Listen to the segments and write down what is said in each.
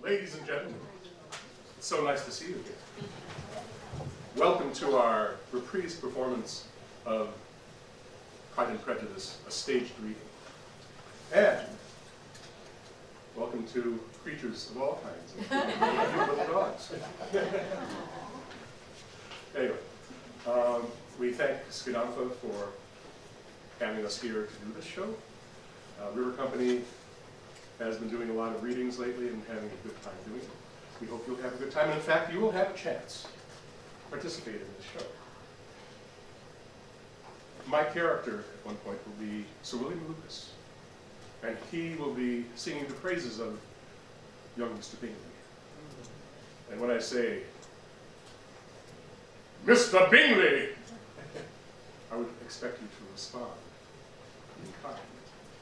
Ladies and gentlemen, it's so nice to see you here. Welcome to our reprise performance of Pride and Prejudice, a staged reading. And welcome to creatures of all kinds, including little dogs. Anyway, we thank Skidompha for having us here to do this show. River Company has been doing a lot of readings lately and having a good time doing it. We hope you'll have a good time, and in fact, you will have a chance to participate in this show. My character at one point will be Sir William Lucas, and he will be singing the praises of young Mr. Bingley. And when I say, Mr. Bingley, I would expect you to respond in kind.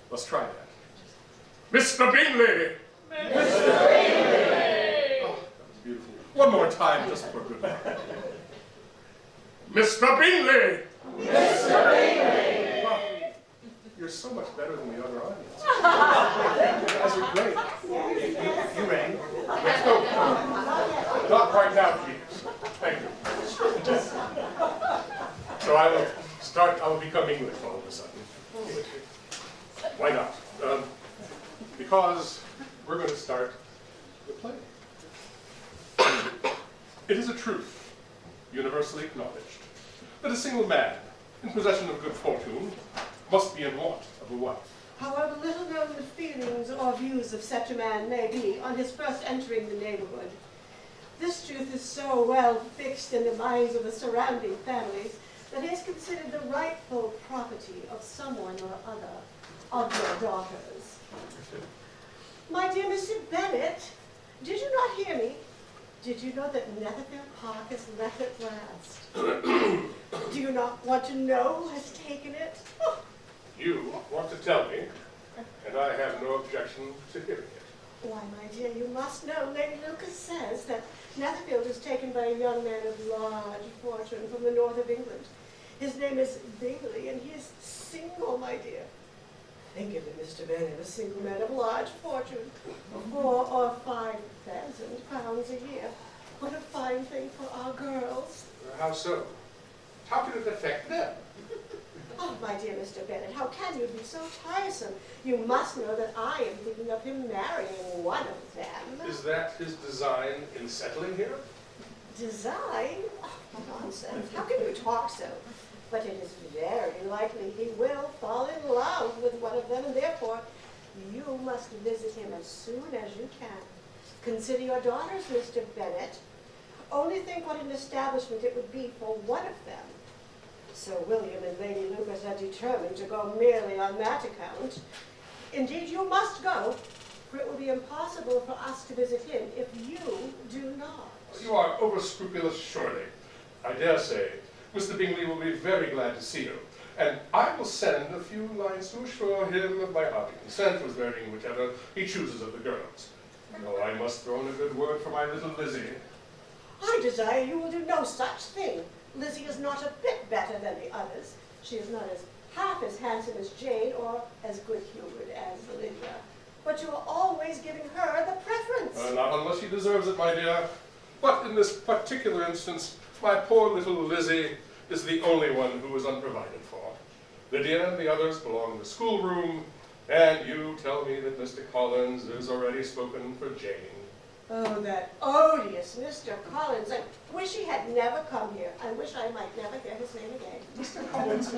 Let's try that. Mr. Bingley! Mr. Bingley! Oh, that was beautiful. One more time, just for good luck. Mr. Bingley! Mr. Bingley! Oh, you're so much better than the other audience. You guys are great. You rang. Let's go. Not right now, please. Thank you. So I will become English all of a sudden. Why not? Because we're going to start the play. It is a truth, universally acknowledged, that a single man in possession of good fortune must be in want of a wife. However little known the feelings or views of such a man may be on his first entering the neighborhood, this truth is so well fixed in the minds of the surrounding families that he is considered the rightful property of someone or other of your daughters. My dear Mr. Bennet, did you not hear me? Did you know that Netherfield Park is let at last? Do you not want to know who has taken it? Oh. You want to tell me, and I have no objection to hearing it. Why, my dear, you must know Lady Lucas says that Netherfield is taken by a young man of large fortune from the north of England. His name is Bingley, and he is single, my dear. Think of it, Mr. Bennet, a single man of large fortune, £4,000 or £5,000 a year. What a fine thing for our girls. How so? How can it affect them? Oh, my dear Mr. Bennet, how can you be so tiresome? You must know that I am thinking of him marrying one of them. Is that his design in settling here? Design? Oh, nonsense. How can you talk so? But it is very likely he will fall in love with one of them, and therefore you must visit him as soon as you can. Consider your daughters, Mr. Bennet. Only think what an establishment it would be for one of them. Sir William and Lady Lucas are determined to go merely on that account. Indeed, you must go, for it will be impossible for us to visit him if you do not. You are over-scrupulous, surely. I dare say Mr. Bingley will be very glad to see you, and I will send a few lines to assure him of my hearty consent with marrying whichever he chooses of the girls. Though I must throw in a good word for my little Lizzie. I desire you will do no such thing. Lizzie is not a bit better than the others. She is not half as handsome as Jane or as good-humored as Lydia. But you are always giving her the preference. Not unless she deserves it, my dear. But in this particular instance, my poor little Lizzie is the only one who is unprovided for. Lydia and the others belong in the schoolroom, and you tell me that Mr. Collins is already spoken for Jane. Oh, that odious Mr. Collins. I wish he had never come here. I wish I might never hear his name again. Mr. Collins?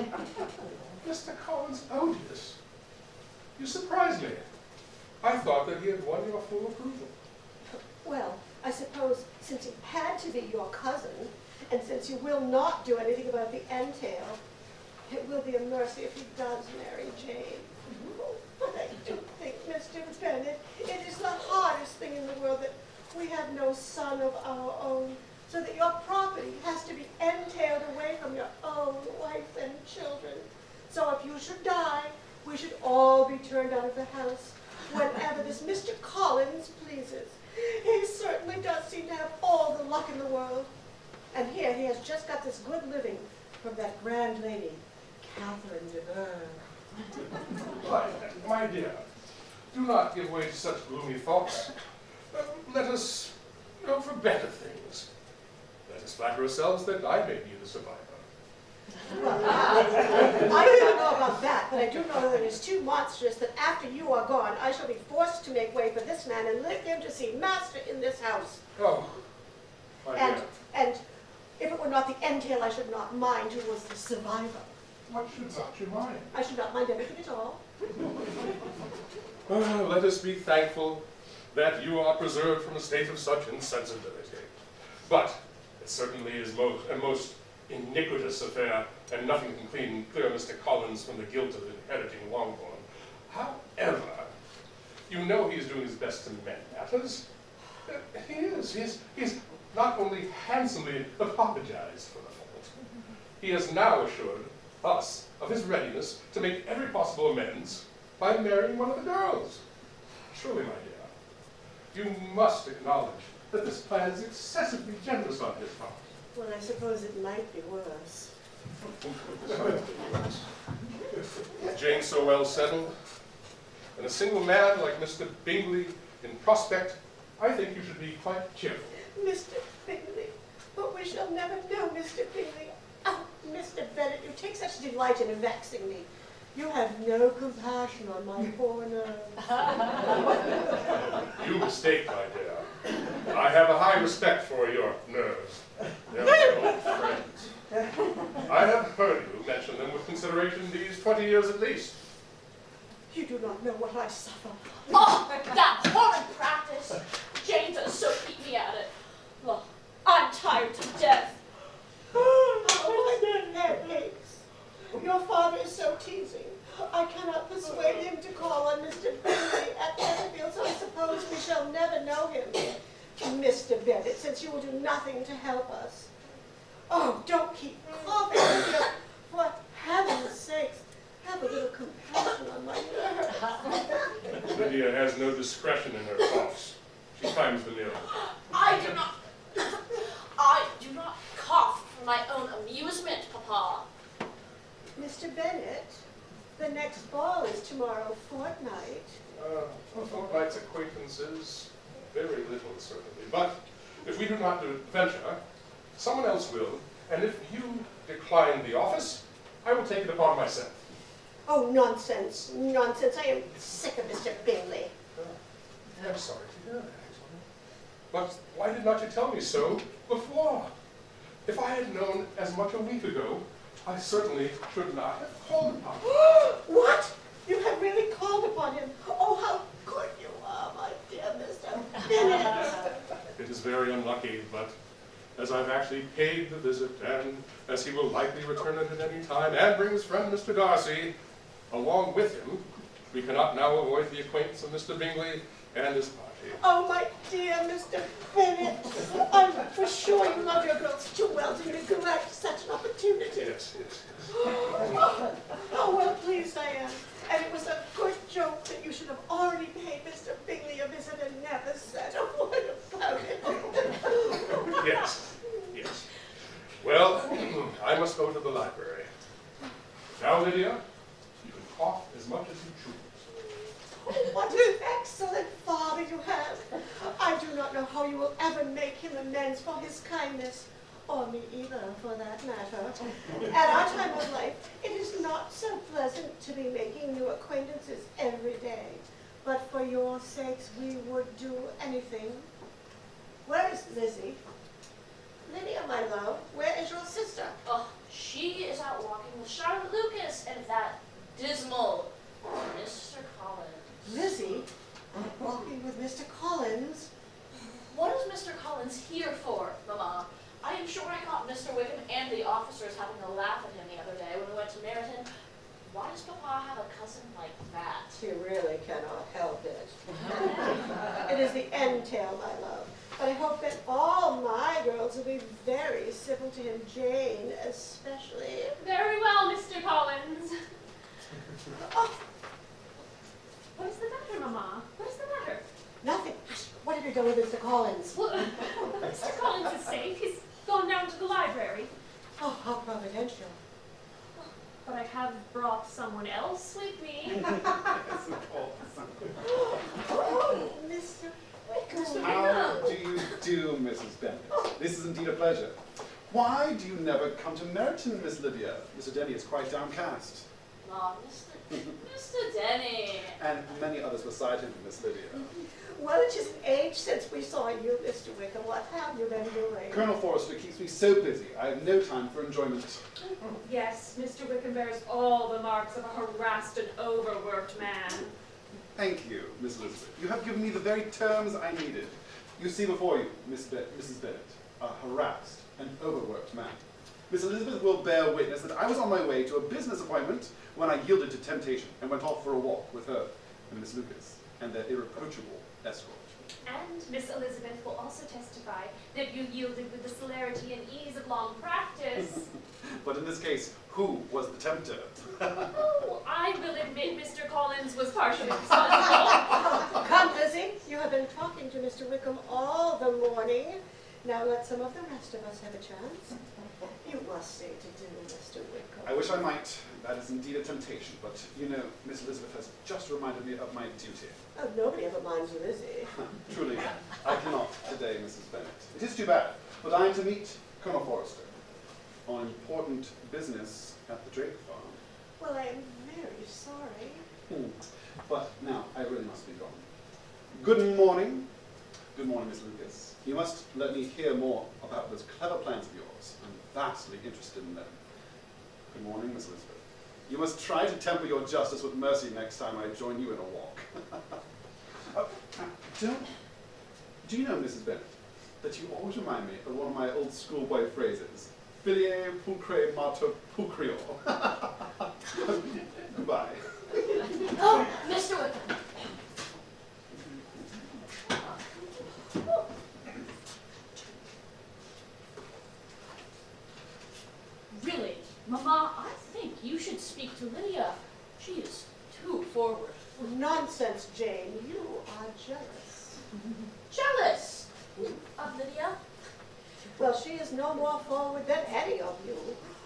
Mr. Collins odious? You surprise me. I thought that he had won your full approval. Well, I suppose since he had to be your cousin, and since you will not do anything about the entail, it will be a mercy if he does marry Jane. But I do think, Mr. Bennet, it is the hardest thing in the world that we have no son of our own, so that your property has to be entailed away from your own wife and children. So if you should die, we should all be turned out of the house whenever this Mr. Collins pleases. He certainly does seem to have all the luck in the world. And here he has just got this good living from that grand lady, Catherine de Bourgh. But, my dear, do not give way to such gloomy thoughts. Let us go for better things. Let us flatter ourselves that I may be the survivor. Well, I do not know about that, but I do know that it is too monstrous that after you are gone, I shall be forced to make way for this man and live him to see master in this house. Oh, my dear. And if it were not the entail, I should not mind who was the survivor. What should not you mind? I should not mind anything at all. Let us be thankful that you are preserved from a state of such insensibility. But it certainly is a most iniquitous affair, and nothing can clear Mr. Collins from the guilt of inheriting Longbourn. However, you know he is doing his best to mend matters. He is. He's not only handsomely apologized for the fault, he has now assured us of his readiness to make every possible amends by marrying one of the girls. Surely, my dear, you must acknowledge that this plan is excessively generous on his part. Well, I suppose it might be worse. With Jane so well settled, and a single man like Mr. Bingley in prospect, I think you should be quite cheerful. Mr. Bingley, but we shall never know Mr. Bingley. Oh, Mr. Bennet, you take such delight in vexing me. You have no compassion on my poor nerves. You mistake, my dear. I have a high respect for your nerves. They're my old friends. I have heard you mention them with consideration these 20 years at least. You do not know what I suffer. Oh, that horrid practice! Jane does so keep me at it. Look, I'm tired to death. Oh, my head aches. Your father is so teasing. I cannot persuade him to call on Mr. Bingley at Netherfield, so I suppose we shall never know him. Mr. Bennet, since you will do nothing to help us. Oh, don't keep coughing. For heaven's sakes, have a little compassion on my nerves. Lydia has no discretion in her coughs. She times them ill. I do not cough for my own amusement, Papa. Mr. Bennet, the next ball is tomorrow fortnight. A fortnight's acquaintances, very little certainly. But if we do not venture, someone else will, and if you decline the office, I will take it upon myself. Oh, nonsense, nonsense. I am sick of Mr. Bingley. I'm sorry to hear that. But why did not you tell me so before? If I had known as much a week ago, I certainly should not have called upon him. What? You have really called upon him? Oh, how good you are, my dear Mr. Bennet. It is very unlucky, but as I've actually paid the visit, and as he will likely return it at any time, and bring his friend Mr. Darcy along with him, we cannot now avoid the acquaintance of Mr. Bingley and his party. Oh, my dear Mr. Bennet. I'm for sure you love your girls too well to neglect such an opportunity. Yes, yes, yes. Oh, well, pleased I am. And it was a good joke that you should have already paid Mr. Bingley a visit and never said a word about it. Yes, yes. Well, I must go to the library. Now, Lydia, you can cough as much as you choose. Oh, what an excellent father you have. I do not know how you will ever make him amends for his kindness, or me either, for that matter. At our time of life, it is not so pleasant to be making new acquaintances every day. But for your sakes, we would do anything. Where is Lizzie? Lydia, my love, where is your sister? Oh, she is out walking with Charlotte Lucas and that dismal Mr. Collins. Lizzie? Walking with Mr. Collins? What is Mr. Collins here for, Mama? I am sure I caught Mr. Wickham and the officers having a laugh at him the other day when we went to Meryton. Why does Papa have a cousin like that? You really cannot help it. It is the entail, my love. But I hope that all my girls will be very civil to him, Jane especially. Very well, Mr. Collins. Oh, What is the matter, Mamma? What is the matter? nothing. What have you done with Mr. Collins? Well, Mr. Collins is safe. He's gone down to the library. Oh, how providential. But I have brought someone else with me. Oh, Mr. Wickham. Mrs. Bennet. This is indeed a pleasure. Why do you never come to Meryton, Miss Lydia? Mr. Denny is quite downcast. Oh, Mr. Denny. And many others beside him, Miss Lydia. Well, it is an age since we saw you, Mr. Wickham. What have you been doing? Colonel Forrester keeps me so busy, I have no time for enjoyment. Yes, Mr. Wickham bears all the marks of a harassed and overworked man. Thank you, Miss Elizabeth. You have given me the very terms I needed. You see before you, Mrs. Bennet, a harassed and overworked man. Miss Elizabeth will bear witness that I was on my way to a business appointment when I yielded to temptation and went off for a walk with her and Miss Lucas and their irreproachable escort. And Miss Elizabeth will also testify that you yielded with the celerity and ease of long practice. But in this case, who was the tempter? Oh, I will admit Mr. Collins was partially responsible. Come, Lizzie. You have been talking to Mr. Wickham all the morning. Now let some of the rest of us have a chance. You must stay to dinner, Mr. Wickham. I wish I might. That is indeed a temptation. But, you know, Miss Elizabeth has just reminded me of my duty. Oh, nobody ever minds Lizzie. Truly, I cannot today, Mrs. Bennet. It is too bad, but I am to meet Colonel Forrester on important business at the Drake farm. Well, I am very sorry. But now, I really must be gone. Good morning. Good morning, Miss Lucas. You must let me hear more about those clever plans of yours. I'm vastly interested in them. Good morning, Miss Elizabeth. You must try to temper your justice with mercy next time I join you in a walk. Do you know, Mrs. Bennet, that you always remind me of one of my old schoolboy phrases, Filier pulcre mater pulcrior. Goodbye. Oh, Mr. Wickham. Really, Mama, I think you should speak to Lydia. She is too forward. Nonsense, Jane. You are jealous. Jealous of Lydia? Well, she is no more forward than any of you.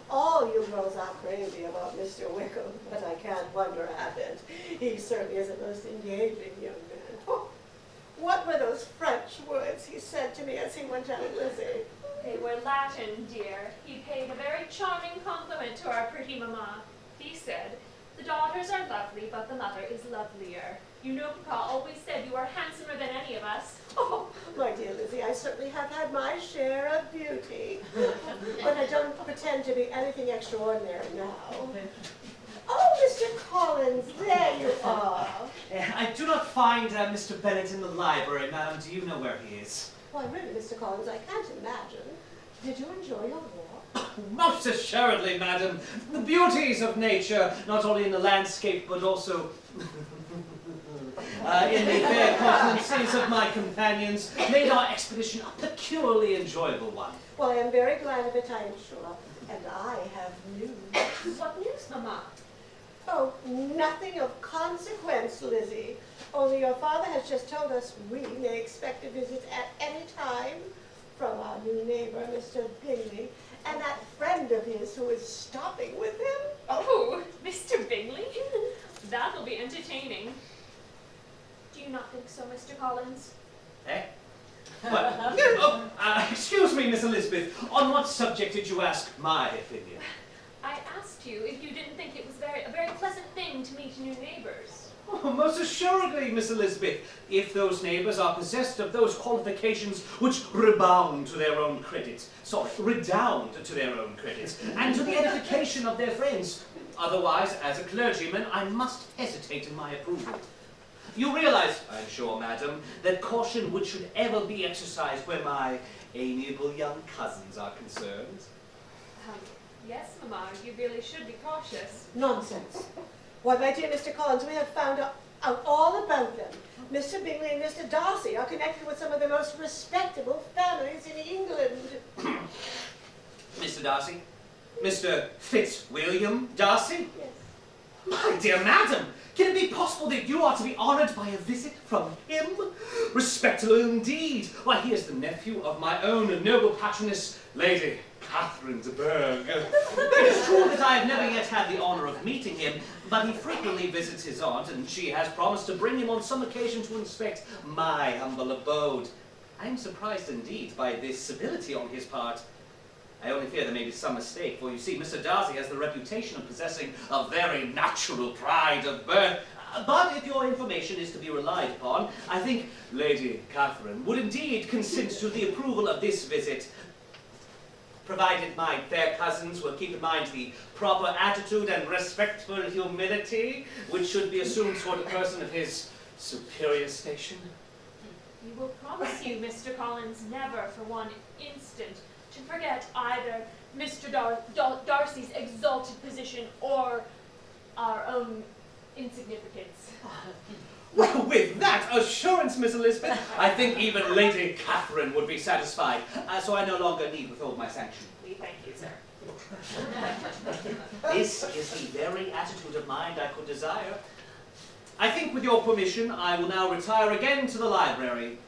All you girls are crazy about Mr. Wickham, but I can't wonder at it. He certainly is a most engaging young man. Oh, what were those French words he said to me as he went out, Lizzie? They were Latin, dear. He paid a very charming compliment to our pretty mamma. He said, "The daughters are lovely, but the mother is lovelier. You know Papa always said you are handsomer than any of us." Oh, my dear Lizzie, I certainly have had my share of beauty, but I don't pretend to be anything extraordinary now. Oh, Mr. Collins, there you are. I do not find Mr. Bennet in the library, madam. Do you know where he is? Why, really, Mr. Collins, I can't imagine. Did you enjoy your walk? Most assuredly, madam. The beauties of nature, not only in the landscape, but also in the fair countenances of my companions, made our expedition a peculiarly enjoyable one. Well, I am very glad of it, I am sure. And I have news. What news, Mamma? Oh, nothing of consequence, Lizzie. Only your father has just told us we may expect a visit at any time from our new neighbor, Mr. Bingley, and that friend of his who is stopping with him. Oh, Mr. Bingley? That'll be entertaining. Do you not think so, Mr. Collins? Eh? What? Oh, excuse me, Miss Elizabeth. On what subject did you ask my opinion? I asked you if you didn't think it was a very pleasant thing to meet new neighbors. Oh, most assuredly, Miss Elizabeth, if those neighbours are possessed of those qualifications which redound to their own credit, and to the edification of their friends. Otherwise, as a clergyman, I must hesitate in my approval. You realize, I'm sure, madam, that caution which should ever be exercised where my amiable young cousins are concerned. Yes, Mamma, you really should be cautious. Nonsense. Why, my dear Mr. Collins, we have found out all about them. Mr. Bingley and Mr. Darcy are connected with some of the most respectable families in England. Mr. Darcy? Mr. Fitzwilliam Darcy? Yes. My dear madam, can it be possible that you are to be honoured by a visit from him? Respectable indeed. Why, he is the nephew of my own noble patroness, Lady Catherine de Bourgh. It is true that I have never yet had the honour of meeting him, but he frequently visits his aunt, and she has promised to bring him on some occasion to inspect my humble abode. I'm surprised indeed by this civility on his part. I only fear there may be some mistake, for you see, Mr. Darcy has the reputation of possessing a very natural pride of birth. But if your information is to be relied upon, I think Lady Catherine would indeed consent to the approval of this visit, provided my fair cousins will keep in mind the proper attitude and respectful humility which should be assumed toward a person of his superior station. We will promise you, Mr. Collins, never for one instant to forget either Mr. Darcy's exalted position or our own insignificance. Well, with that assurance, Miss Elizabeth, I think even Lady Catherine would be satisfied, so I no longer need withhold my sanction. We thank you, sir. This is the very attitude of mind I could desire. I think, with your permission, I will now retire again to the library.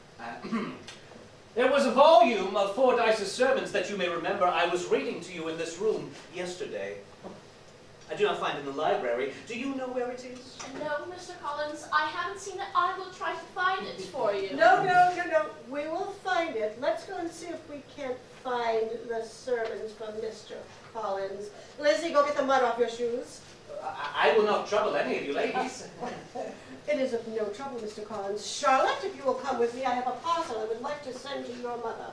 There was a volume of Fordyce's sermons that you may remember I was reading to you in this room yesterday. I do not find it in the library. Do you know where it is? No, Mr. Collins, I haven't seen it. I will try to find it for you. No. We will find it. Let's go and see if we can't find the sermons from Mr. Collins. Lizzie, go get the mud off your shoes. I will not trouble any of you ladies. It is of no trouble, Mr. Collins. Charlotte, if you will come with me, I have a parcel I would like to send to your mother.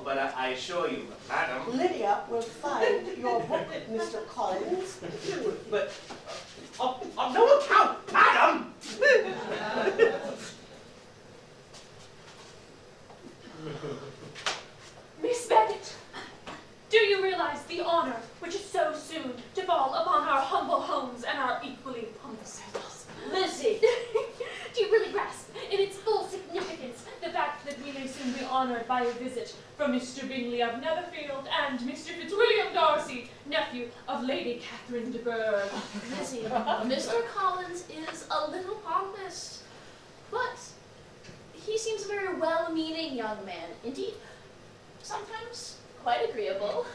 But I assure you, madam. Lydia will find your book, Mr. Collins. But, on no account, madam! Miss Bennet, do you realize the honor which is so soon to fall upon our humble homes and our equally humble selves? Lizzie, Do you really grasp in its full significance the fact that we may soon be honored by a visit from Mr. Bingley of Netherfield and Mr. Fitzwilliam Darcy, nephew of Lady Catherine de Bourgh? Lizzie, Mr. Collins is a little pompous, but he seems a very well-meaning young man. Indeed, sometimes quite agreeable.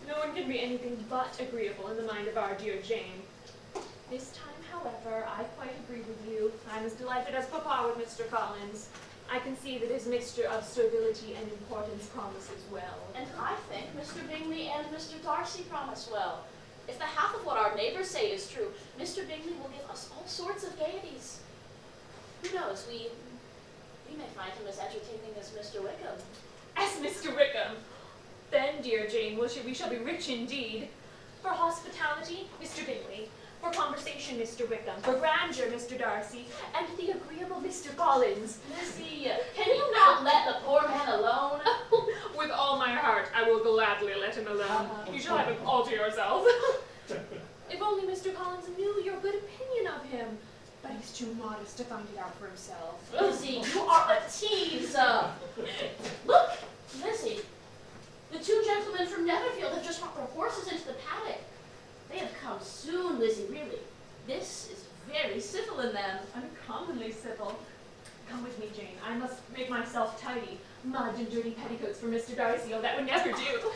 No one can be anything but agreeable in the mind of our dear Jane. This time, however, I quite agree with you. I'm as delighted as Papa with Mr. Collins. I can see that his mixture of servility and importance promises well. And I think Mr. Bingley and Mr. Darcy promise well. If the half of what our neighbors say is true, Mr. Bingley will give us all sorts of gaieties. Who knows, we may find him as entertaining as Mr. Wickham. As Mr. Wickham. Then, dear Jane, we shall be rich indeed. For hospitality, Mr. Bingley. For conversation, Mr. Wickham. For grandeur, Mr. Darcy. And the agreeable Mr. Collins. Lizzie, can you not let the poor man alone? With all my heart, I will gladly let him alone. You shall have him all to yourself. If only Mr. Collins knew your good opinion of him. But he's too modest to find it out for himself. Lizzie, you are a tease. Look, Lizzie, the two gentlemen from Netherfield have just brought their horses into the paddock. They have come soon, Lizzie, really. This is very civil in them. Uncommonly civil. Come with me, Jane. I must make myself tidy. Mud and dirty petticoats for Mr. Darcy. Oh, that would never do.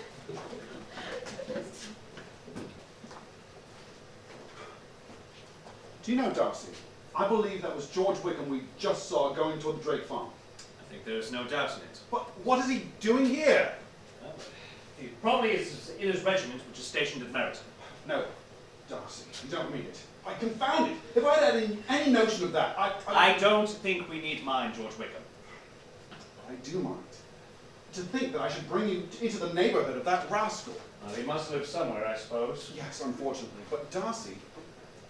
Do you know, Darcy, I believe that was George Wickham we just saw going toward the Drake farm. I think there is no doubt in it. But what is he doing here? He probably is in his regiment, which is stationed at Meryton. No, Darcy, you don't mean it. I confound it. If I had any notion of that, I don't think we need mind George Wickham. I do mind. To think that I should bring you into the neighborhood of that rascal. Well, he must live somewhere, I suppose. Yes, unfortunately. But Darcy,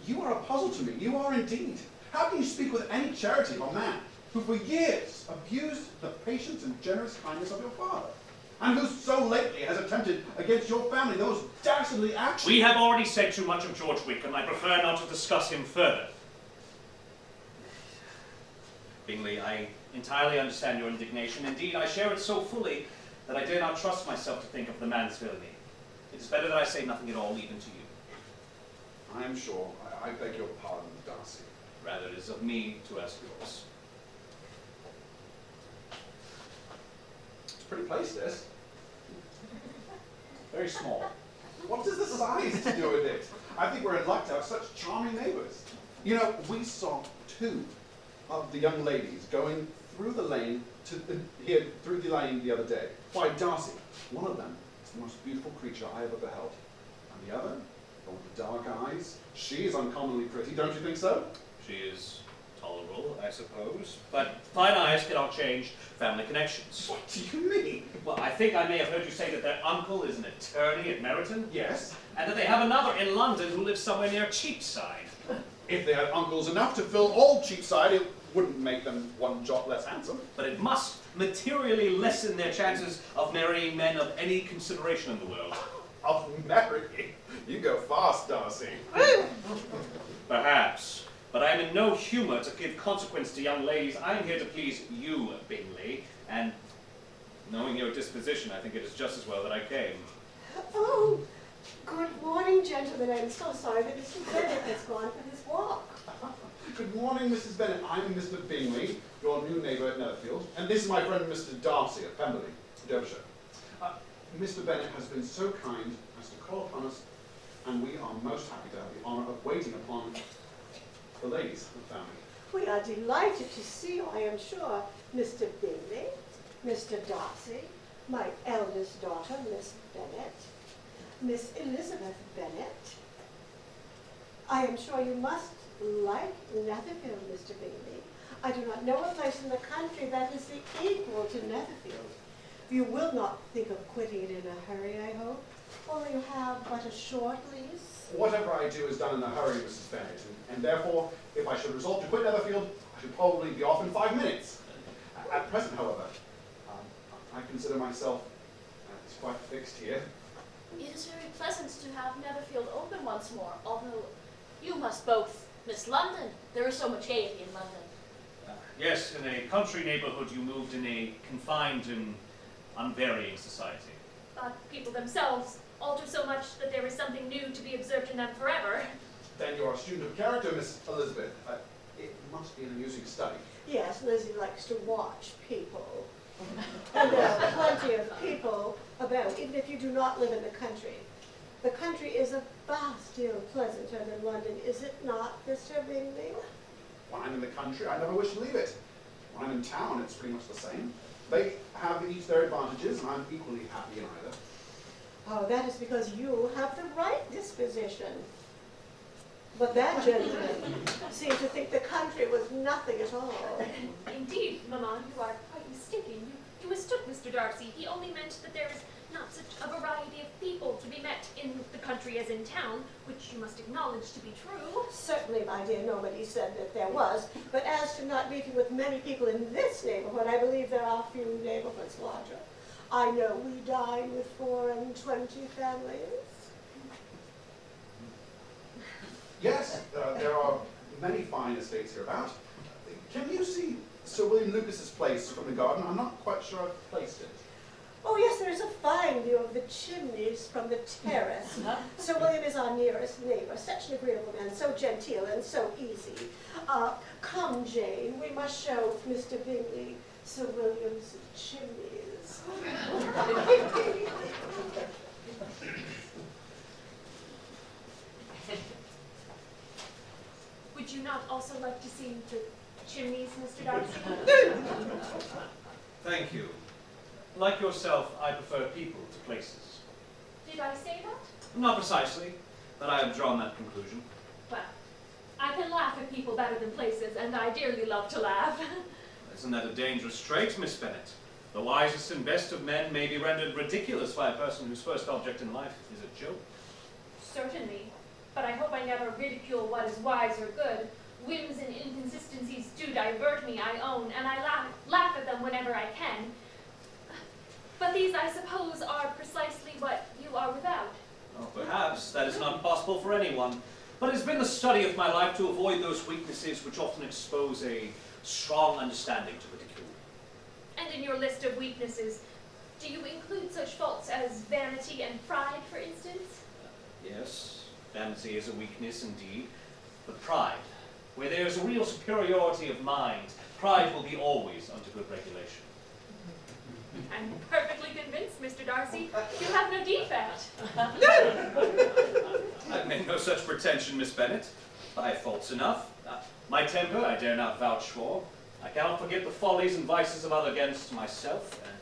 you are a puzzle to me. You are indeed. How can you speak with any charity of a man who for years abused the patience and generous kindness of your father? And who so lately has attempted against your family the most dastardly actions? We have already said too much of George Wickham. I prefer not to discuss him further. Bingley, I entirely understand your indignation. Indeed, I share it so fully that I dare not trust myself to think of the man's villainy. It is better that I say nothing at all, even to you. I am sure. I beg your pardon, Darcy. Rather, it is of me to ask yours. It's a pretty place, this. Very small. What does this size to do with it? I think we're in luck to have such charming neighbors. You know, we saw two of the young ladies going through the lane the other day. Why, Darcy, one of them is the most beautiful creature I ever beheld. And the other, the one with the dark eyes, she is uncommonly pretty, don't you think so? She is tolerable, I suppose. But fine eyes cannot change family connections. What do you mean? Well, I think I may have heard you say that their uncle is an attorney at Meryton. Yes. And that they have another in London who lives somewhere near Cheapside. If they had uncles enough to fill all Cheapside, it wouldn't make them one jot less handsome. But it must materially lessen their chances of marrying men of any consideration in the world. Of marrying? You go fast, Darcy. Perhaps. But I am in no humor to give consequence to young ladies. I am here to please you, Bingley. And knowing your disposition, I think it is just as well that I came. Oh, good morning, gentlemen. I'm so sorry that Mr. Bennet has gone for his walk. Good morning, Mrs. Bennet. I'm Mr. Bingley, your new neighbour at Netherfield. And this is my friend, Mr. Darcy at Pemberley, Derbyshire. Mr. Bennet has been so kind as to call upon us, and we are most happy to have the honour of waiting upon the ladies of the family. We are delighted to see you, I am sure, Mr. Bingley, Mr. Darcy, my eldest daughter, Miss Bennet, Miss Elizabeth Bennet. I am sure you must like Netherfield, Mr. Bingley. I do not know a place in the country that is the equal to Netherfield. You will not think of quitting it in a hurry, I hope, for you have but a short lease. Whatever I do is done in a hurry, Mrs. Bennet, and therefore, if I should resolve to quit Netherfield, I should probably be off in 5 minutes. At present, however, I consider myself quite fixed here. It is very pleasant to have Netherfield open once more, although you must both miss London. There is so much gaiety in London. Yes, in a country neighborhood you moved in a confined and unvarying society. But people themselves alter so much that there is something new to be observed in them forever. Then you're a student of character, Miss Elizabeth. It must be an amusing study. Yes, Lizzie likes to watch people. And there are plenty of people about, even if you do not live in the country. The country is a vast deal pleasanter than London, is it not, Mr. Bingley? When I'm in the country, I never wish to leave it. When I'm in town, it's pretty much the same. They have each their advantages, and I'm equally happy in either. Oh, that is because you have the right disposition. But that gentleman seemed to think the country was nothing at all. Indeed, Mamma, you are quite mistaken. You mistook Mr. Darcy. He only meant that there is not such a variety of people to be met in the country as in town, which you must acknowledge to be true. Certainly, my dear, nobody said that there was. But as to not meeting with many people in this neighborhood, I believe there are few neighborhoods larger. I know we dine with 24 families. Yes, there are many fine estates hereabout. Can you see Sir William Lucas's place from the garden? I'm not quite sure I've placed it. Oh, yes, there is a fine view of the chimneys from the terrace. Sir William is our nearest neighbor, such an agreeable man, so genteel and so easy. Come, Jane, we must show Mr. Bingley Sir William's chimneys. Would you not also like to see the chimneys, Mr. Darcy? Thank you. Like yourself, I prefer people to places. Did I say that? Not precisely, but I have drawn that conclusion. Well, I can laugh at people better than places, and I dearly love to laugh. Isn't that a dangerous trait, Miss Bennet? The wisest and best of men may be rendered ridiculous by a person whose first object in life is a joke. Certainly, but I hope I never ridicule what is wise or good. Whims and inconsistencies do divert me, I own, and I laugh at them whenever I can. But these, I suppose, are precisely what you are without. Oh, perhaps that is not possible for anyone, but it has been the study of my life to avoid those weaknesses which often expose a strong understanding to ridicule. And in your list of weaknesses, do you include such faults as vanity and pride, for instance? Yes, vanity is a weakness indeed, but pride, where there is a real superiority of mind, pride will be always under good regulation. I'm perfectly convinced, Mr. Darcy. You have no defect. I've made no such pretension, Miss Bennet. I have faults enough. My temper I dare not vouch for. I cannot forget the follies and vices of others against myself, and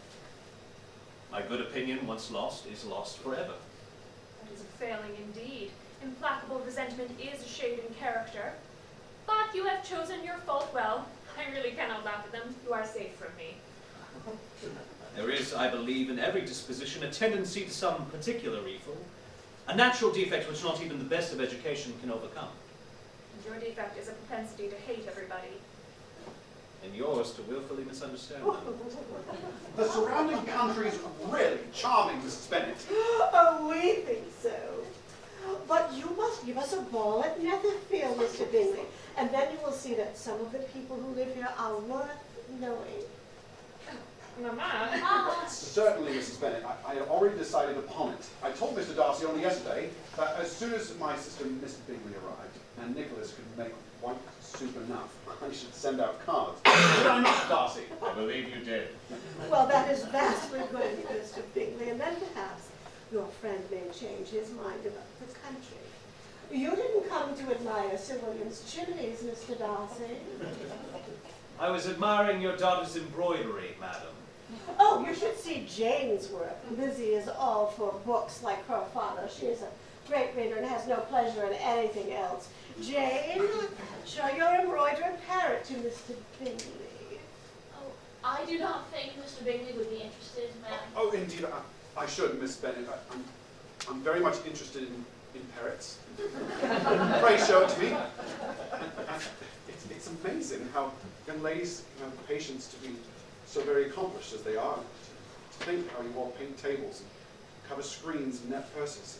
my good opinion, once lost, is lost forever. That is a failing indeed. Implacable resentment is a shade in character. But you have chosen your fault well. I really cannot laugh at them. You are safe from me. There is, I believe, in every disposition a tendency to some particular evil, a natural defect which not even the best of education can overcome. And your defect is a propensity to hate everybody. And yours to willfully misunderstand them. The surrounding country is really charming, Mrs. Bennet. Oh, we think so. But you must give us a ball at Netherfield, Mr. Bingley, and then you will see that some of the people who live here are worth knowing. Mamma. Certainly, Mrs. Bennet. I had already decided upon it. I told Mr. Darcy only yesterday that as soon as my sister, Mr. Bingley, arrived, and Nicholas could make white soup enough, I should send out cards. Did I not, Darcy? I believe you did. Well, that is vastly good of you, Mr. Bingley, and then perhaps your friend may change his mind about the country. You didn't come to admire Sir William's chimneys, Mr. Darcy. I was admiring your daughter's embroidery, madam. Oh, you should see Jane's work. Lizzie is all for books like her father. She is a great reader and has no pleasure in anything else. Jane, show your embroidered parrot to Mr. Bingley. Oh, I do not think Mr. Bingley would be interested, ma'am. Oh, indeed, I should, Miss Bennet. I'm very much interested in parrots. Pray show it to me. And it's amazing how young ladies have the patience to be so very accomplished as they are. To think how you all paint tables and cover screens and net purses.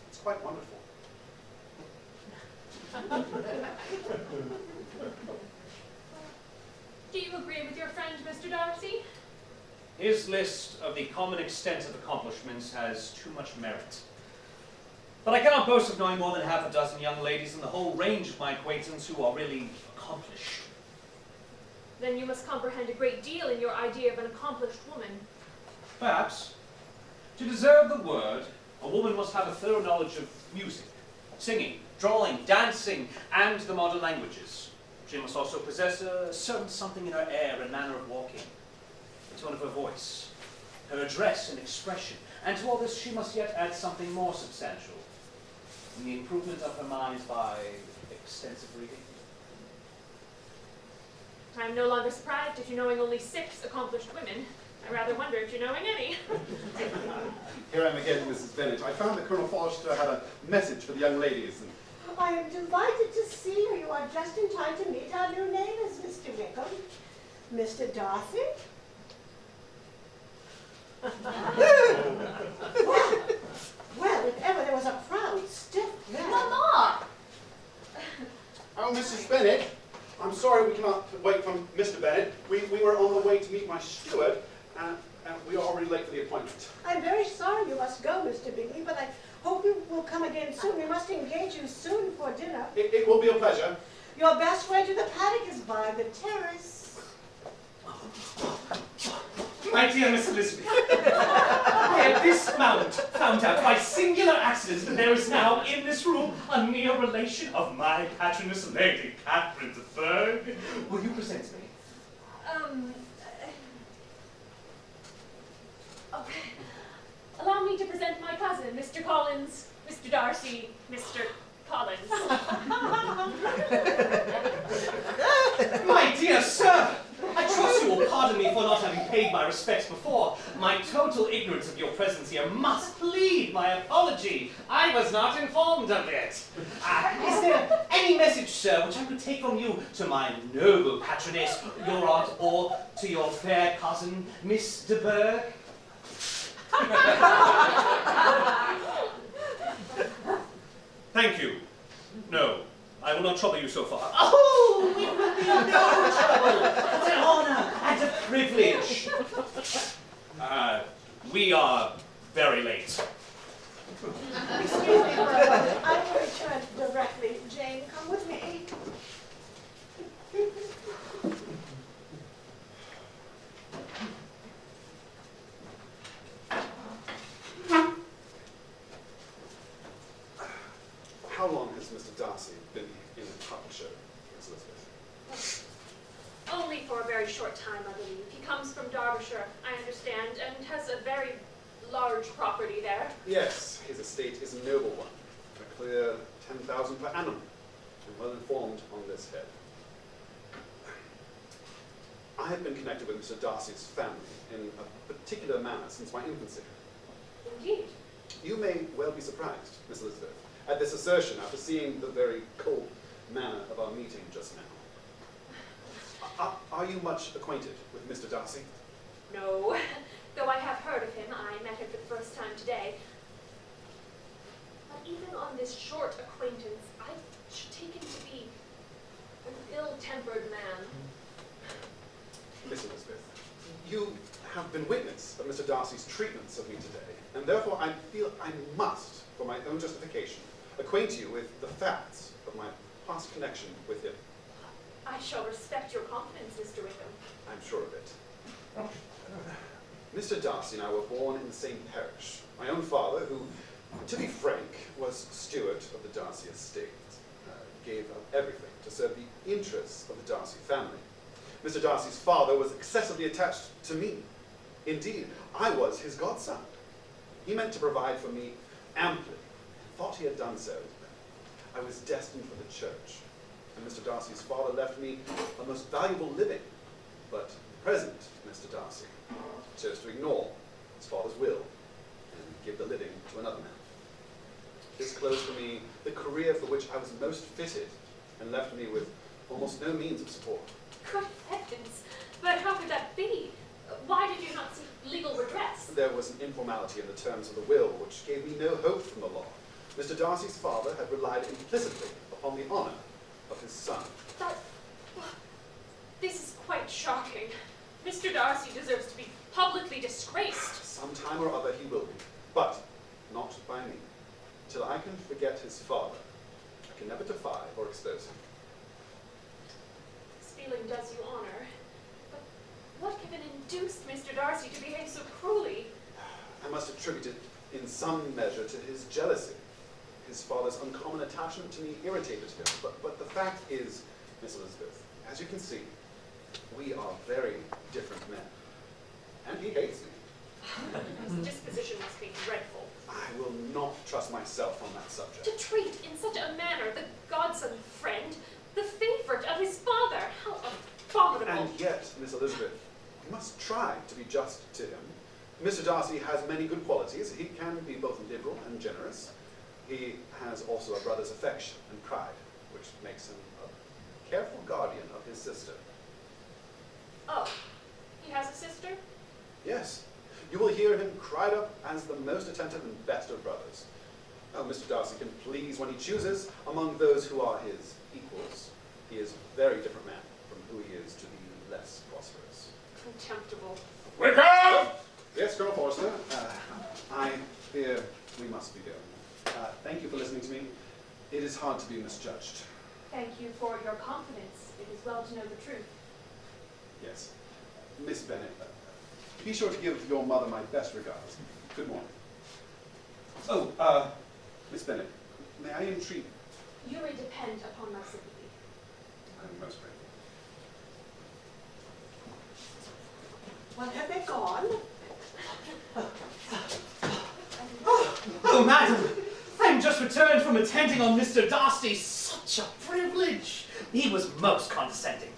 It's quite wonderful. Do you agree with your friend, Mr. Darcy? His list of the common extent of accomplishments has too much merit. But I cannot boast of knowing more than half a dozen young ladies in the whole range of my acquaintance who are really accomplished. Then you must comprehend a great deal in your idea of an accomplished woman. Perhaps. To deserve the word, a woman must have a thorough knowledge of music, singing, drawing, dancing, and the modern languages. She must also possess a certain something in her air and manner of walking, the tone of her voice, her address and expression, and to all this she must yet add something more substantial, in the improvement of her mind by extensive reading. I am no longer surprised at you knowing only 6 accomplished women. I rather wonder if you're knowing any. Here I am again, Mrs. Bennet. I found that Colonel Forster had a message for the young ladies. And I am delighted to see you. You are just in time to meet our new neighbors, Mr. Wickham. Mr. Darcy? Well, if ever there was a proud, stiff man. Mamma! oh, Mrs. Bennet, I'm sorry we cannot wait for Mr. Bennet. We were on the way to meet my steward, and we are already late for the appointment. I'm very sorry you must go, Mr. Bingley, but I hope you will come again soon. We must engage you soon for dinner. It will be a pleasure. Your best way to the paddock is by the terrace. My dear Miss Elizabeth, I have this moment found out by singular accident that there is now in this room a near relation of my patroness, Lady Catherine III. Will you present me? Okay. Allow me to present my cousin, Mr. Collins, Mr. Darcy, Mr. Collins. My dear sir, I trust you will pardon me for not having paid my respects before. My total ignorance of your presence here must plead my apology. I was not informed of it. Is there any message, sir, which I could take from you to my noble patroness, your aunt, or to your fair cousin, Miss de Bourgh? Thank you. No, I will not trouble you so far. Oh, it will be no trouble. It's an honor and a privilege. We are very late. Excuse me for a moment. I will return directly. Jane, come with me. How long has Mr. Darcy been in Hertfordshire, Miss Elizabeth? very short time, I believe. He comes from Derbyshire, I understand, and has a very large property there. Yes, his estate is a noble one. A clear 10,000 per annum. I'm well informed on this head. I have been connected with Mr. Darcy's family in a particular manner since my infancy. Indeed. You may well be surprised, Miss Elizabeth, at this assertion after seeing the very cold manner of our meeting just now. Are you much acquainted with Mr. Darcy? No. Though I have heard of him, I met him for the first time today. But even on this short acquaintance, I should take him to be an ill-tempered man. Miss Elizabeth, you have been witness of Mr. Darcy's treatments of me today, and therefore I feel I must, for my own justification, acquaint you with the facts of my past connection with him. I shall respect your confidence, Mr. Wickham. I'm sure of it. Mr. Darcy and I were born in the same parish. My own father, who, to be frank, was steward of the Darcy estate, gave up everything to serve the interests of the Darcy family. Mr. Darcy's father was excessively attached to me. Indeed, I was his godson. He meant to provide for me amply, and thought he had done so. I was destined for the church, and Mr. Darcy's father left me a most valuable living. But the present Mr. Darcy chose to ignore his father's will and give the living to another man. This closed for me the career for which I was most fitted, and left me with almost no means of support. Good heavens! But how could that be? Why did you not seek legal redress? There was an informality in the terms of the will which gave me no hope from the law. Mr. Darcy's father had relied implicitly upon the honour of his son. This is quite shocking. Mr. Darcy deserves to be publicly disgraced. Some time or other he will be, but not by me. Till I can forget his father, I can never defy or expose him. This feeling does you honour. But what could have induced Mr. Darcy to behave so cruelly? I must attribute it in some measure to his jealousy. His father's uncommon attachment to me irritated him, but the fact is, Miss Elizabeth, as you can see, we are very different men. And he hates me. His disposition must be dreadful. I will not trust myself on that subject. To treat in such a manner the godson friend, the favourite of his father, how abominable. And yet, Miss Elizabeth, you must try to be just to him. Mr. Darcy has many good qualities. He can be both liberal and generous. He has also a brother's affection and pride, which makes him a careful guardian of his sister. Oh, he has a sister? Yes, you will hear him cried up as the most attentive and best of brothers. Oh, Mr. Darcy can please when he chooses among those who are his equals. He is a very different man from who he is to the less prosperous. Contemptible. Wickham! Yes, Colonel Forrester, I fear we must be going. Thank you for listening to me. It is hard to be misjudged. Thank you for your confidence. It is well to know the truth. Yes. Miss Bennet, be sure to give your mother my best regards. Good morning. Oh, Miss Bennet, may I entreat? You may depend upon my sympathy. I'm most grateful. Well, have they gone? Oh, madam, I'm just returned from attending on Mr. Darcy. Such a privilege. He was most condescending.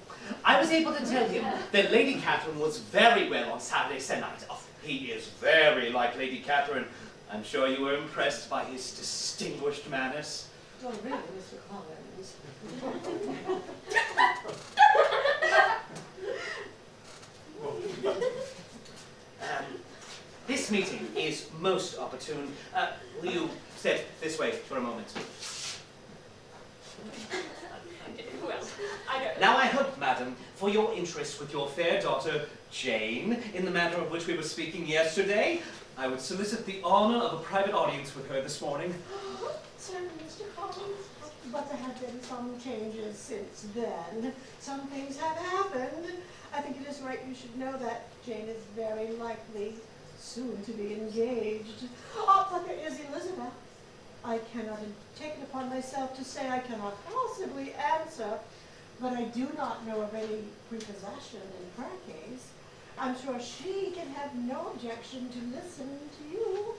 I was able to tell him that Lady Catherine was very well on Saturday se'nnight. Oh, he is very like Lady Catherine. I'm sure you were impressed by his distinguished manners. Oh, really, Mr. Collins? This meeting is most opportune. Will you step this way for a moment? Well, I don't... Now I hope, madam, for your interest with your fair daughter, Jane, in the matter of which we were speaking yesterday, I would solicit the honor of a private audience with her this morning. Certainly, Mr. Collins. But there have been some changes since then. Some things have happened. I think it is right you should know that Jane is very likely soon to be engaged. Oh, but there is Elizabeth. I cannot take it upon myself to say I cannot possibly answer but I do not know of any prepossession in her case. I'm sure she can have no objection to listen to you.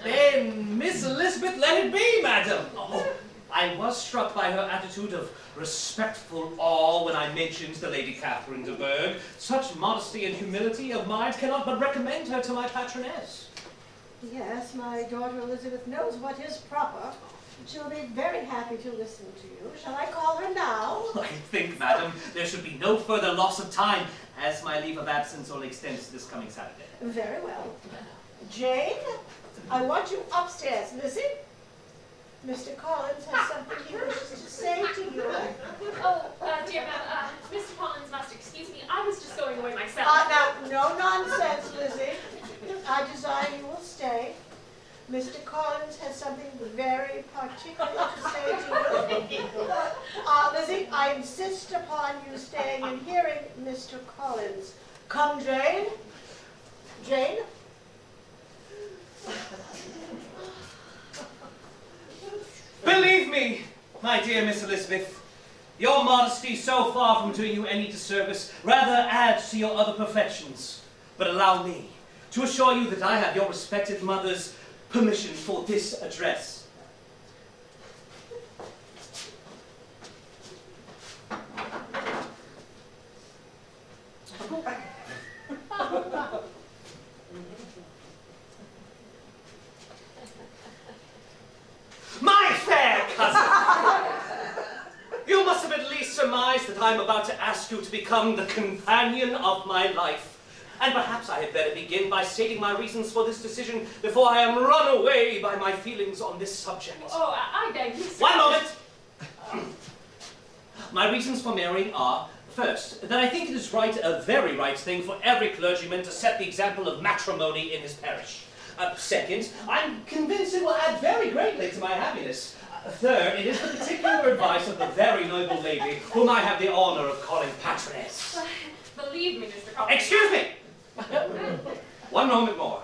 Then, Miss Elizabeth, let it be, madam. Oh, I was struck by her attitude of respectful awe when I mentioned the Lady Catherine de Bourgh. Such modesty and humility of mind cannot but recommend her to my patroness. Yes, my daughter Elizabeth knows what is proper. She'll be very happy to listen to you. Shall I call her now? I think, madam, there should be no further loss of time, as my leave of absence only extends to this coming Saturday. Very well. Jane, I want you upstairs. Lizzie, Mr. Collins has something he wishes to say to you. Oh, dear ma'am, Mr. Collins must excuse me. I was just going away myself. Now, no nonsense, Lizzie. I desire you will stay. Mr. Collins has something very particular to say to you. Lizzie, I insist upon you staying and hearing Mr. Collins. Come, Jane. Jane? Believe me, my dear Miss Elizabeth, your modesty, so far from doing you any disservice, rather adds to your other perfections. But allow me to assure you that I have your respected mother's permission for this address. My fair cousin! You must have at least surmised that I am about to ask you to become the companion of my life. And perhaps I had better begin by stating my reasons for this decision before I am run away by my feelings on this subject. Oh, I beg you, sir. One moment! My reasons for marrying are, first, that I think it is right, a very right thing for every clergyman to set the example of matrimony in his parish. Second, I'm convinced it will add very greatly to my happiness. Third, it is the particular advice of the very noble lady whom I have the honor of calling patroness. Believe me, Mr. Collins. Excuse me! One moment more.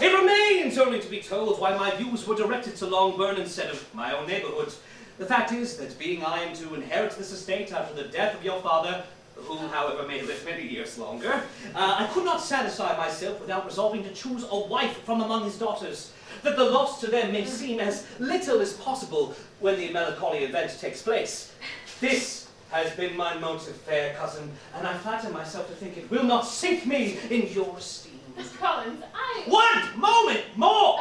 It remains only to be told why my views were directed to Longbourn instead of my own neighborhood. The fact is that being I am to inherit this estate after the death of your father, who, however, may live many years longer, I could not satisfy myself without resolving to choose a wife from among his daughters, that the loss to them may seem as little as possible when the melancholy event takes place. This has been my motive, fair cousin, and I flatter myself to think it will not sink me in your esteem. Mr. Collins, I... 1 moment more!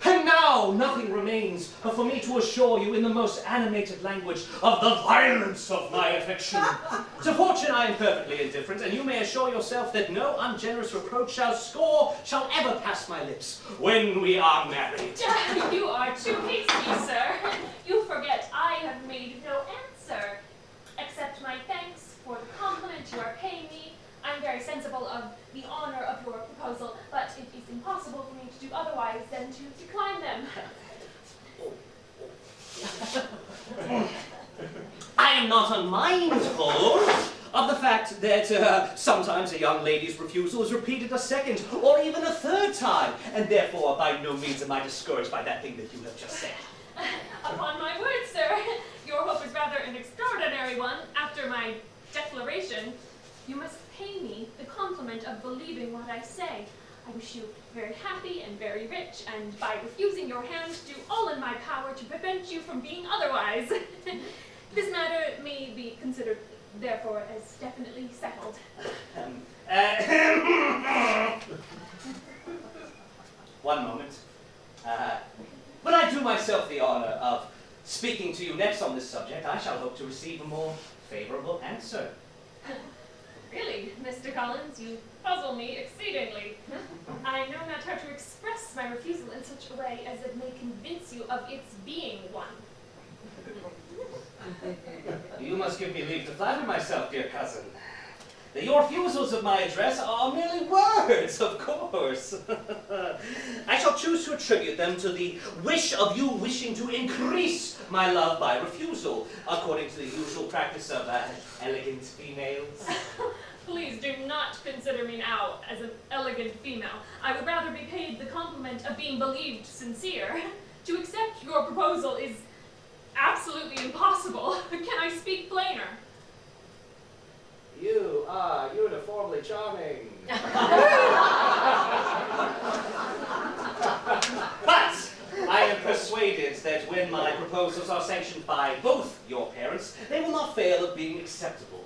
And now nothing remains but for me to assure you in the most animated language of the violence of my affection. To fortune I am perfectly indifferent, and you may assure yourself that no ungenerous reproach shall ever pass my lips when we are married. You are too hasty, sir. You forget I have made no answer. Accept my thanks for the compliment you are paying me. I'm very sensible of the honor of your proposal, but it is impossible for me to do otherwise than to decline them. I am not unmindful of the fact that sometimes a young lady's refusal is repeated a second or even a third time, and therefore by no means am I discouraged by that thing that you have just said. Upon my word, sir, your hope is rather an extraordinary one. After my declaration, you must pay me the compliment of believing what I say. I wish you very happy and very rich, and by refusing your hand, do all in my power to prevent you from being otherwise. This matter may be considered, therefore, as definitely settled. One moment. When I do myself the honor of speaking to you next on this subject, I shall hope to receive a more favorable answer. Really, Mr. Collins, you puzzle me exceedingly. I know not how to express my refusal in such a way as it may convince you of its being one. You must give me leave to flatter myself, dear cousin. Your refusals of my address are merely words, of course. I shall choose to attribute them to the wish of you wishing to increase my love by refusal, according to the usual practice of elegant females. Please do not consider me now as an elegant female. I would rather be paid the compliment of being believed sincere. To accept your proposal is absolutely impossible. Can I speak plainer? You are uniformly charming. But I am persuaded that when my proposals are sanctioned by both your parents, they will not fail of being acceptable.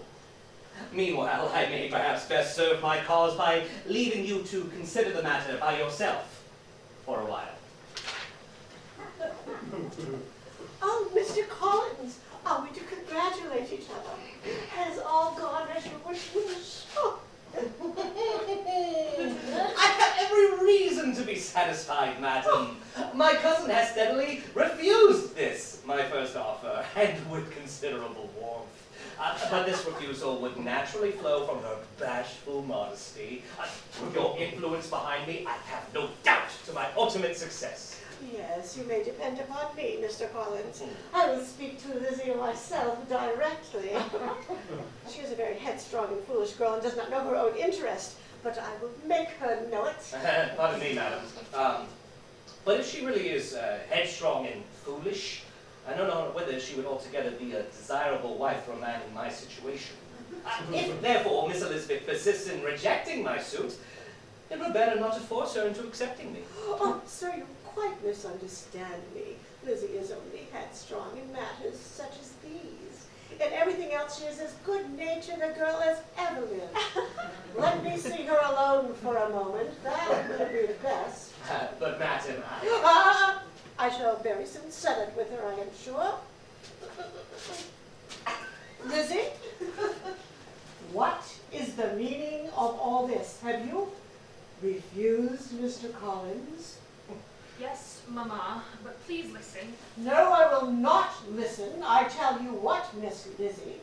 Meanwhile, I may perhaps best serve my cause by leaving you to consider the matter by yourself for a while. Oh, Mr. Collins, are we to congratulate each other? Has all gone as you would wish? Oh. I have every reason to be satisfied, madam. My cousin has steadily refused this, my first offer, and with considerable warmth. But this refusal would naturally flow from her bashful modesty. With your influence behind me, I have no doubt to my ultimate success. Yes, you may depend upon me, Mr. Collins. I will speak to Lizzie myself directly. She is a very headstrong and foolish girl and does not know her own interest, but I will make her know it. Pardon me, madam. But if she really is headstrong and foolish, I don't know whether she would altogether be a desirable wife for a man in my situation. If, therefore, Miss Elizabeth persists in rejecting my suit, it were better not to force her into accepting me. Oh, sir, you quite misunderstand me. Lizzie is only headstrong in matters such as these. In everything else, she is as good-natured a girl as ever lived. Let me see her alone for a moment. That would be best. But, madam, I shall very soon settle it with her, I am sure. Lizzie, what is the meaning of all this? Have you refused Mr. Collins? Yes, Mama, but please listen. No, I will not listen. I tell you what, Miss Lizzie.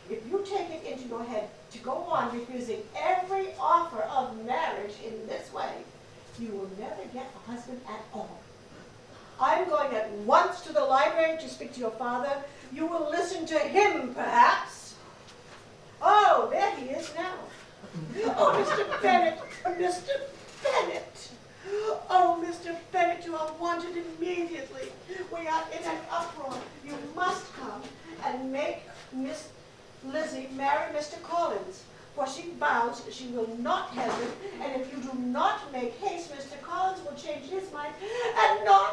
If you take it into your head to go on refusing every offer of marriage in this way, you will never get a husband at all. I'm going at once to the library to speak to your father. You will listen to him, perhaps. Oh, there he is now. Oh, Mr. Bennet, Mr. Bennet. Oh, Mr. Bennet, you are wanted immediately. We are in an uproar. You must come and make Miss Lizzie marry Mr. Collins, for she vows she will not have him, and if you do not make haste, Mr. Collins will change his mind and not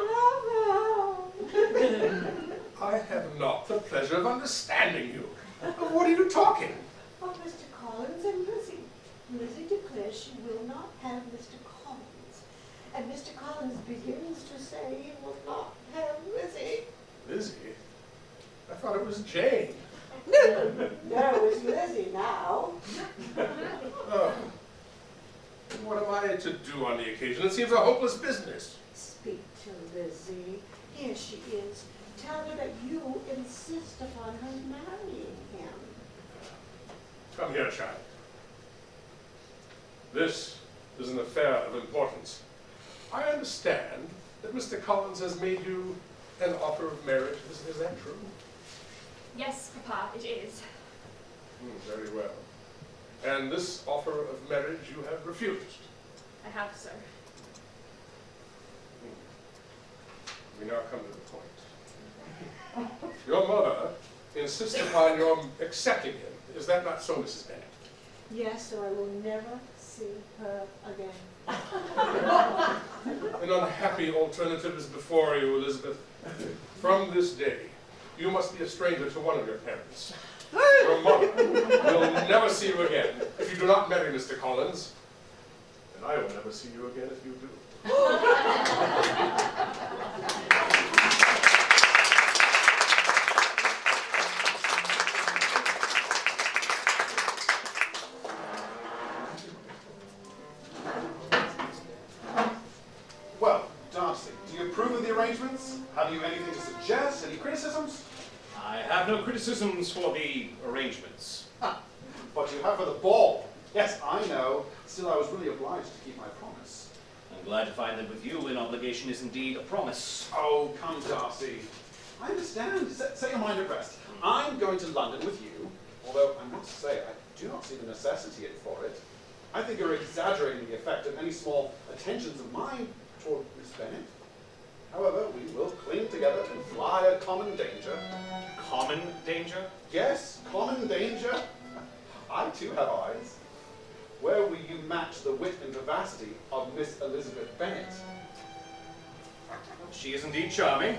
have him. I have not the pleasure of understanding you. Of what are you talking? Oh, Mr. Collins and Lizzie. Lizzie declares she will not have Mr. Collins, and Mr. Collins begins to say he will not have Lizzie. Lizzie? I thought it was Jane. No, it's Lizzie now. Oh. What am I to do on the occasion? It seems a hopeless business. Speak to Lizzie. Here she is. Tell her that you insist upon her marrying him. Come here, child. This is an affair of importance. I understand that Mr. Collins has made you an offer of marriage. Is that true? Yes, Papa, it is. Very well. And this offer of marriage you have refused. I have, sir. We now come to the point. Your mother insists upon your accepting him. Is that not so, Mrs. Bennet? Yes, so I will never see her again. An unhappy alternative is before you, Elizabeth. From this day, you must be a stranger to one of your parents. Your mother will never see you again if you do not marry Mr. Collins, and I will never see you again if you do. Well, Darcy, do you approve of the arrangements? Have you anything to suggest? Any criticisms? I have no criticisms for the arrangements. But you have for the ball. Yes, I know. Still, I was really obliged to keep my promise. I'm glad to find that with you, an obligation is indeed a promise. Oh, come, Darcy. I understand. Set your mind at rest. I'm going to London with you, although I must say, I do not see the necessity for it. I think you're exaggerating the effect of any small attentions of mine toward Miss Bennet. However, we will cling together and fly a common danger. Common danger? Yes, common danger. I too have eyes. Where will you match the wit and vivacity of Miss Elizabeth Bennet? She is indeed charming.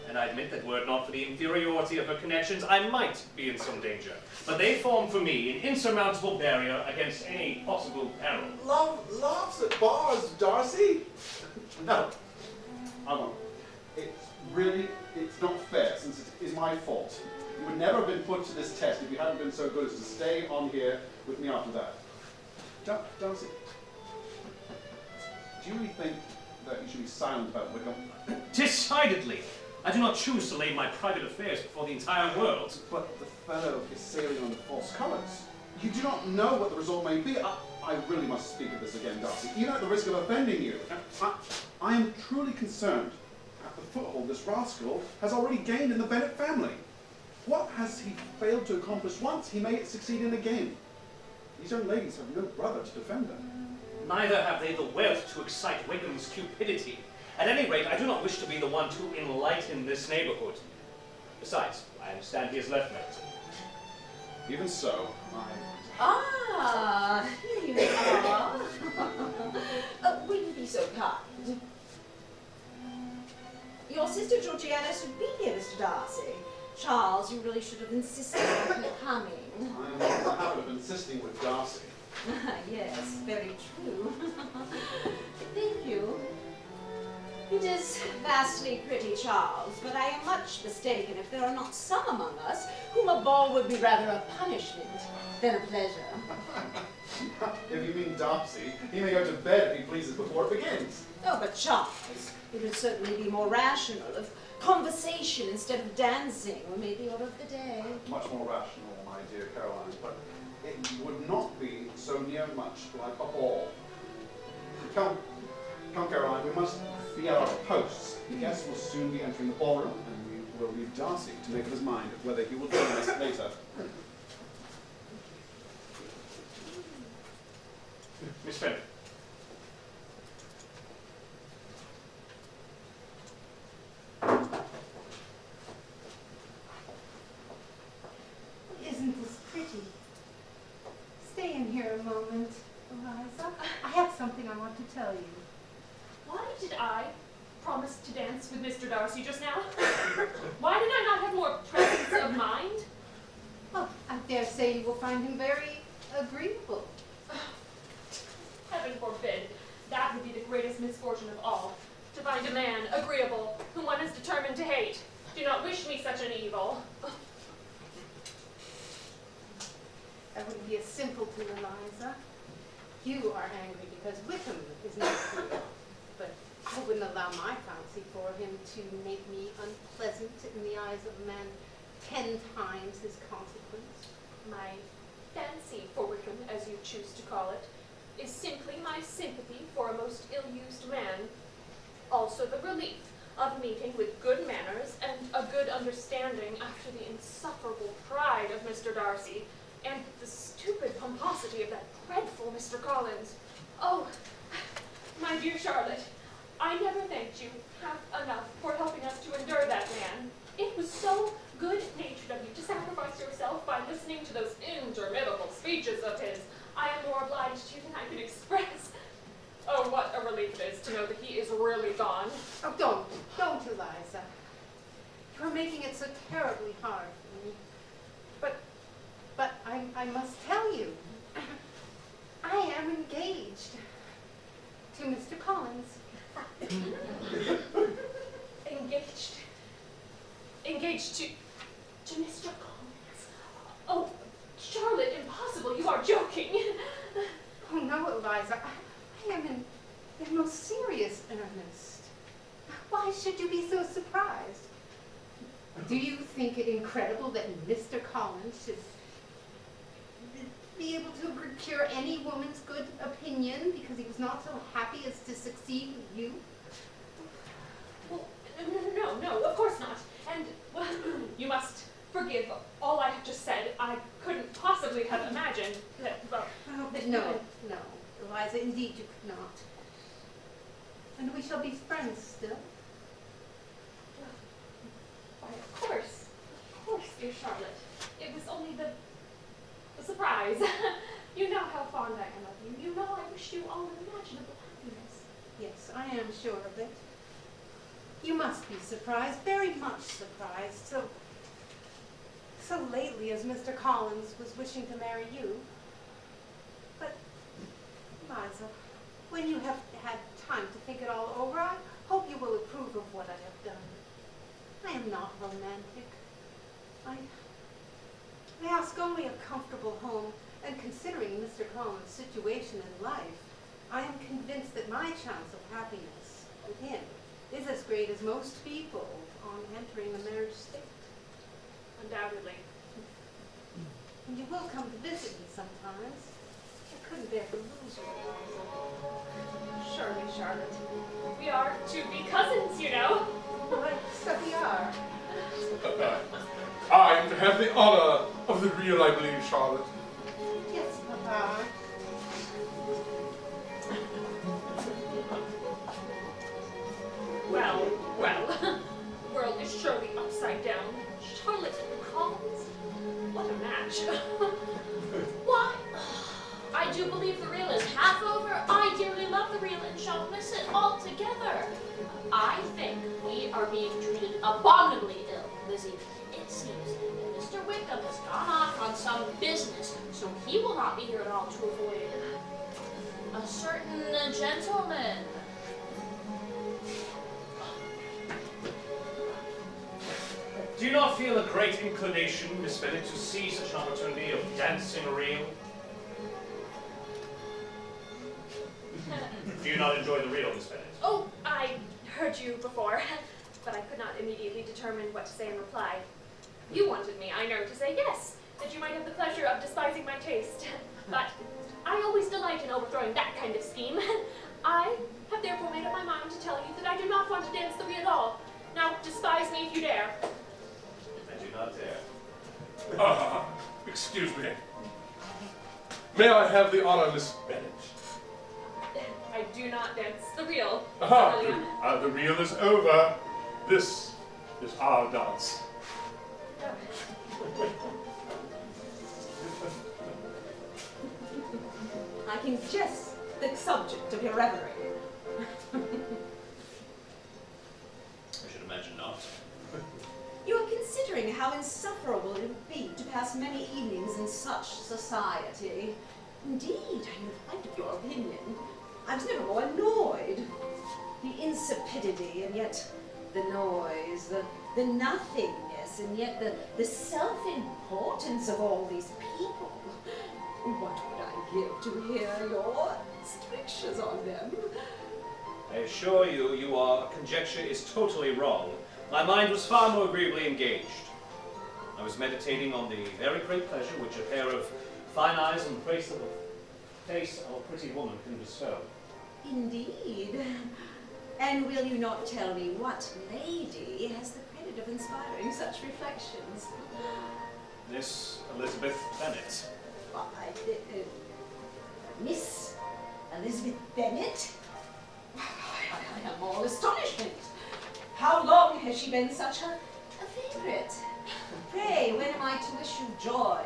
And I admit that were it not for the inferiority of her connections, I might be in some danger. But they form for me an insurmountable barrier against any possible peril. Love laughs at bars, Darcy. No, I won't. It's not fair, since it is my fault. You would never have been put to this test if you hadn't been so good as to stay on here with me after that. Darcy, do you really think that you should be silent about Wickham? Decidedly. I do not choose to lay my private affairs before the entire world. But the fellow is sailing under false colours. You do not know what the result may be. I really must speak of this again, Darcy, even at the risk of offending you. I am truly concerned at the foothold this rascal has already gained in the Bennet family. What has he failed to accomplish once, he may succeed in again. These young ladies have no brother to defend them. Neither have they the wealth to excite Wickham's cupidity. At any rate, I do not wish to be the one to enlighten this neighborhood. Besides, I understand he has left medicine. Even so, Ah, here you are. Will you be so kind? Your sister Georgiana should be here, Mr. Darcy. Charles, you really should have insisted on her coming. I am in the habit of insisting with Darcy. Yes, very true. Thank you. It is vastly pretty, Charles, but I am much mistaken if there are not some among us whom a ball would be rather a punishment than a pleasure. If you mean Darcy, he may go to bed if he pleases before it begins. Oh, but Charles, it would certainly be more rational if conversation instead of dancing were made the order of the day. Much more rational, my dear Caroline, but it would not be so near much like a ball. Come, Caroline, we must be at our posts. The guests will soon be entering the ballroom, and we will leave Darcy to make up his mind whether he will join us later. Miss Bennet. Isn't this pretty? Stay in here a moment, Eliza. I have something I want to tell you. Why did I promise to dance with Mr. Darcy just now? Why did I not have more presence of mind? Well, I dare say you will find him very agreeable. Heaven forbid. That would be the greatest misfortune of all. To find a man agreeable whom one is determined to hate. Do not wish me such an evil. That would be a simpleton, Eliza. You are angry because Wickham is not here. But I wouldn't allow my fancy for him to make me unpleasant in the eyes of a man 10 times his consequence. My fancy for Wickham, as you choose to call it, is simply my sympathy for a most ill-used man. Also the relief of meeting with good manners and a good understanding after the insufferable pride of Mr. Darcy and the stupid pomposity of that dreadful Mr. Collins. Oh, my dear Charlotte, I never thanked you half enough for helping us to endure that man. It was so good-natured of you to sacrifice yourself by listening to those interminable speeches of his. I am more obliged to you than I can express. Oh, what a relief it is to know that he is really gone. Oh, don't, Eliza. You are making it so terribly hard for me. But I must tell you, I am engaged to Mr. Collins. Engaged to Mr. Collins. Oh, Charlotte, impossible, you are joking. Oh no, Eliza, I am in most serious earnest. Why should you be so surprised? Do you think it incredible that Mr. Collins should be able to procure any woman's good opinion because he was not so happy as to succeed with you? Well, no, of course not. And, well, you must forgive all I have just said. And we shall be friends still. Why, of course, dear Charlotte. It was only the surprise. You know how fond I am of you. You know I wish you all unimaginable happiness. Yes, I am sure of it. You must be surprised, very much surprised, so lately as Mr. Collins was wishing to marry you. But, Liza, when you have had time to think it all over, I hope you will approve of what I have done. I am not romantic. I ask only a comfortable home, and considering Mr. Collins' situation in life, I am convinced that my chance of happiness with him is as great as most people on entering the marriage state. Undoubtedly. And you will come to visit me sometimes. I couldn't bear to lose you. Surely, Charlotte. We are to be cousins, you know. Right, so we are. I am to have the honor of the real, I believe, Charlotte. Yes, Papa. Well, the world is surely upside down. Charlotte and Collins, what a match. Why? I do believe the reel is half over. I dearly love the reel and shall miss it altogether. I think we are being treated abominably ill, Lizzie. It seems that Mr. Wickham has gone off on some business, so he will not be here at all to avoid a certain gentleman. Do you not feel a great inclination, Miss Bennet, to see such an opportunity of dancing a reel? Do you not enjoy the reel, Miss Bennet? Oh, I heard you before, but I could not immediately determine what to say in reply. You wanted me, I know, to say yes, that you might have the pleasure of despising my taste. But I always delight in overthrowing that kind of scheme. I have therefore made up my mind to tell you that I do not want to dance the reel at all. Now, despise me if you dare. I do not dare. Excuse me. May I have the honor, Miss Bennet? I do not dance the reel, Aha, William. the reel is over. This is our dance. I can guess the subject of your reverie. I should imagine not. You are considering how insufferable it would be to pass many evenings in such society. Indeed, I am quite of your opinion. I was never more annoyed. The insipidity, and yet the noise, the nothingness, and yet the self-importance of all these people. What would I give to hear your strictures on them? I assure you, your conjecture is totally wrong. My mind was far more agreeably engaged. I was meditating on the very great pleasure which a pair of fine eyes and the face of a pretty woman can bestow. Indeed. And will you not tell me what lady has the credit of inspiring such reflections? Miss Elizabeth Bennet. Why, Miss Elizabeth Bennet? I am all astonishment. How long has she been such a favorite? Pray, when am I to wish you joy?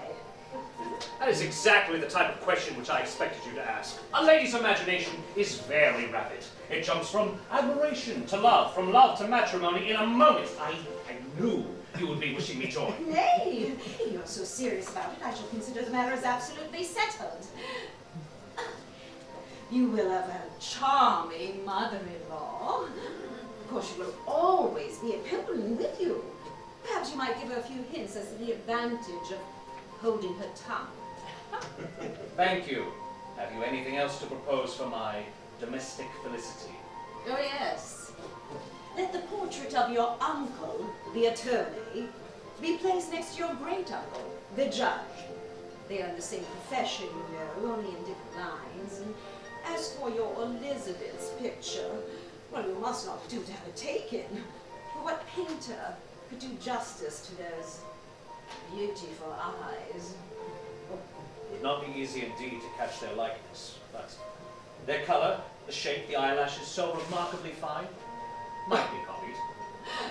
That is exactly the type of question which I expected you to ask. A lady's imagination is very rapid. It jumps from admiration to love, from love to matrimony in a moment. I knew you would be wishing me joy. Nay, if you're so serious about it, I shall consider the matter as absolutely settled. You will have a charming mother-in-law. Of course, she will always be at Pimpleton with you. Perhaps you might give her a few hints as to the advantage of holding her tongue. Thank you. Have you anything else to propose for my domestic felicity? Oh, yes. Let the portrait of your uncle, the attorney, be placed next to your great-uncle, the judge. They are in the same profession, you know, only in different lines. And as for your Elizabeth's picture, well, you must not do to have it taken. For what painter could do justice to those beautiful eyes? It would not be easy indeed to catch their likeness, but Their color, the shape, the eyelashes, so remarkably fine, might be copied.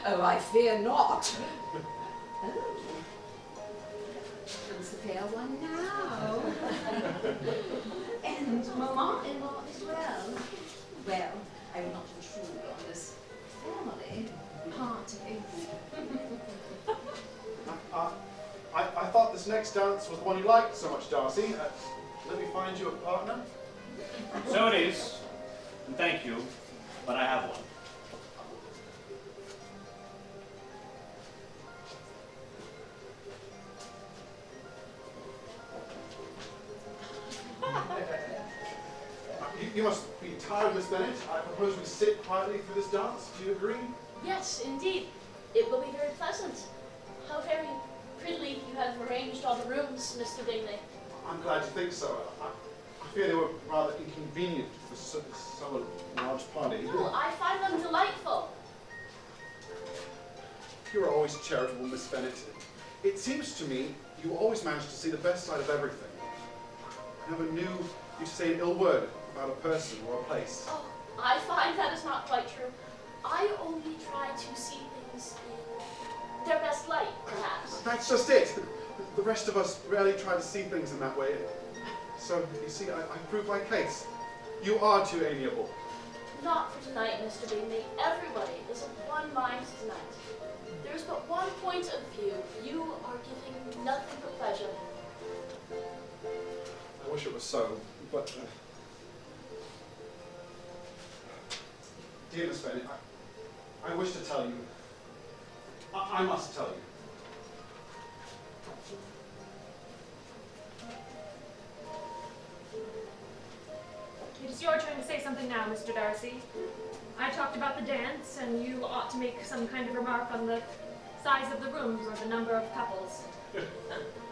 Oh, I fear not. Oh, comes the fair one now. And Mamma-in-law as well. Well, I will not intrude on this family party. I thought this next dance was the one you liked so much, Darcy. Let me find you a partner. So it is, and thank you, but I have one. You must be tired, Miss Bennet. I propose we sit quietly through this dance. Do you agree? Yes, indeed. It will be very pleasant. How very prettily you have arranged all the rooms, Mr. Bingley. I'm glad you think so. I fear they were rather inconvenient for so large party. No, I find them delightful. You're always charitable, Miss Bennet. It seems to me you always manage to see the best side of everything. I never knew you to say an ill word about a person or a place. Oh, I find that is not quite true. I only try to see things in their best light, perhaps. That's just it. The rest of us rarely try to see things in that way. So, you see, I prove my case. You are too amiable. Not for tonight, Mr. Bingley. Everybody is of one mind tonight. There is but one point of view. You are giving nothing but pleasure. I wish it was so, but... Dear Miss Bennet, I wish to tell you. I must tell you. It is your turn to say something now, Mr. Darcy. I talked about the dance, and you ought to make some kind of remark on the size of the rooms or the number of couples.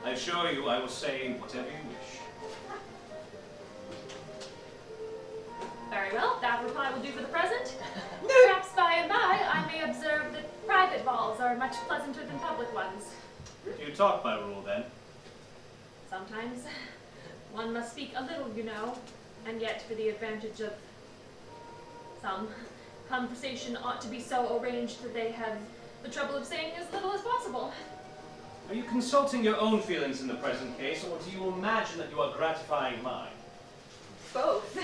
I assure you I will say whatever you wish. Very well, that reply will do for the present. Perhaps by and by I may observe that private balls are much pleasanter than public ones. Do you talk by rule, then? Sometimes one must speak a little, you know, and yet for the advantage of some, conversation ought to be so arranged that they have the trouble of saying as little as possible. Are you consulting your own feelings in the present case, or do you imagine that you are gratifying mine? Both.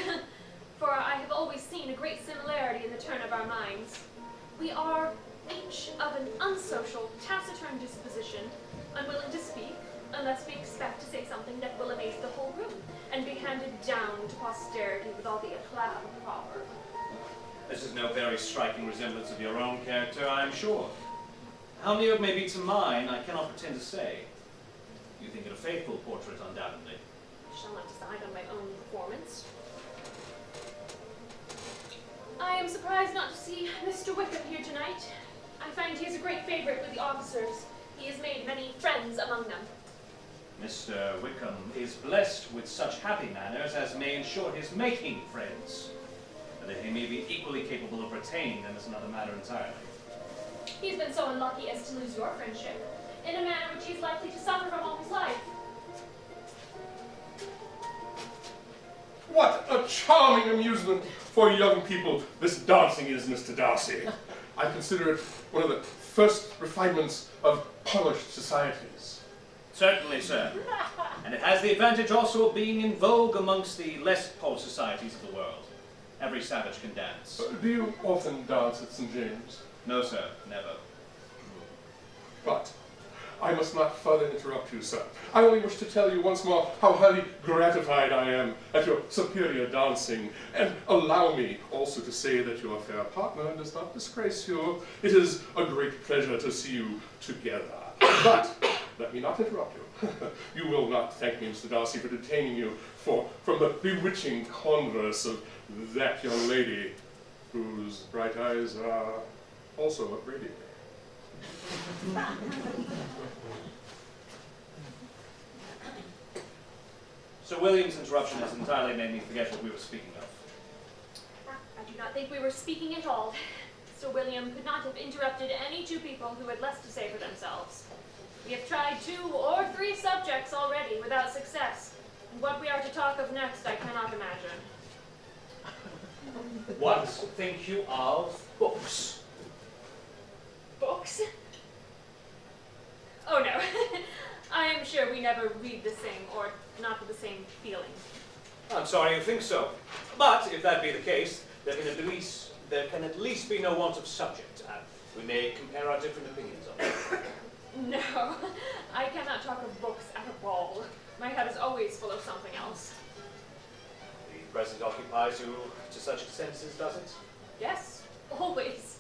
For I have always seen a great similarity in the turn of our minds. We are each of an unsocial, taciturn disposition, unwilling to speak, unless we expect to say something that will amaze the whole room, and be handed down to posterity with all the eclat of a proverb. This is no very striking resemblance of your own character, I am sure. How near it may be to mine, I cannot pretend to say. You think it a faithful portrait, undoubtedly. I shall not decide on my own performance. I am surprised not to see Mr. Wickham here tonight. I find he is a great favorite with the officers. He has made many friends among them. Mr. Wickham is blessed with such happy manners as may ensure his making friends. Whether he may be equally capable of retaining them is another matter entirely. He's been so unlucky as to lose your friendship, in a manner which he is likely to suffer from all his life. What a charming amusement for young people this dancing is, Mr. Darcy. I consider it one of the first refinements of polished societies. Certainly, sir. And it has the advantage also of being in vogue amongst the less polished societies of the world. Every savage can dance. Do you often dance at St. James? No, sir, never. But I must not further interrupt you, sir. I only wish to tell you once more how highly gratified I am at your superior dancing, and allow me also to say that your fair partner does not disgrace you. It is a great pleasure to see you together. But let me not interrupt you. You will not thank me, Mr. Darcy, for detaining you from the bewitching converse of that young lady, whose bright eyes are also radiant. Sir William's interruption has entirely made me forget what we were speaking of. I do not think we were speaking at all. Sir William could not have interrupted any two people who had less to say for themselves. We have tried 2 or 3 subjects already without success, and what we are to talk of next I cannot imagine. What think you of books? Books? Oh no. I am sure we never read the same, or not with the same feeling. I'm sorry you think so. But if that be the case, there can at least be no want of subject. We may compare our different opinions on it. No, I cannot talk of books at a ball. My head is always full of something else. The present occupies you to such extent as does it? Yes, always.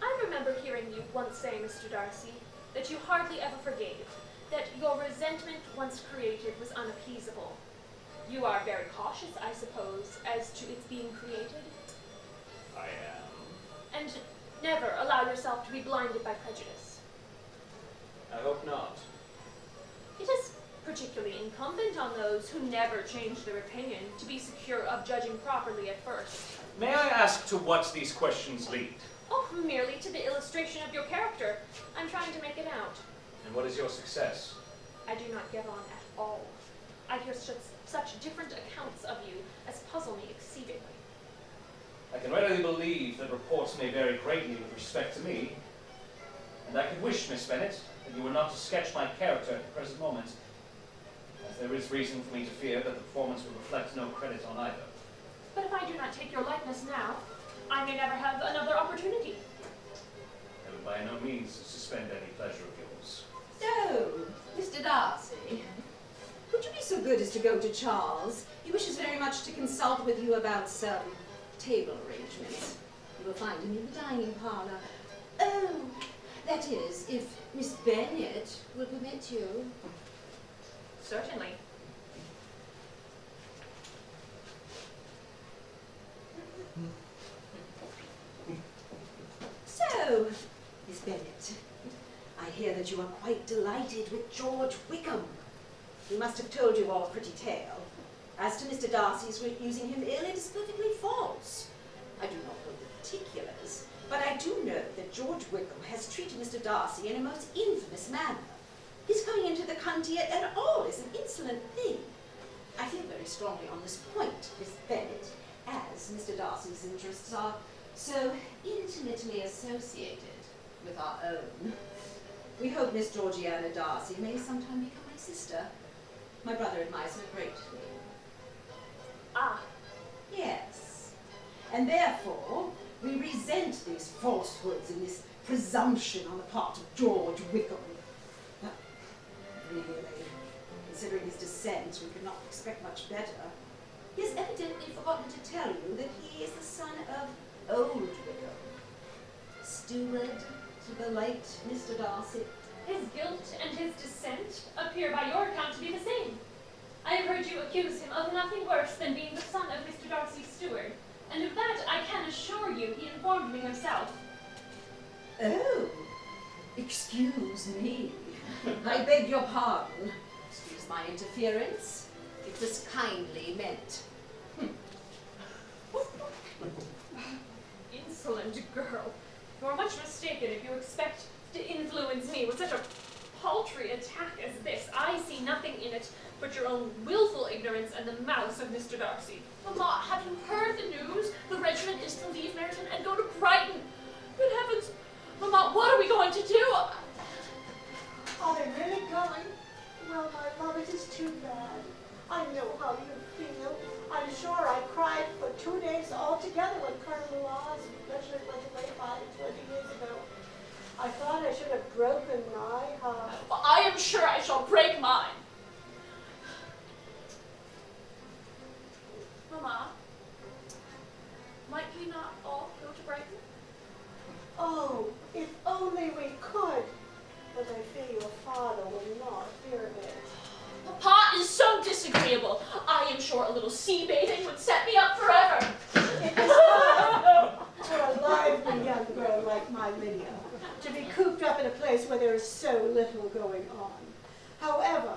I remember hearing you once say, Mr. Darcy, that you hardly ever forgave, that your resentment once created was unappeasable. You are very cautious, I suppose, as to its being created, I am. and never allow yourself to be blinded by prejudice. I hope not. It is particularly incumbent on those who never change their opinion to be secure of judging properly at first. May I ask to what these questions lead? Oh, merely to the illustration of your character. I'm trying to make it out. And what is your success? I do not get on at all. I hear such different accounts of you as puzzle me exceedingly. I can readily believe that reports may vary greatly with respect to me, and I could wish, Miss Bennet, that you were not to sketch my character at the present moment, as there is reason for me to fear that the performance will reflect no credit on either. But if I do not take your likeness now, I may never have another opportunity. I would by no means suspend any pleasure of yours. So, Mr. Darcy, would you be so good as to go to Charles? He wishes very much to consult with you about some table arrangements. You will find him in the dining parlour. Oh, that is, if Miss Bennet will permit you. Certainly. So, Miss Bennet, I hear that you are quite delighted with George Wickham. He must have told you all a pretty tale. As to Mr. Darcy's using him ill, it is perfectly false. I do not know the particulars, but I do know that George Wickham has treated Mr. Darcy in a most infamous manner. His coming into the county at all is an insolent thing. I feel very strongly on this point, Miss Bennet, as Mr. Darcy's interests are so intimately associated with our own. We hope Miss Georgiana Darcy may sometime become my sister. My brother admires her greatly. Ah, Yes. And therefore, we resent these falsehoods and this presumption on the part of George Wickham. But really, considering his descent, we could not expect much better. He has evidently forgotten to tell you that he is the son of old Wickham, steward to the late Mr. Darcy. his guilt and his descent appear by your account to be the same. I have heard you accuse him of nothing worse than being the son of Mr. Darcy's steward, and of that I can assure you he informed me himself. Oh, excuse me. I beg your pardon. Excuse my interference. It was kindly meant. Insolent girl. You are much mistaken if you expect to influence me with such a paltry attack as this. I see nothing in it but your own willful ignorance and the malice of Mr. Darcy. Mamma, have you heard the news? The regiment is to leave Meryton and go to Brighton. Good heavens! Mamma, what are we going to do? Are they really going? Well, my love, it is too bad. I know how you feel. I'm sure I cried for 2 days altogether when Colonel Law's regiment went away 25 years ago. I thought I should have broken my heart. Well, I am sure I shall break mine. Mamma, might we not all go to Brighton? Oh, if only we could. But I fear your father will not hear of it. Papa is so disagreeable. I am sure a little sea bathing would set me up forever. It is hard for a lively young girl like my Lydia to be cooped up in a place where there is so little going on. However,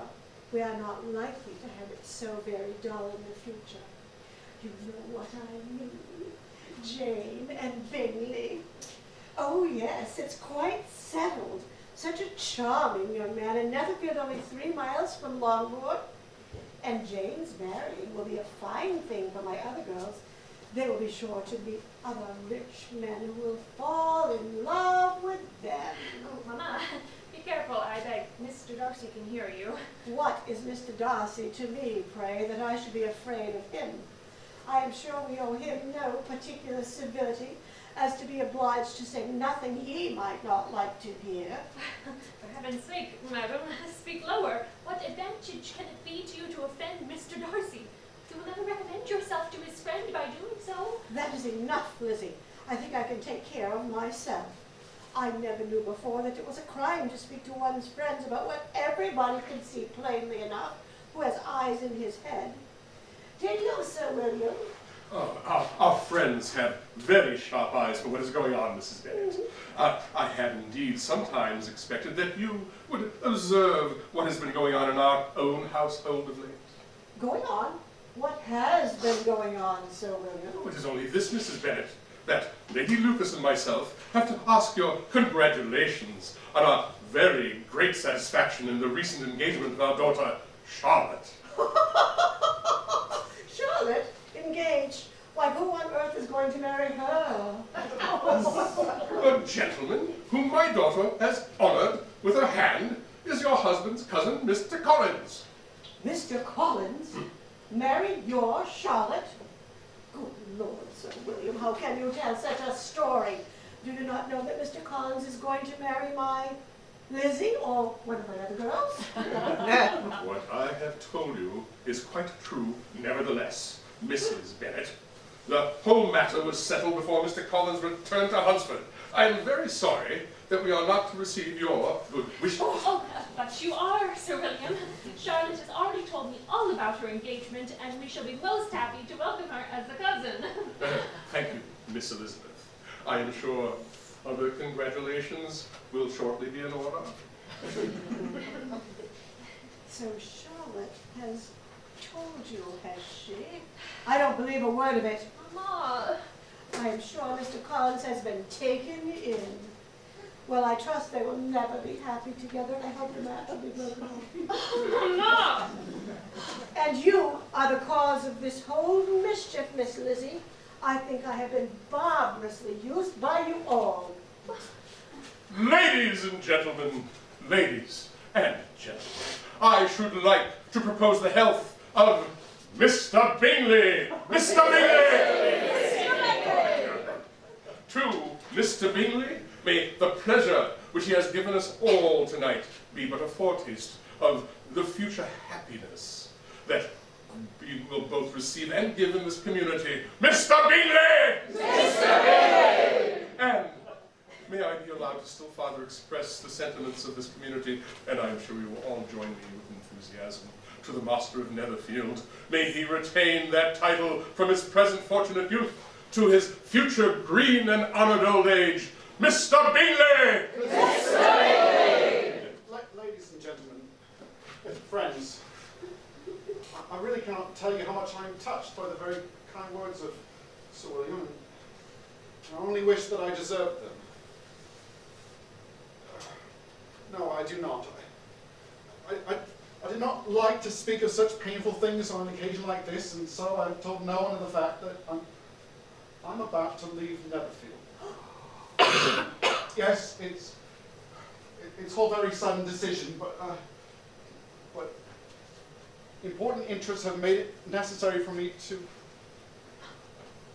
we are not likely to have it so very dull in the future. You know what I mean, Jane and Bingley. Oh yes, it's quite settled. Such a charming young man, and Netherfield only 3 miles from Longbourn. And Jane's marrying will be a fine thing for my other girls. They will be sure to meet other rich men who will fall in love with them. Oh, Mama, be careful, I beg. Mr. Darcy can hear you. What is Mr. Darcy to me, pray, that I should be afraid of him? I am sure we owe him no particular civility, as to be obliged to say nothing he might not like to hear. For heaven's sake, madam, speak lower. What advantage can it be to you to offend Mr. Darcy? You will never recommend yourself to his friend by doing so. That is enough, Lizzie. I think I can take care of myself. I never knew before that it was a crime to speak to one's friends about what everybody can see plainly enough who has eyes in his head. Did you, Sir William? Oh, our friends have very sharp eyes for what is going on, Mrs. Bennet. I had indeed sometimes expected that you would observe what has been going on in our own household of late. Going on? What has been going on, Sir William? Oh, it is only this, Mrs. Bennet, that Lady Lucas and myself have to ask your congratulations on our very great satisfaction in the recent engagement of our daughter, Charlotte. Charlotte? Engaged? Why, who on earth is going to marry her? A gentleman whom my daughter has honored with her hand is your husband's cousin, Mr. Collins. Mr. Collins? Marry your Charlotte? Good Lord, Sir William, how can you tell such a story? Do you not know that Mr. Collins is going to marry my Lizzie or one of my other girls? What I have told you is quite true, nevertheless, Mrs. Bennet. The whole matter was settled before Mr. Collins returned to Hunsford. I am very sorry that we are not to receive your good wishes. But you are, Sir William. Charlotte has already told me all about her engagement, and we shall be most happy to welcome her as a cousin. Thank you, Miss Elizabeth. I am sure other congratulations will shortly be in order. So Charlotte has told you, has she? I don't believe a word of it. Mama. I am sure Mr. Collins has been taken in. Well, I trust they will never be happy together, and I hope the match will be broken off. Mama! And you are the cause of this whole mischief, Miss Lizzie. I think I have been barbarously used by you all. Ladies and gentlemen, ladies and gentlemen, I should like to propose the health of Mr. Bingley! Mr. Bingley! To Mr. Bingley, may the pleasure which he has given us all tonight be but a foretaste of the future happiness that we will both receive and give in this community. Mr. Bingley! Mr. Bingley! And may I be allowed to still farther express the sentiments of this community, and I am sure you will all join me with enthusiasm, to the Master of Netherfield. May he retain that title from his present fortunate youth to his future green and honored old age, Mr. Bingley! Mr. Bingley! Ladies and gentlemen, friends, I really cannot tell you how much I'm touched by the very kind words of Sir William, and I only wish that I deserved them. No, I do not. I did not like to speak of such painful things on an occasion like this, and so I've told no one of the fact that I'm about to leave Netherfield. Yes, it's a very sudden decision, but important interests have made it necessary for me to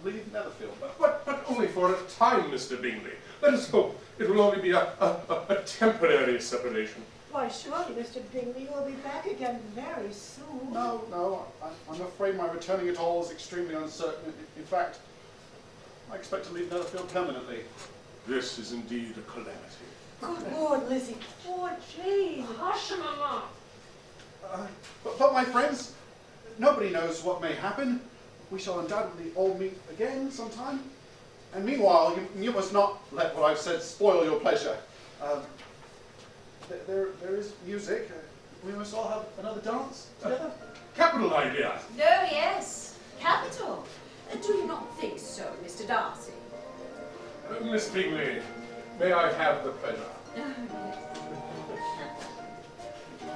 leave Netherfield. But only for a time, Mr. Bingley. Let us hope it will only be a temporary separation. Why, surely, Mr. Bingley, you will be back again very soon. No, I'm afraid my returning at all is extremely uncertain. In fact, I expect to leave Netherfield permanently. This is indeed a calamity. Good Lord, Lizzie, poor Jane. Hush, Mama. But my friends, nobody knows what may happen. We shall undoubtedly all meet again sometime. And meanwhile, you must not let what I've said spoil your pleasure. There is music. We must all have another dance together. Capital idea. No, yes. Capital. Do you not think so, Mr. Darcy? Miss Bingley, may I have the pleasure?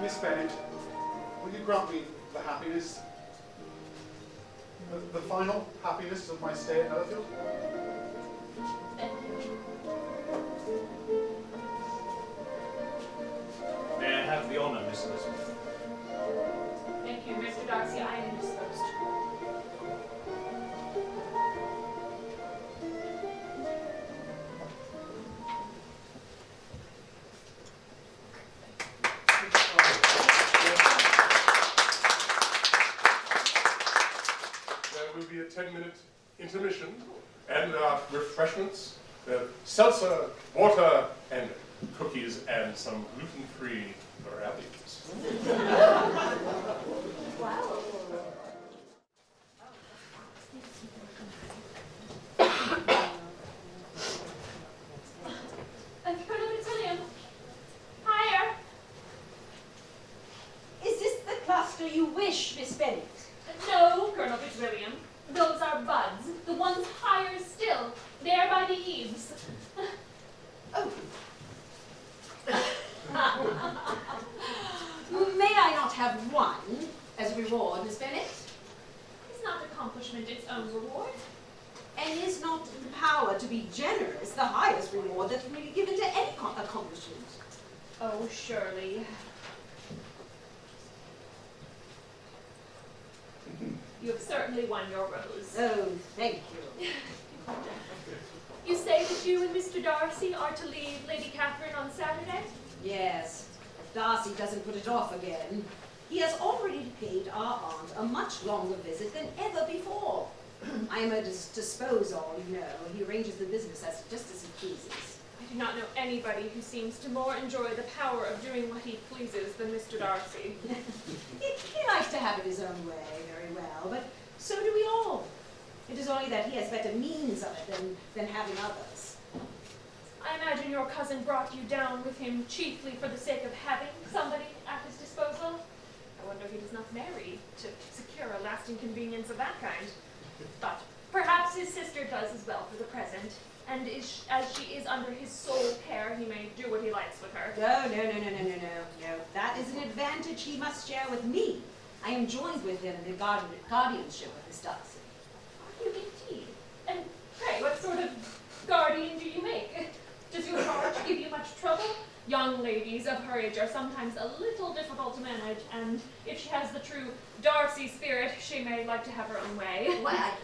Miss Bennet, will you grant me the happiness, the final happiness of my stay at Netherfield. Thank you. May I have the honor, Miss Elizabeth? Thank you, Mr. Darcy. I am disposed. There will be a 10-minute intermission and refreshments, seltzer, water, and cookies, and some gluten-free brownies. Wow. Colonel Fitzwilliam. Higher. Is this the cluster you wish, Miss Bennet? No, Colonel Fitzwilliam. Those are buds. The ones higher still. There by the eaves. Oh. May I not have one as a reward, Miss Bennet? Is not accomplishment its own reward? And is not the power to be generous the highest reward that can be given to any accomplishment? Oh, surely. You have certainly won your rose. Oh, thank you. You say that you and Mr. Darcy are to leave Lady Catherine on Saturday? Yes, if Darcy doesn't put it off again. He has already paid our aunt a much longer visit than ever before. I am at his disposal, you know. He arranges the business just as he pleases. I do not know anybody who seems to more enjoy the power of doing what he pleases than Mr. Darcy. He likes to have it his own way very well, but so do we all. It is only that he has better means of it than having others. I imagine your cousin brought you down with him chiefly for the sake of having somebody at his disposal. I wonder he was not married to secure a lasting convenience of that kind. But perhaps his sister does as well for the present, and as she is under his sole care, he may do what he likes with her. No. That is an advantage he must share with me. I am joined with him in the guardianship of Miss Darcy. Are you indeed? And pray, what sort of guardian do you make? Does your charge give you much trouble? Young ladies of her age are sometimes a little difficult to manage, and if she has the true Darcy spirit, she may like to have her own way. What?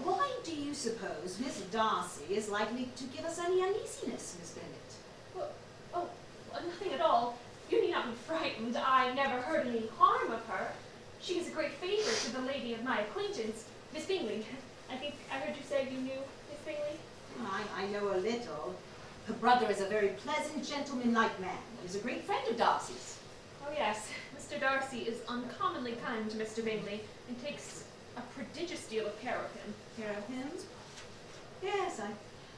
Why do you suppose Miss Darcy is likely to give us any uneasiness, Miss Bennet? Well, nothing at all. You need not be frightened. I never heard any harm of her. She is a great favor to the lady of my acquaintance, Miss Bingley. I think I heard you say you knew Miss Bingley? I know a little. Her brother is a very pleasant, gentleman-like man. He's a great friend of Darcy's. Oh, yes. Mr. Darcy is uncommonly kind to Mr. Bingley and takes a prodigious deal of care of him. Care of him? Yes,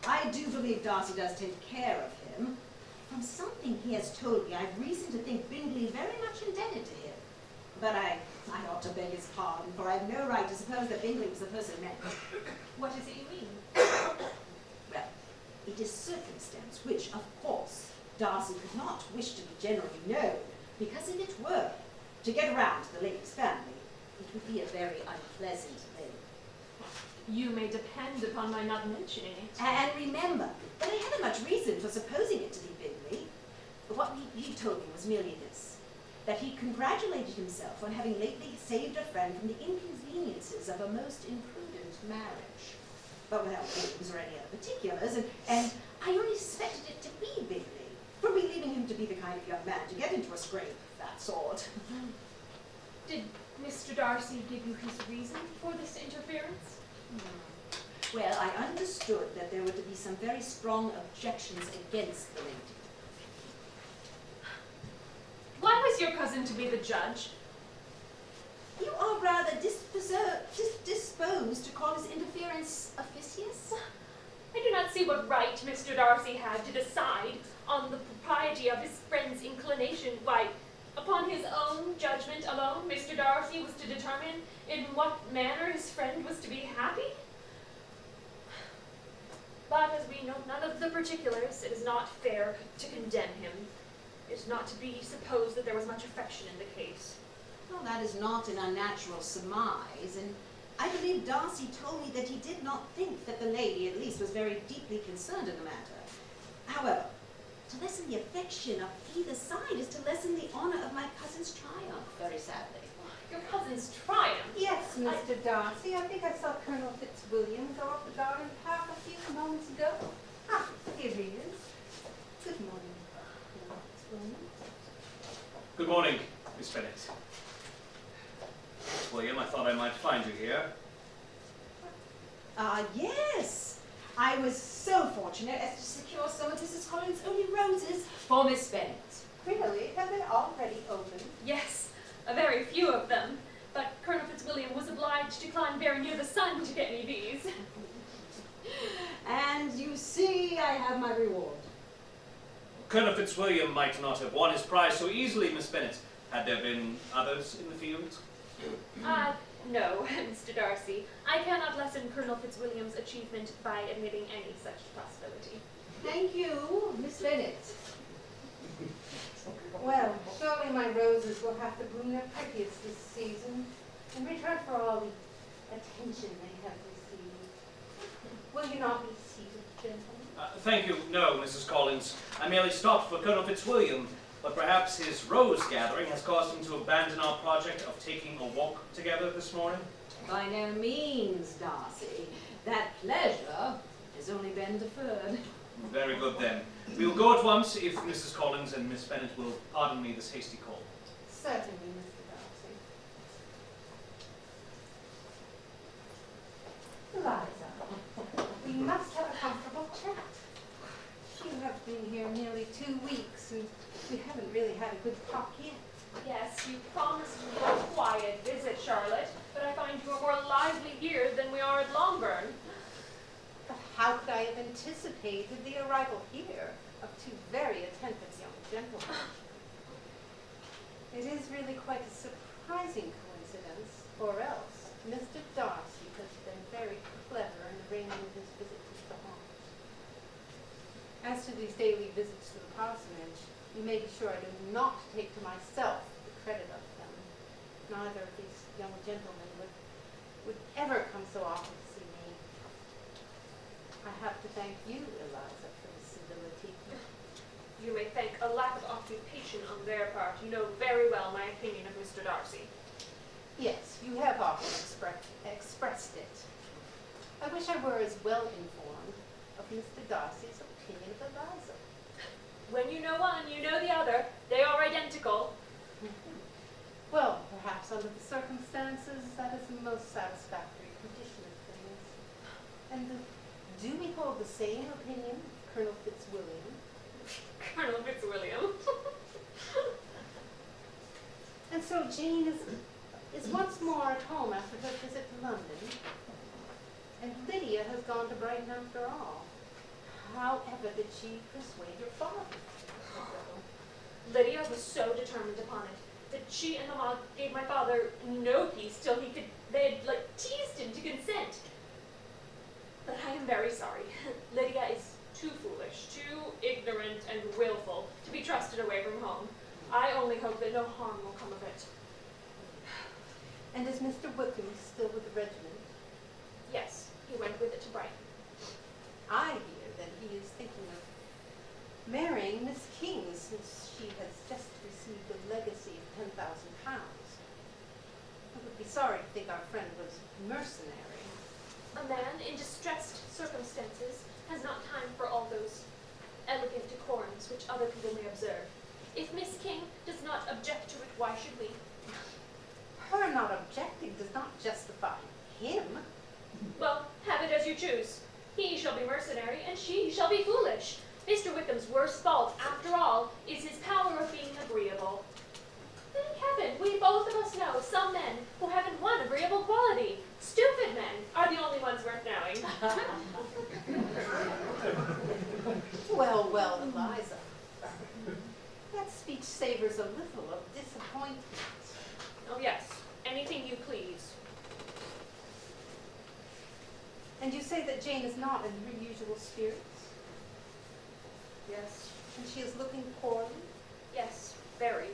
I do believe Darcy does take care of him. From something he has told me, I've reason to think Bingley very much indebted to him. But I ought to beg his pardon, for I have no right to suppose that Bingley was the person meant. What is it you mean? Well, it is circumstance which, of course, Darcy could not wish to be generally known, because if it were to get around to the lady's family, it would be a very unpleasant thing. You may depend upon my not mentioning it. And remember that I haven't much reason for supposing it to be Bingley. What he told me was merely this, that he congratulated himself on having lately saved a friend from the inconveniences of a most imprudent marriage. But without names or any other particulars, and I only suspected it to be Bingley, from believing him to be the kind of young man to get into a scrape of that sort. Did Mr. Darcy give you his reason for this interference? Well, I understood that there were to be some very strong objections against the lady. Why was your cousin to be the judge? You are rather disposed to call his interference officious? I do not see what right Mr. Darcy had to decide on the propriety of his friend's inclination. Why, upon his own judgment alone, Mr. Darcy was to determine in what manner his friend was to be happy? But as we know none of the particulars, it is not fair to condemn him. It's not to be supposed that there was much affection in the case. Well, that is not an unnatural surmise, and I believe Darcy told me that he did not think that the lady, at least, was very deeply concerned in the matter. However, to lessen the affection of either side is to lessen the honor of my cousin's triumph, very sadly. Your cousin's triumph. Yes, Mr. Darcy, I think I saw Colonel Fitzwilliam go up the garden path a few moments ago. Ah, here he is. Good morning, Colonel Fitzwilliam. Good morning, Miss Bennet. William, I thought I might find you here. Yes. I was so fortunate as to secure some of Mrs. Collins' only roses for Miss Bennet. Really? Have they already opened? Yes, a very few of them. But Colonel Fitzwilliam was obliged to climb very near the sun to get me these. And you see, I have my reward. Colonel Fitzwilliam might not have won his prize so easily, Miss Bennet, had there been others in the field. No, Mr. Darcy. I cannot lessen Colonel Fitzwilliam's achievement by admitting any such possibility. Thank you, Miss Bennet. Well, surely my roses will have to bloom their prettiest this season in return for all the attention they have received. Will you not be seated, gentlemen? Thank you. No, Mrs. Collins. I merely stopped for Colonel Fitzwilliam, but perhaps his rose gathering has caused him to abandon our project of taking a walk together this morning. By no means, Darcy. That pleasure has only been deferred. Very good then. We will go at once if Mrs. Collins and Miss Bennet will pardon me this hasty call. Certainly, Mr. Darcy. Eliza, we must have a comfortable chat. You have been here nearly 2 weeks, and we haven't really had a good talk yet. Yes, you promised me a quiet visit, Charlotte, but I find you are more lively here than we are at Longbourn. But how could I have anticipated the arrival here of 2 very attentive young gentlemen? It is really quite a surprising coincidence, or else Mr. Darcy has been very clever in arranging his visit to the home. As to these daily visits to the parsonage, you may be sure I do not take to myself the credit of them. Neither of these young gentlemen would ever come so often to see me. I have to thank you, Eliza, for the civility. You may thank a lack of occupation on their part. You know very well my opinion of Mr. Darcy. Yes, you have often expressed it. I wish I were as well informed of Mr. Darcy's opinion of Eliza. When you know one, you know the other. They are identical. Well, perhaps under the circumstances, that is the most satisfactory condition of things. And do we hold the same opinion of Colonel Fitzwilliam? Colonel Fitzwilliam. And so Jane is once more at home after her visit to London. And Lydia has gone to Brighton after all. However did she persuade your father? Lydia was so determined upon it that she and Mamma gave my father no peace till they had teased him to consent. But I am very sorry. Lydia is too foolish, too ignorant and willful to be trusted away from home. I only hope that no harm will come of it. And is Mr. Wickham still with the regiment? Yes, he went with it to Brighton. I hear that he is thinking of marrying Miss King since she has just received a legacy of £10,000. I would be sorry to think our friend was mercenary. A man in distressed circumstances has not time for all those elegant decorums which other people may observe. If Miss King does not object to it, why should we? Her not objecting does not justify him. Well, have it as you choose. He shall be mercenary, and she shall be foolish. Mr. Wickham's worst fault, after all, is his power of being agreeable. Thank heaven, we both of us know some men who haven't one agreeable quality. Stupid men are the only ones worth knowing. Well, well, Eliza. That speech savors a little of disappointment. Oh yes, anything you please. And you say that Jane is not in her usual spirits? Yes. And she is looking poorly? Yes, very.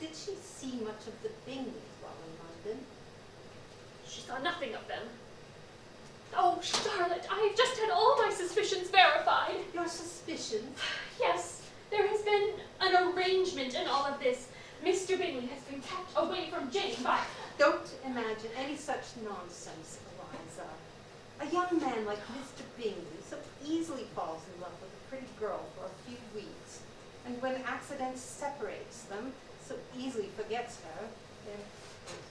Did she see much of the Bingleys while in London? She saw nothing of them. Oh, Charlotte, I have just had all my suspicions verified. Your suspicions? Yes, there has been an arrangement in all of this. Mr. Bingley has been kept away from Jane by... Don't imagine any such nonsense, Eliza. A young man like Mr. Bingley so easily falls in love with a pretty girl for a few weeks, and when accident separates them, so easily forgets her.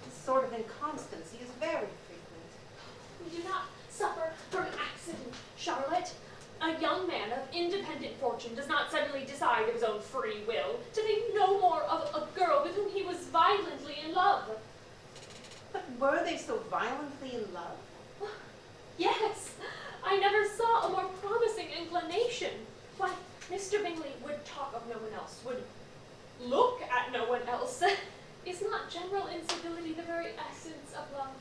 This sort of inconstancy is very frequent. We do not suffer from accident, Charlotte. A young man of independent fortune does not suddenly decide of his own free will to think no more of a girl with whom he was violently in love. But were they so violently in love? Yes, I never saw a more promising inclination. Why, Mr. Bingley would talk of no one else, would look at no one else. Is not general incivility the very essence of love?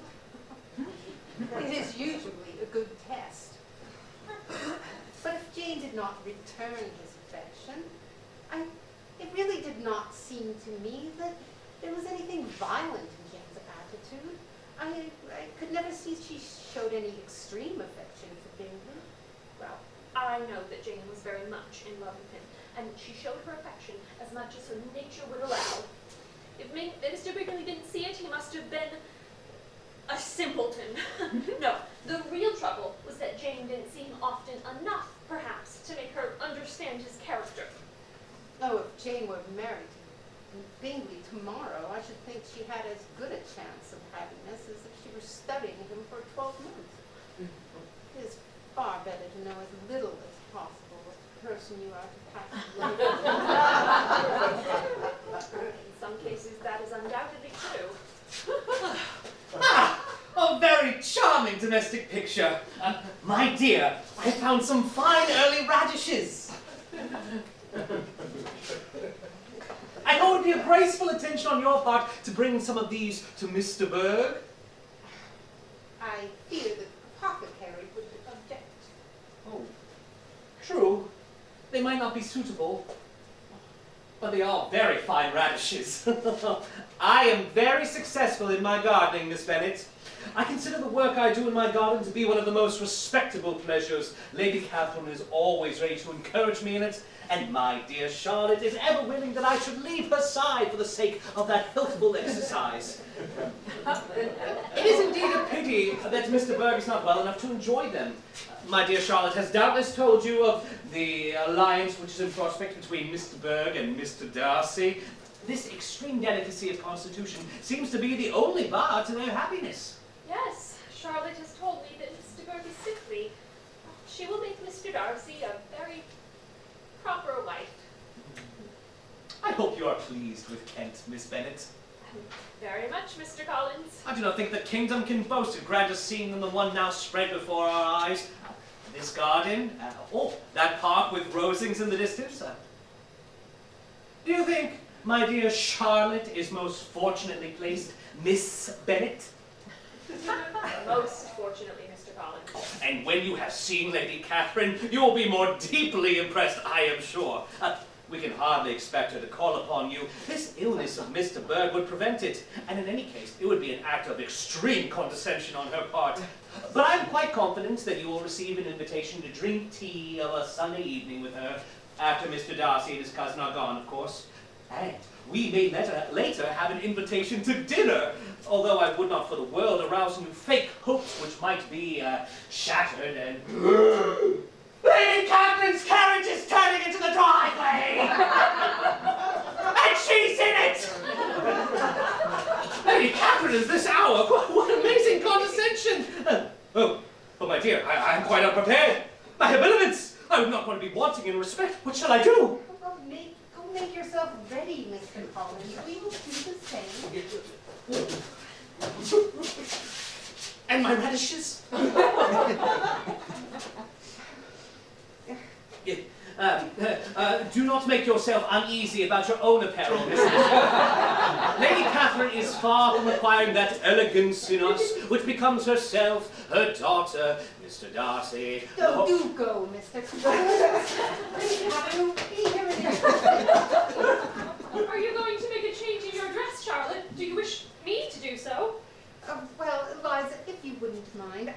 It is usually a good test. But if Jane did not return his affection, it really did not seem to me that there was anything violent in Jane's attitude. I could never see she showed any extreme affection for Bingley. Well, I know that Jane was very much in love with him, and she showed her affection as much as her nature would allow. If Mr. Bingley didn't see it, he must have been a simpleton. No, the real trouble was that Jane didn't see him often enough, perhaps, to make her understand his character. Oh, if Jane were married to Bingley tomorrow, I should think she had as good a chance of happiness as if she were studying him for 12 months. It is far better to know as little as possible what person you are to pass In some cases, that is undoubtedly true. A very charming domestic picture. My dear, I found some fine early radishes. I thought it would be a graceful attention on your part to bring some of these to Mr. Berg. I fear that the apothecary would object. Oh, true. They might not be suitable, but they are very fine radishes. I am very successful in my gardening, Miss Bennet. I consider the work I do in my garden to be one of the most respectable pleasures. Lady Catherine is always ready to encourage me in it, and my dear Charlotte is ever willing that I should leave her side for the sake of that healthful exercise. It is indeed a pity that Mr. Berg is not well enough to enjoy them. My dear Charlotte has doubtless told you of the alliance which is in prospect between Mr. Berg and Mr. Darcy. This extreme delicacy of constitution seems to be the only bar to their happiness. Yes, Charlotte has told me that Mr. Berg is sickly. She will make Mr. Darcy a very proper wife. I hope you are pleased with Kent, Miss Bennet. Very much, Mr. Collins. I do not think the kingdom can boast a grander scene than the one now spread before our eyes. This garden, that park with rosings in the distance. Do you think my dear Charlotte is most fortunately placed, Miss Bennet? Most fortunately, Mr. Collins. And when you have seen Lady Catherine, you will be more deeply impressed, I am sure. We can hardly expect her to call upon you. This illness of Mr. Berg would prevent it, and in any case, it would be an act of extreme condescension on her part. But I am quite confident that you will receive an invitation to drink tea of a Sunday evening with her, after Mr. Darcy and his cousin are gone, of course. And we may later have an invitation to dinner, although I would not for the world arouse new fake hopes which might be shattered and... Lady Catherine's carriage is turning into the driveway! And she's in it! Lady Catherine is this hour? What amazing condescension! Oh, my dear, I am quite unprepared. My habiliments! I would not want to be wanting in respect. What shall I do? Well, go make yourself ready, Mr. Collins. We will do the same. And my radishes? Do not make yourself uneasy about your own apparel, Mrs. Lady Catherine is far from acquiring that elegance in us which becomes herself, her daughter, Mr. Darcy. Oh, do go, Mr. Collins. Catherine, be here in a Are you going to make a change in your dress, Charlotte? Do you wish me to do so? Well, Eliza, if you wouldn't mind,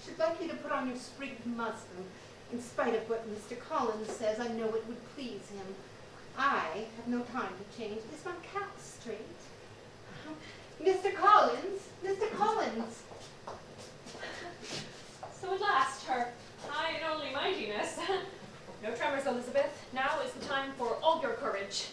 should like you to put on your sprigged muslin. In spite of what Mr. Collins says, I know it would please him. I have no time to change. Is my cap straight? Mr. Collins! Mr. Collins! So at last, her high and only mightiness. No tremors, Elizabeth. Now is the time for all your courage.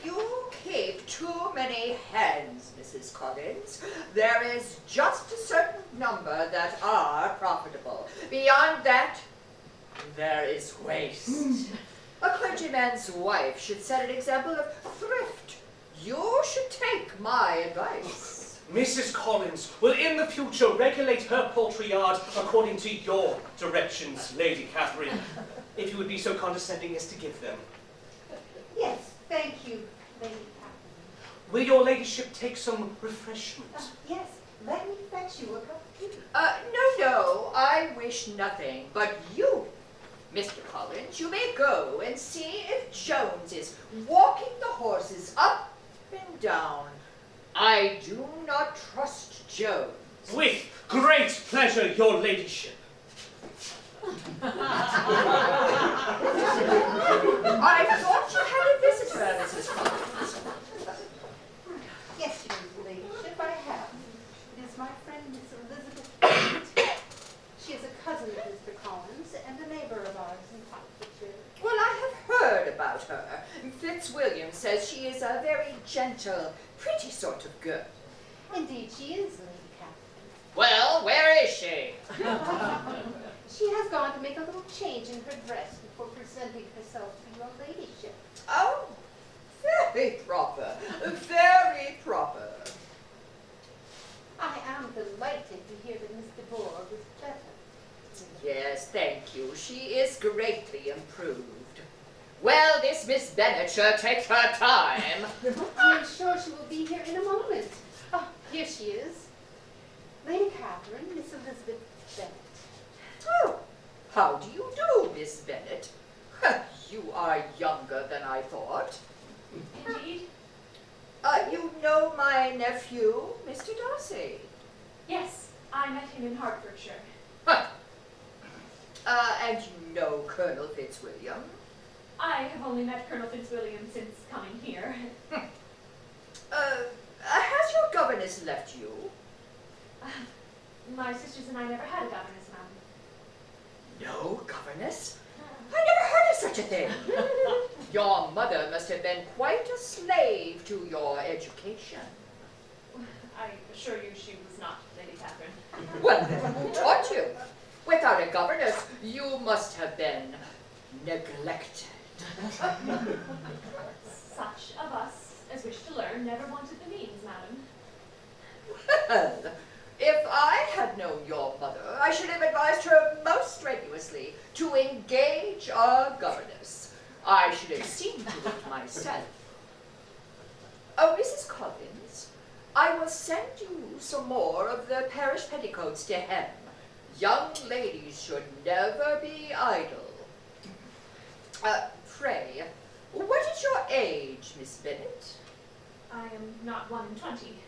You keep too many hens, Mrs. Collins. There is just a certain number that are profitable. Beyond that, there is waste. A clergyman's wife should set an example of thrift. You should take my advice. Mrs. Collins will in the future regulate her poultry yard according to your directions, Lady Catherine, if you would be so condescending as to give them. Yes, thank you, Lady Catherine. Will your ladyship take some refreshment? Yes, let me fetch you a cup of tea. No, I wish nothing, but you, Mr. Collins, you may go and see if Jones is walking the horses up and down. I do not trust Jones. With great pleasure, your ladyship. I thought you had a visitor, Mrs. Collins. Yes, your ladyship, I have. It is my friend, Miss Elizabeth Bennet. She is a cousin of Mr. Collins and a neighbor of ours in Hertfordshire. Well, I have heard about her. Fitzwilliam says she is a very gentle, pretty sort of girl. Indeed, she is, Lady Catherine. Well, where is she? She has gone to make a little change in her dress before presenting herself to your ladyship. Oh, very proper, very proper. I am delighted to hear that Miss de Bourgh is better. Yes, thank you. She is greatly improved. Well, this Miss Bennet sure takes her time. I am sure she will be here in a moment. Oh, here she is. Lady Catherine, Miss Elizabeth Bennet. Oh, how do you do, Miss Bennet? You are younger than I thought. Indeed? You know my nephew, Mr. Darcy. Yes, I met him in Hertfordshire. And you know Colonel Fitzwilliam? I have only met Colonel Fitzwilliam since coming here. Has your governess left you? My sisters and I never had a governess, ma'am. No governess? I never heard of such a thing. Your mother must have been quite a slave to your education. I assure you she was not, Lady Catherine. Well, then, who taught you? Without a governess, you must have been neglected. Such of us as wish to learn never wanted the means, madam. Well, if I had known your mother, I should have advised her most strenuously to engage a governess. I should have seen to it myself. Oh, Mrs. Collins, I will send you some more of the parish petticoats to hem. Young ladies should never be idle. Pray, what is your age, Miss Bennet? I am not 1 and 20.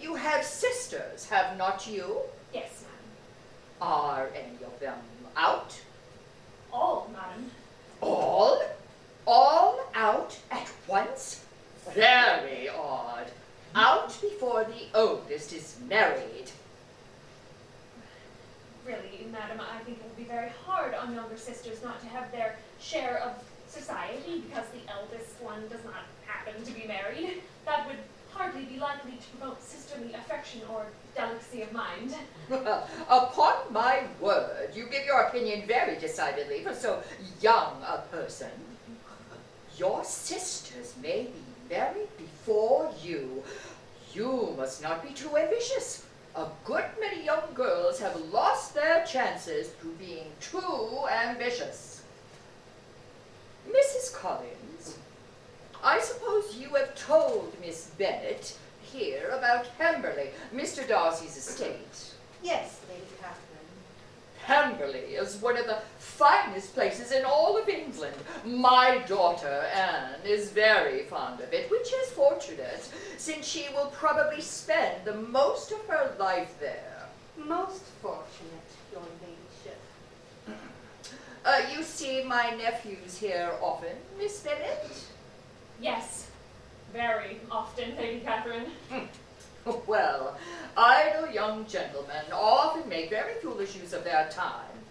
You have sisters, have not you? Yes, madam. Are any of them out? All, madam. All? All out at once? Very odd. Out before the oldest is married. Really, madam, I think it would be very hard on younger sisters not to have their share of society because the eldest one does not happen to be married. That would hardly be likely to promote sisterly affection or delicacy of mind. Upon my word, you give your opinion very decidedly for so young a person. Your sisters may be married before you. You must not be too ambitious. A good many young girls have lost their chances through being too ambitious. Mrs. Collins, I suppose you have told Miss Bennet here about Pemberley, Mr. Darcy's estate. Yes, Lady Catherine. Pemberley is one of the finest places in all of England. My daughter, Anne, is very fond of it, which is fortunate, since she will probably spend the most of her life there. Most fortunate, your ladyship. You see my nephews here often, Miss Bennet? Yes, very often, Lady Catherine. Well, idle young gentlemen often make very foolish use of their time.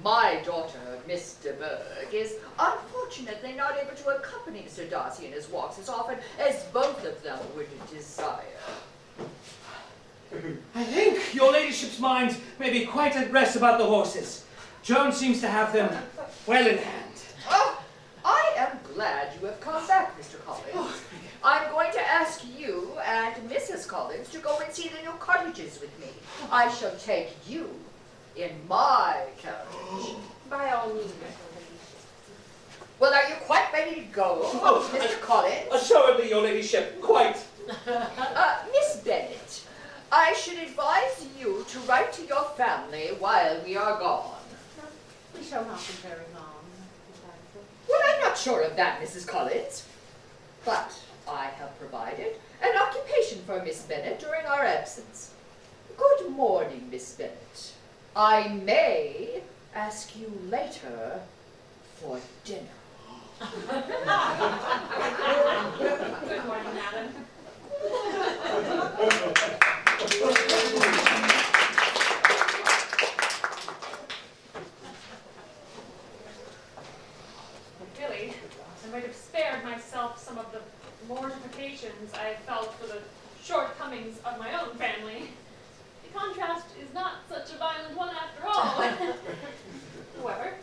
My daughter, Miss de Bourgh, is unfortunately not able to accompany Mr. Darcy in his walks as often as both of them would desire. I think your ladyship's mind may be quite at rest about the horses. Joan seems to have them well in hand. Oh, I am glad you have come back, Mr. Collins. I'm going to ask you and Mrs. Collins to go and see the new cottages with me. I shall take you in my carriage. By all means, your ladyship. Well, are you quite ready to go, Mr. Collins? Assuredly, your ladyship, quite. Miss Bennet, I should advise you to write to your family while we are gone. We shall not be very long, Miss Basil. Well, I'm not sure of that, Mrs. Collins. But I have provided an occupation for Miss Bennet during our absence. Good morning, Miss Bennet. I may ask you later for dinner. Good morning, madam. Really, I might have spared myself some of the mortifications I have felt for the shortcomings of my own family. The contrast is not such a violent one after all. However,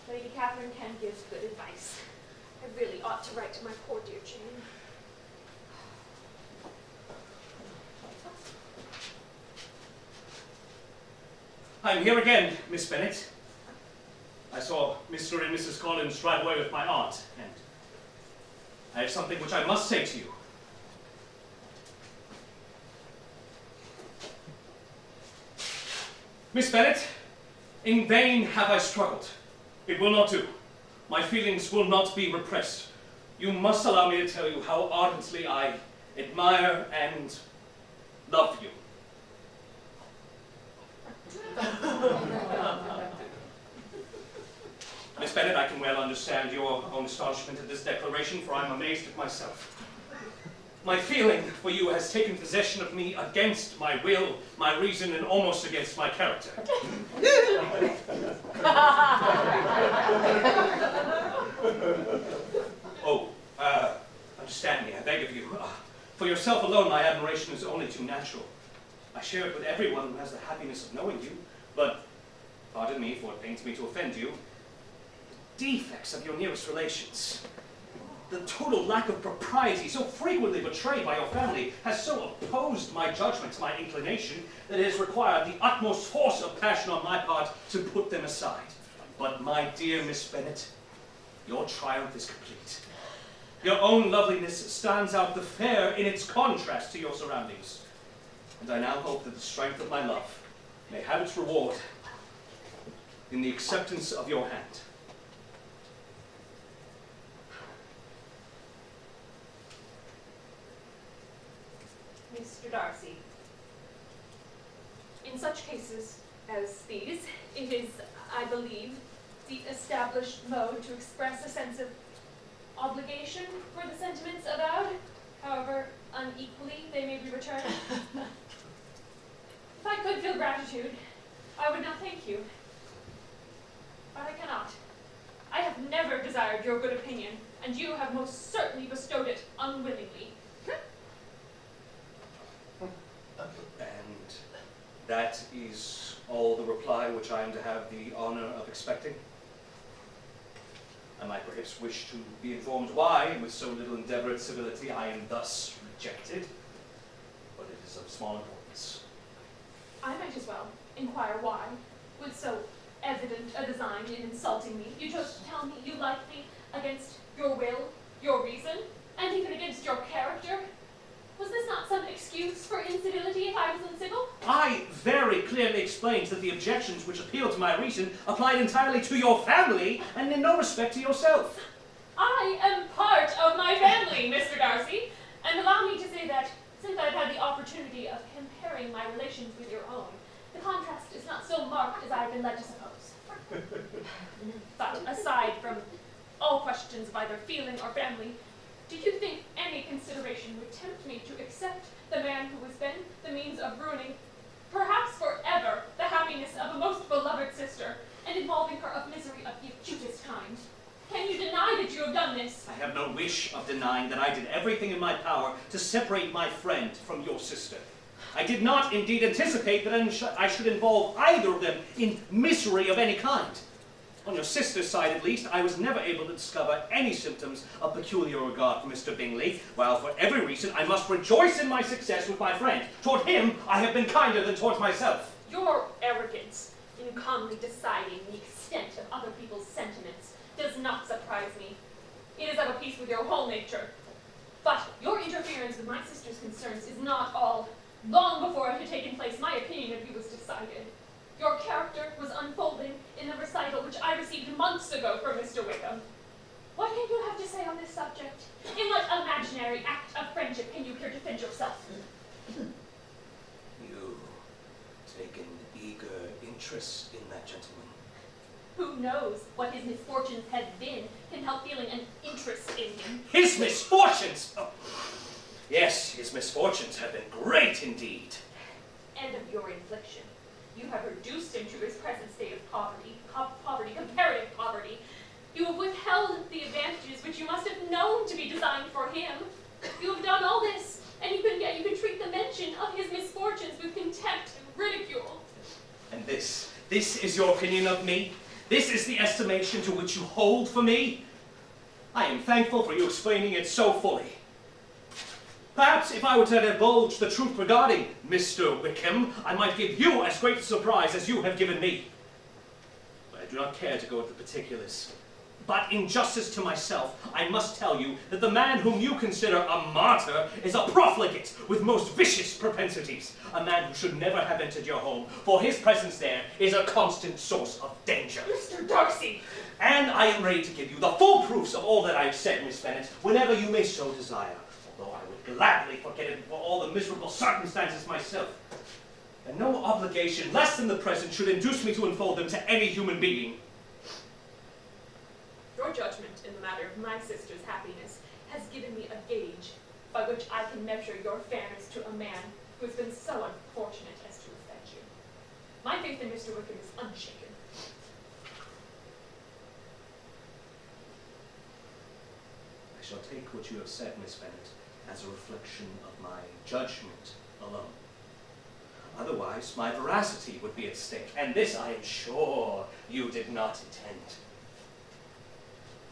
Lady Catherine can give good advice. I really ought to write to my poor dear Jane. I'm here again, Miss Bennet. I saw Mr. and Mrs. Collins drive away with my aunt, and I have something which I must say to you. Miss Bennet, in vain have I struggled. It will not do. My feelings will not be repressed. You must allow me to tell you how ardently I admire and love you. Miss Bennet, I can well understand your own astonishment at this declaration, for I'm amazed at myself. My feeling for you has taken possession of me against my will, my reason, and almost against my character. Understand me, I beg of you. For yourself alone, my admiration is only too natural. I share it with everyone who has the happiness of knowing you, but, pardon me, for it pains me to offend you, the defects of your nearest relations, the total lack of propriety so frequently betrayed by your family has so opposed my judgment to my inclination that it has required the utmost force of passion on my part to put them aside. But my dear Miss Bennet, your triumph is complete. Your own loveliness stands out the fair in its contrast to your surroundings. And I now hope that the strength of my love may have its reward in the acceptance of your hand. Mr. Darcy, in such cases as these, it is, I believe, the established mode to express a sense of obligation for the sentiments avowed, however unequally they may be returned. If I could feel gratitude, I would not thank you. But I cannot. I have never desired your good opinion, and you have most certainly bestowed it unwillingly. That is all the reply which I am to have the honor of expecting. I might perhaps wish to be informed why, with so little endeavor at civility, I am thus rejected, but it is of small importance. I might as well inquire why, with so evident a design in insulting me, you chose to tell me you liked me against your will, your reason, and even against your character. Was this not some excuse for incivility if I was uncivil? I very clearly explained that the objections which appeal to my reason applied entirely to your family and in no respect to yourself. I am part of my family, Mr. Darcy, and allow me to say that since I've had the opportunity of comparing my relations with your own, the contrast is not so marked as I've been led to suppose. But aside from all questions of either feeling or family, did you think any consideration would tempt me to accept the man who has been the means of ruining, perhaps forever, the happiness of a most beloved sister, and involving her of misery of the acutest kind? Can you deny that you have done this? I have no wish of denying that I did everything in my power to separate my friend from your sister. I did not indeed anticipate that I should involve either of them in misery of any kind. On your sister's side, at least, I was never able to discover any symptoms of peculiar regard for Mr. Bingley, while for every reason I must rejoice in my success with my friend. Toward him, I have been kinder than towards myself. Your arrogance in calmly deciding the extent of other people's sentiments does not surprise me. It is of a piece with your whole nature. But your interference with my sister's concerns is not all. Long before it had taken place, my opinion of you was decided. Your character was unfolding in the recital which I received months ago from Mr. Wickham. What can you have to say on this subject? In what imaginary act of friendship can you here defend yourself? You take an eager interest in that gentleman. Who knows what his misfortunes have been can help feeling an interest in him. His misfortunes! Oh. Yes, his misfortunes have been great indeed. And of your infliction. You have reduced him to his present state of poverty, comparative poverty. You have withheld the advantages which you must have known to be designed for him. You have done all this, and you can treat the mention of his misfortunes with contempt and ridicule. And this is your opinion of me? This is the estimation to which you hold for me? I am thankful for you explaining it so fully. Perhaps if I were to divulge the truth regarding Mr. Wickham, I might give you as great a surprise as you have given me. But I do not care to go into particulars. But in justice to myself, I must tell you that the man whom you consider a martyr is a profligate with most vicious propensities, a man who should never have entered your home, for his presence there is a constant source of danger. Mr. Darcy! And I am ready to give you the full proofs of all that I have said, Miss Bennet, whenever you may so desire. Though I would gladly forget it for all the miserable circumstances myself. And no obligation less than the present should induce me to unfold them to any human being. Your judgment in the matter of my sister's happiness has given me a gauge by which I can measure your fairness to a man who has been so unfortunate as to offend you. My faith in Mr. Wickham is unshaken. I shall take what you have said, Miss Bennet, as a reflection of my judgment alone. Otherwise, my veracity would be at stake, and this I am sure you did not intend.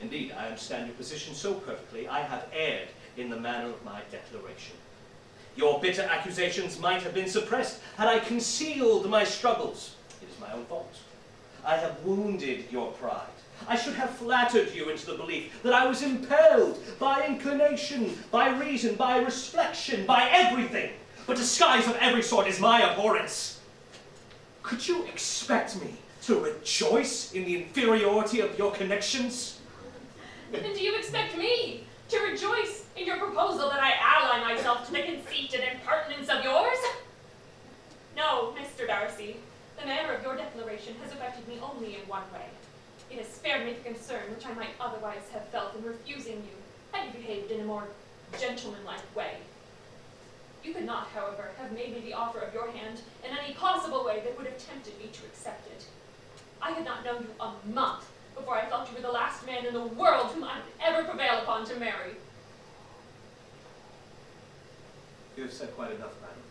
Indeed, I understand your position so perfectly, I have erred in the manner of my declaration. Your bitter accusations might have been suppressed had I concealed my struggles. It is my own fault. I have wounded your pride. I should have flattered you into the belief that I was impelled by inclination, by reason, by reflection, by everything. But disguise of every sort is my abhorrence. Could you expect me to rejoice in the inferiority of your connections? And do you expect me to rejoice in your proposal that I ally myself to the conceit and impertinence of yours? No, Mr. Darcy, the manner of your declaration has affected me only in one way. It has spared me the concern which I might otherwise have felt in refusing you, had you behaved in a more gentlemanlike way. You could not, however, have made me the offer of your hand in any possible way that would have tempted me to accept it. I had not known you a month before I felt you were the last man in the world whom I would ever prevail upon to marry. You have said quite enough, madam.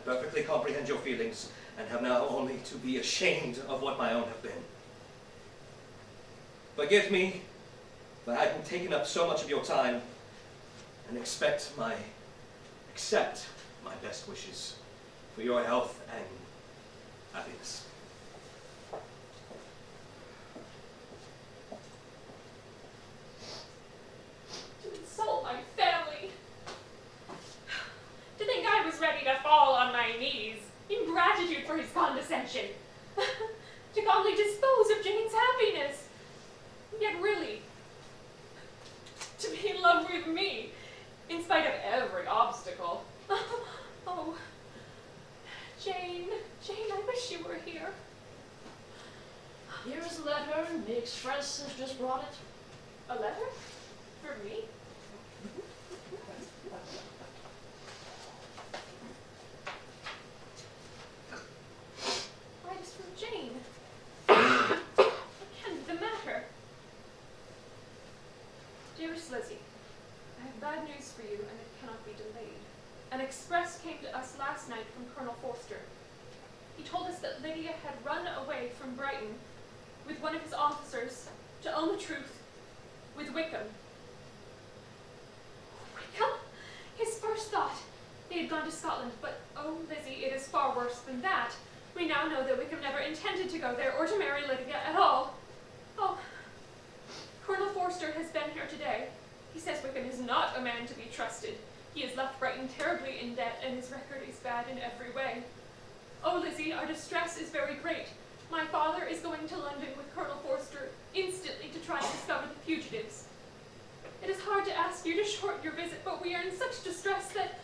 I perfectly comprehend your feelings, and have now only to be ashamed of what my own have been. Forgive me for having taken up so much of your time, and accept my best wishes for your health and happiness. To insult my family. To think I was ready to fall on my knees in gratitude for his condescension. To calmly dispose of Jane's happiness. Yet really, to be in love with me, in spite of every obstacle. Oh, Jane, I wish you were here. Here is a letter, and the express has just brought it. A letter? For me? Why, it's from Jane. What can be the matter? Dearest Lizzie, I have bad news for you, and it cannot be delayed. An express came to us last night from Colonel Forster. He told us that Lydia had run away from Brighton with one of his officers to own the truth with Wickham. Wickham? His first thought, they had gone to Scotland, but oh, Lizzie, it is far worse than that. We now know that Wickham never intended to go there or to marry Lydia at all. Oh, Colonel Forster has been here today. He says Wickham is not a man to be trusted. He has left Brighton terribly in debt, and his record is bad in every way. Oh, Lizzie, our distress is very great. My father is going to London with Colonel Forster instantly to try and discover the fugitives. It is hard to ask you to shorten your visit, but we are in such distress that...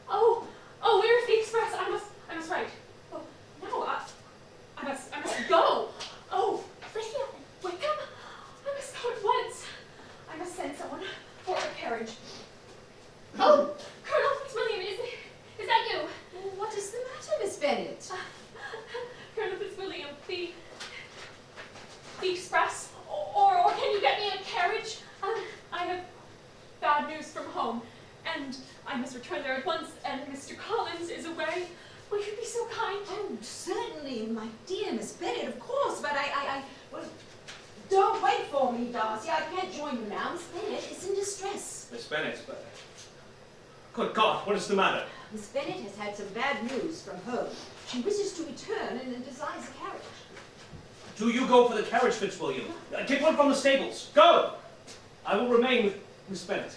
Oh, where's the express? I must write. Oh, no, I must go. Oh, Lydia, Wickham, I must go at once. I must send someone for a carriage. Oh, Colonel Fitzwilliam, is that you? What is the matter, Miss Bennet? Colonel Fitzwilliam, the express, or can you get me a carriage? I have bad news from home, and I must return there at once, and Mr. Collins is away. Will you be so kind? Oh, certainly, my dear Miss Bennet, of course, but well, don't wait for me, Darcy. I can't join you now. Miss Bennet is in distress. Miss Bennet, but... Good God, what is the matter? Miss Bennet has had some bad news from home. She wishes to return and desires a carriage. Do you go for the carriage, Fitzwilliam? Get one from the stables. Go! I will remain with Miss Bennet.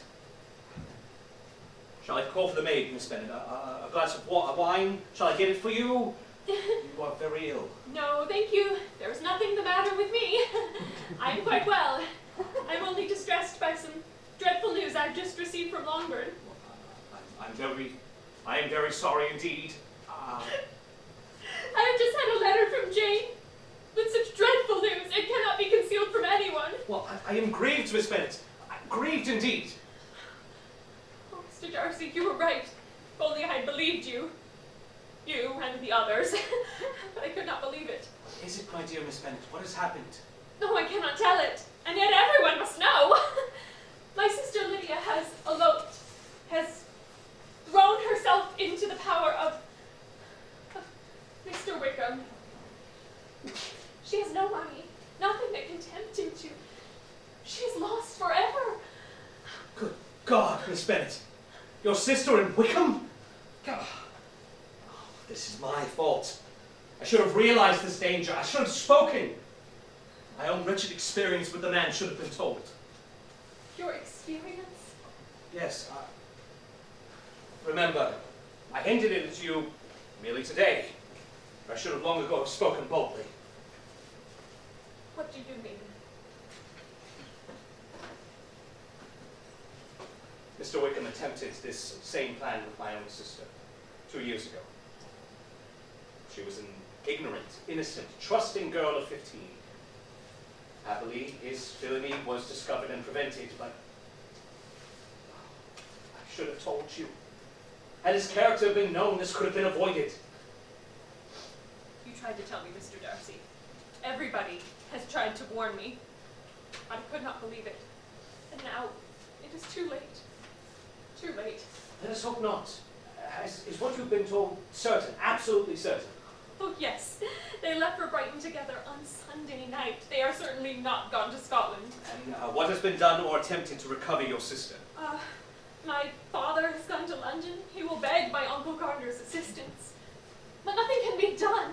Shall I call for the maid, Miss Bennet? A glass of wine? Shall I get it for you? You are very ill. No, thank you. There is nothing the matter with me. I'm quite well. I'm only distressed by some dreadful news I've just received from Longbourn. I am very sorry indeed. I have just had a letter from Jane with such dreadful news. It cannot be concealed from anyone. Well, I am grieved, Miss Bennet. Grieved indeed. Oh, Mr. Darcy, you were right. If only I had believed you. You and the others. But I could not believe it. What is it, my dear Miss Bennet? What has happened? No, I cannot tell it. And yet everyone must know. My sister Lydia has eloped, has thrown herself into the power of Mr. Wickham. She has no money, nothing that can tempt him to. She is lost forever. Good God, Miss Bennet. Your sister in Wickham? God. Oh, this is my fault. I should have realized this danger. I should have spoken. My own wretched experience with the man should have been told. Your experience? Yes, remember, I hinted it at you merely today. I should have long ago have spoken boldly. What do you mean? Mr. Wickham attempted this same plan with my own sister 2 years ago. She was an ignorant, innocent, trusting girl of 15. Happily, his villainy was discovered and prevented, but I should have told you. Had his character been known, this could have been avoided. You tried to tell me, Mr. Darcy. Everybody has tried to warn me. I could not believe it. And now, it is too late. Too late. Let us hope not. As is what you've been told certain, absolutely certain? Oh, yes. They left for Brighton together on Sunday night. They are certainly not gone to Scotland. And what has been done or attempted to recover your sister? My father has gone to London. He will beg my Uncle Gardner's assistance. But nothing can be done.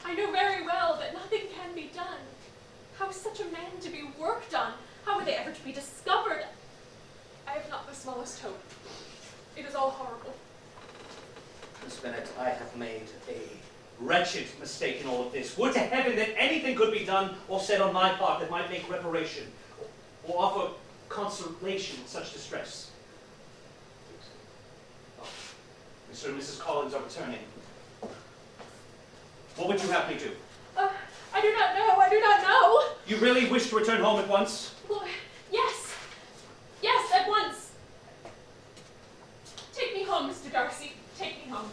I know very well that nothing can be done. How is such a man to be worked on? How are they ever to be discovered? I have not the smallest hope. It is all horrible. Miss Bennet, I have made a wretched mistake in all of this. Would to heaven that anything could be done or said on my part that might make reparation or offer consolation in such distress. Oh, Mr. and Mrs. Collins are returning. What would you have me do? I do not know. I do not know. You really wish to return home at once? Well, yes. Yes, at once. Take me home, Mr. Darcy. Take me home.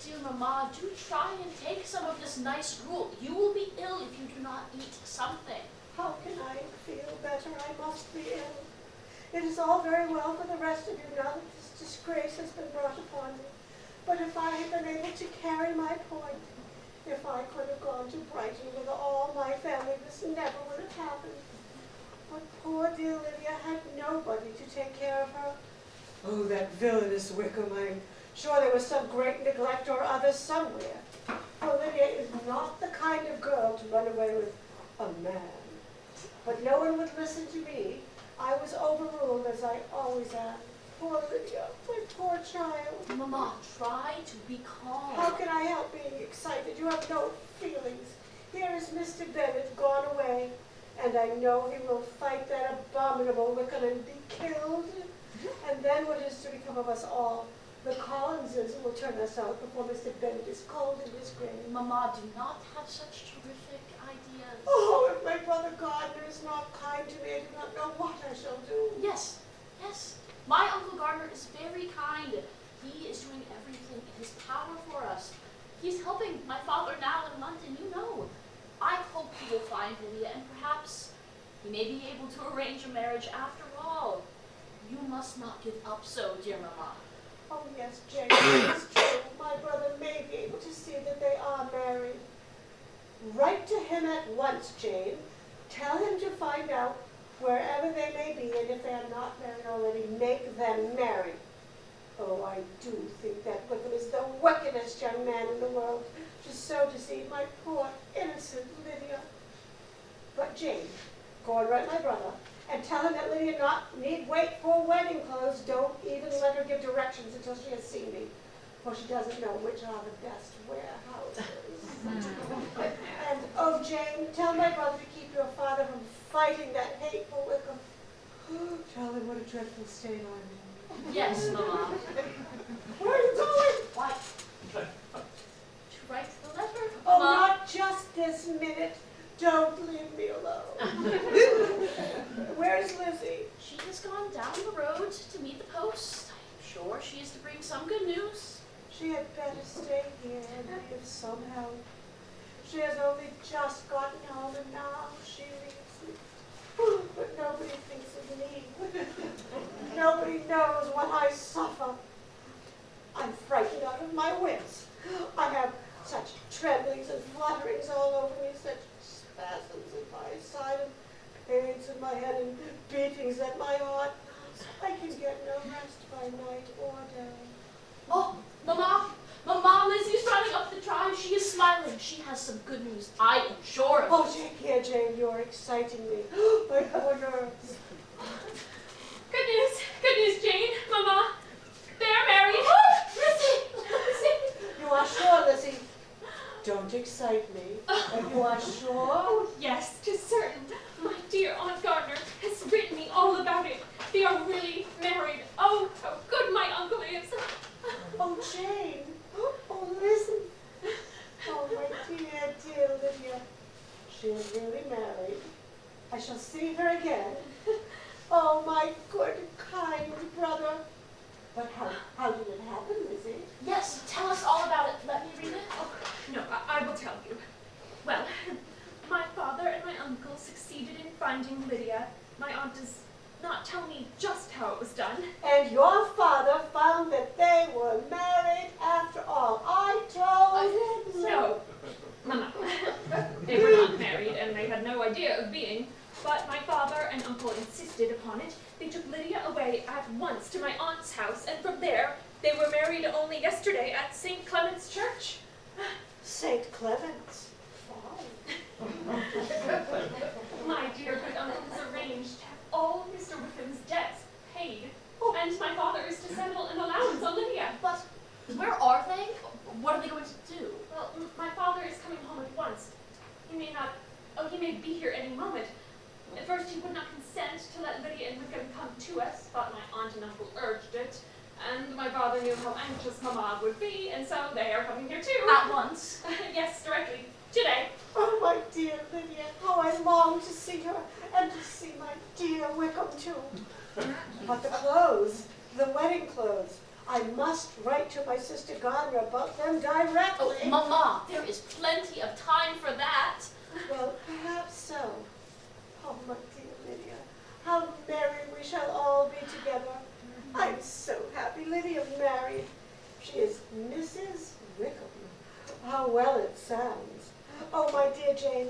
Dear Mamma, do try and take some of this nice gruel. You will be ill if you do not eat something. How can I feel better? I must be ill. It is all very well for the rest of you now that this disgrace has been brought upon me. But if I had been able to carry my point, if I could have gone to Brighton with all my family, this never would have happened. But poor dear Lydia had nobody to take care of her. Oh, that villainous Wickham. I'm sure there was some great neglect or other somewhere. For Lydia is not the kind of girl to run away with a man. But no one would listen to me. I was overruled, as I always am. Poor Lydia, my poor child. Mamma, try to be calm. How can I help being excited? You have no feelings. Here is Mr. Bennet gone away, and I know he will fight that abominable Wickham and be killed. And then what is to become of us all? The Collinses will turn us out before Mr. Bennet is cold in his grave. Mamma, do not have such terrific ideas. Oh, if my brother Gardner is not kind to me, I do not know what I shall do. Yes, yes. My Uncle Gardner is very kind. He is doing everything in his power for us. He's helping my father now in London, you know. I hope he will find Lydia, and perhaps he may be able to arrange a marriage after all. You must not give up so, dear Mamma. Oh, yes, Jane, it is true. My brother may be able to see that they are married. Write to him at once, Jane. Tell him to find out wherever they may be, and if they are not married already, make them marry. Oh, I do think that Wickham is the wickedest young man in the world to so deceive my poor, innocent Lydia. But Jane, go and write my brother, and tell him that Lydia need wait for wedding clothes. Don't even let her give directions until she has seen me, for she doesn't know which are the best warehouses. And, oh, Jane, tell my brother to keep your father from fighting that hateful Wickham. Tell him what a dreadful state I'm in. Yes, Mamma. Where are you going? Why? To write the letter, Oh, Mamma. not just this minute. Don't leave me alone. Where's Lizzie? She has gone down the road to meet the post. I'm sure she is to bring some good news. She had better stay here and be of some help. She has only just gotten home and now she leaves me. But nobody thinks of me. Nobody knows what I suffer. I'm frightened out of my wits. I have such tremblings and flutterings all over me, such spasms in my side and pains in my head and beatings at my heart. I can get no rest by night or day. Oh, Mamma, Mamma, Lizzie's running up the drive. She is smiling. She has some good news, I am sure of it. Oh, take care, Jane. You're exciting me. My poor nerves. Good news, Jane, Mamma. They are married. Lizzie! You are sure, Lizzie? Don't excite me. You are sure? Oh, yes, 'tis certain. My dear Aunt Gardner has written me all about it. They are really married. Oh, how good my uncle is. Oh, Jane. Oh, listen. Oh, my dear, dear Lydia. She is really married. I shall see her again. Oh, my good, kind brother. But how did it happen, Lizzie? Yes, tell us all about it. Let me read it. No, I will tell you. Well, my father finding Lydia. My aunt does not tell me just how it was done. And your father found that they were married after all. I told him so. No, Mama. They were not married, and they had no idea of being. But my father and uncle insisted upon it. They took Lydia away at once to my aunt's house, and from there they were married only yesterday at St. Clement's Church. St. Clement's. My dear good uncle has arranged to have all Mr. Wickham's debts paid, and my father is to settle an allowance on Lydia. But where are they? What are they going to do? Well, my father is coming home at once. He may be here any moment. At first he would not consent to let Lydia and Wickham come to us, but my aunt and uncle urged it, and my father knew how anxious Mamma would be, and so they are coming here too. At once? Yes, directly. Today. Oh, my dear Lydia, how I long to see her and to see my dear Wickham too. But the clothes, the wedding clothes, I must write to my sister Gardner about them directly. Oh, Mama, there is plenty of time for that. Well, perhaps so. Oh, my dear Lydia, how merry we shall all be together. I'm so happy Lydia married. She is Mrs. Wickham. How well it sounds. Oh, my dear Jane,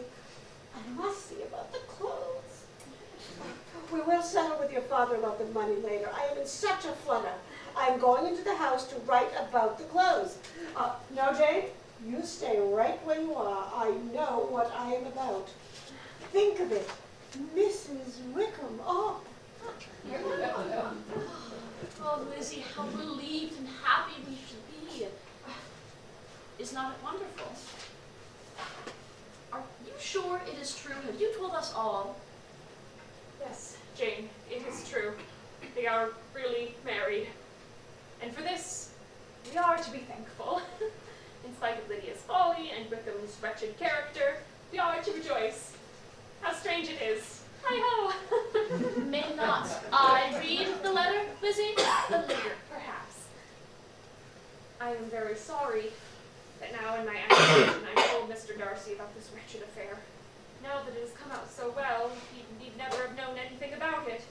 I must see about the clothes. We will settle with your father about the money later. I am in such a flutter. I'm going into the house to write about the clothes. No, Jane, you stay right where you are. I know what I am about. Think of it, Mrs. Wickham. Oh. Oh, Lizzie, how relieved and happy we should be. Is not it wonderful? Are you sure it is true? Have you told us all? Yes, Jane, it is true. They are really married. And for this, we are to be thankful. In spite of Lydia's folly and Wickham's wretched character, we are to rejoice. How strange it is. Hi-ho! May not I read the letter, Lizzie? Later, perhaps. I am very sorry that now in my agitation I told Mr. Darcy about this wretched affair. Now that it has come out so well, he need never have known anything about it.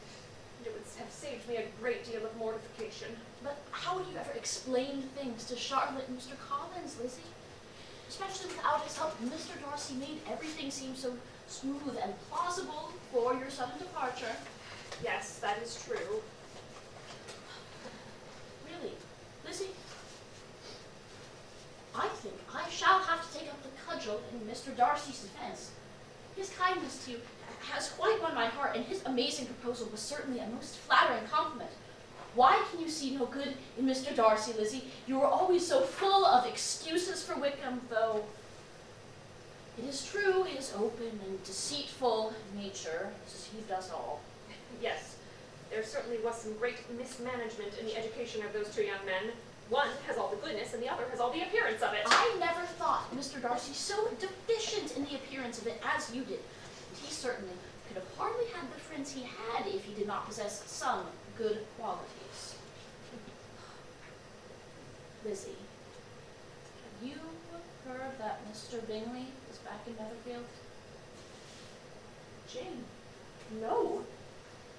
And it would have saved me a great deal of mortification. But how would you ever explain things to Charlotte and Mr. Collins, Lizzie? Especially without his help, Mr. Darcy made everything seem so smooth and plausible for your sudden departure. Yes, that is true. Really, Lizzie, I think I shall have to take up the cudgel in Mr. Darcy's defense. His kindness to you has quite won my heart, and his amazing proposal was certainly a most flattering compliment. Why can you see no good in Mr. Darcy, Lizzie? You were always so full of excuses for Wickham, though it is true his open and deceitful nature deceived us all. Yes, there certainly was some great mismanagement in the education of those two young men. One has all the goodness and the other has all the appearance of it. I never thought Mr. Darcy so deficient in the appearance of it as you did. He certainly could have hardly had the friends he had if he did not possess some good qualities. Lizzie, have you heard that Mr. Bingley is back in Netherfield? Jane, no.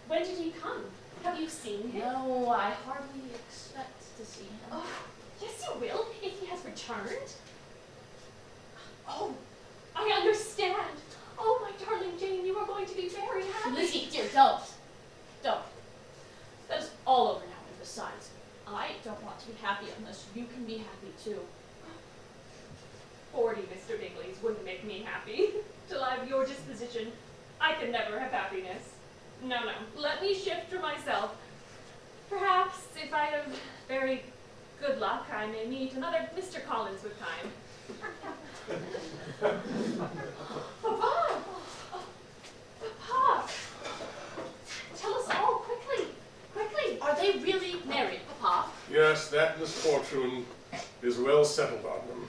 When did he come? Have you seen him? No, I hardly expect to see him. Oh, yes you will, if he has returned. Oh, I understand. Oh, my darling Jane, you are going to be very happy. Lizzie, dear, don't. Don't. That is all over now, and besides, I don't want to be happy unless you can be happy too. 40 Mr. Bingleys wouldn't make me happy. Till I have your disposition, I can never have happiness. No, let me shift for myself. Perhaps, if I have very good luck, I may meet another Mr. Collins with time. Papa! Oh, Papa! Tell us all, quickly. Are they really married, Papa? Yes, that misfortune is well settled on them.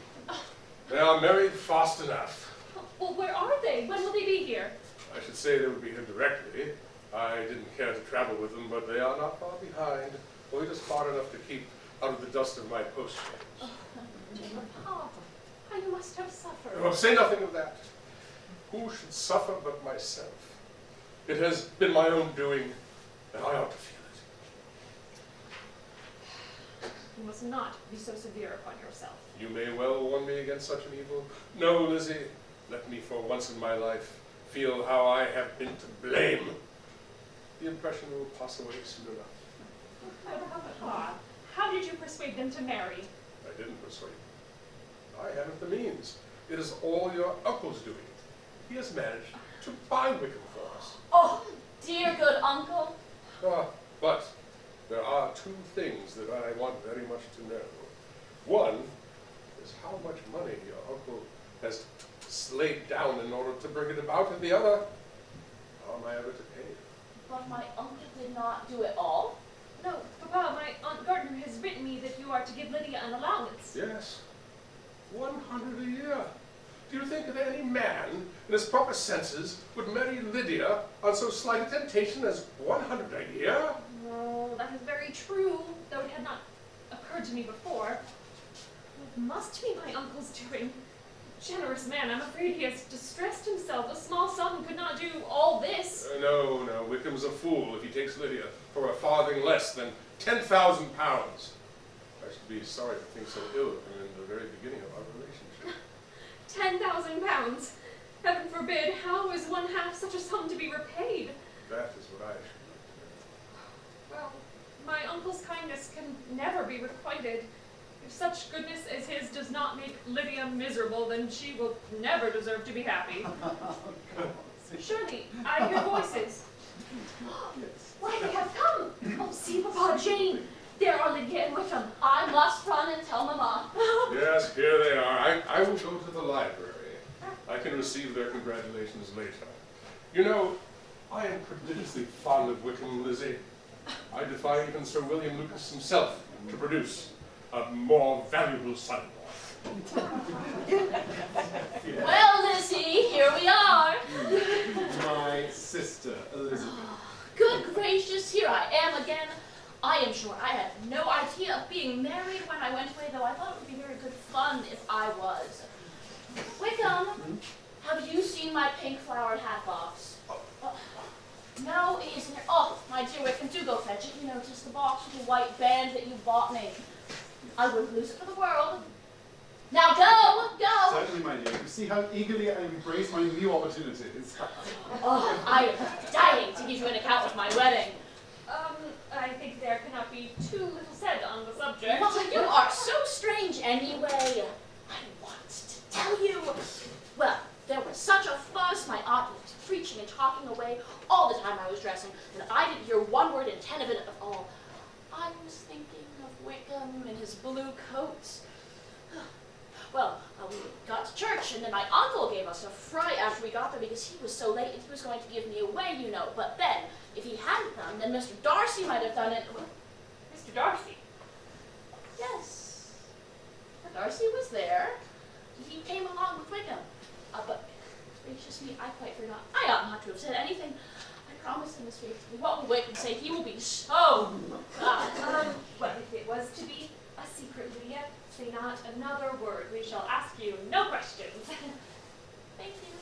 They are married fast enough. Well, where are they? When will they be here? I should say they would be here directly. I didn't care to travel with them, but they are not far behind, only just far enough to keep out of the dust of my post chaise. Papa, how you must have suffered. Oh, say nothing of that. Who should suffer but myself? It has been my own doing, and I ought to feel it. You must not be so severe upon yourself. You may well warn me against such an evil. No, Lizzie, let me for once in my life feel how I have been to blame. The impression will pass away soon enough. Papa, how did you persuade them to marry? I didn't persuade you. I haven't the means. It is all your uncle's doing. He has managed to buy Wickham for us. Oh, dear good uncle. But there are two things that I want very much to know. One is how much money your uncle has laid down in order to bring it about, and the other, how am I ever to pay it? But my uncle did not do it all. No, Papa, my Aunt Gardner has written me that you are to give Lydia an allowance. Yes, 100 a year. Do you think that any man in his proper senses would marry Lydia on so slight a temptation as 100 a year? No, that is very true, though it had not occurred to me before. It must be my uncle's doing. Generous man, I'm afraid he has distressed himself. A small sum could not do all this. No, Wickham's a fool if he takes Lydia for a farthing less than 10,000 pounds. I should be sorry to think so ill of him in the very beginning of our relationship. 10,000 pounds. Heaven forbid, how is one half such a sum to be repaid? That is what I should like to know. Well, my uncle's kindness can never be requited. If such goodness as his does not make Lydia miserable, then she will never deserve to be happy. Surely, I hear voices. Why, they have come. Oh, see, Papa, Jane. There are Lydia and Wickham. I must run and tell Mama. Yes, here they are. I will go to the library. I can receive their congratulations later. You know, I am prodigiously fond of Wickham, Lizzie. I defy even Sir William Lucas himself to produce a more valuable son-in-law. Well, Lizzie, here we are. My sister, Elizabeth. Good gracious, here I am again. I am sure I had no idea of being married when I went away, though I thought it would be very good fun if I was. Wickham, have you seen my pink-flowered hat box? No, it isn't here. Oh, my dear Wickham, do go fetch it. You know, just the box with the white band that you bought me. I wouldn't lose it for the world. Now go! Certainly, my dear. You see how eagerly I embrace my new opportunities. Oh, I am dying to give you an account of my wedding. I think there cannot be too little said on the subject. Well, you are so strange anyway. I want to tell you. Well, there was such a fuss. My aunt was preaching and talking away all the time I was dressing, and I didn't hear one word in 10 of it at all. I was thinking of Wickham and his blue coat. Well, we got to church, and then my uncle gave us a fright after we got there because he was so late and he was going to give me away, you know. But then, if he hadn't come, then Mr. Darcy might have done it. Mr. Darcy? Yes. Darcy was there. He came along with Wickham. But, gracious me, I quite forgot. I ought not to have said anything. I promised him his faithfully. What will Wickham say? He will be so glad. Well, if it was to be a secret, Lydia, say not another word. We shall ask you no questions. Thank you.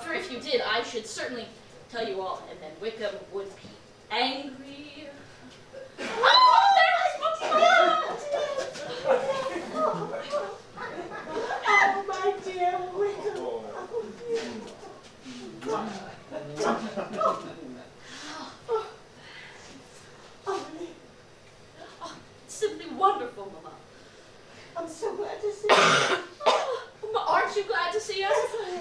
For if you did, I should certainly tell you all, and then Wickham would be angry. Oh, there lies Oh, my dear Wickham. Simply wonderful, Mama. I'm so glad to see you. Aren't you glad to see us?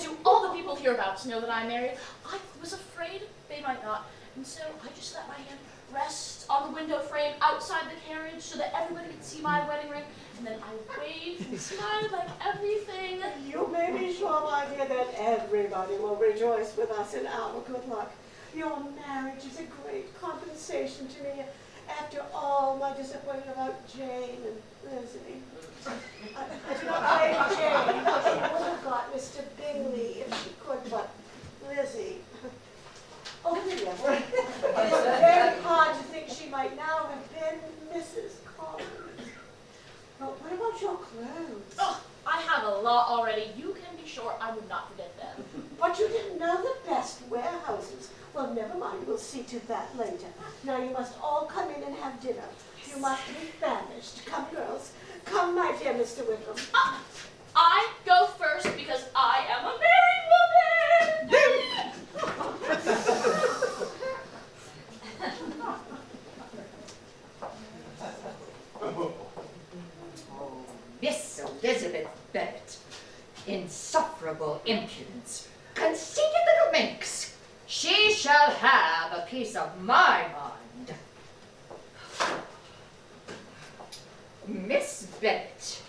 Do all the people hereabouts know that I'm married? I was afraid they might not, and so I just let my hand rest on the window frame outside the carriage so that everybody could see my wedding ring, and then I waved and smiled like everything. You may be sure, my dear, that everybody will rejoice with us in our good luck. Your marriage is a great compensation to me after all my disappointment about Jane and Lizzie. I do not blame Jane. She would have got Mr. Bingley if she could, but Lizzie. Oh, Lydia. It is very hard to think she might now have been Mrs. Collins. But what about your clothes? Oh, I have a lot already. You can be sure I would not forget them. But you didn't know the best warehouses. Well, never mind, we'll see to that later. Now you must all come in and have dinner. You must be famished. Come, girls. Come, my dear Mr. Wickham. I go first because I am a married woman! Miss Elizabeth Bennet. Insufferable impudence. Conceited little minx. She shall have a piece of my mind. Miss Bennet,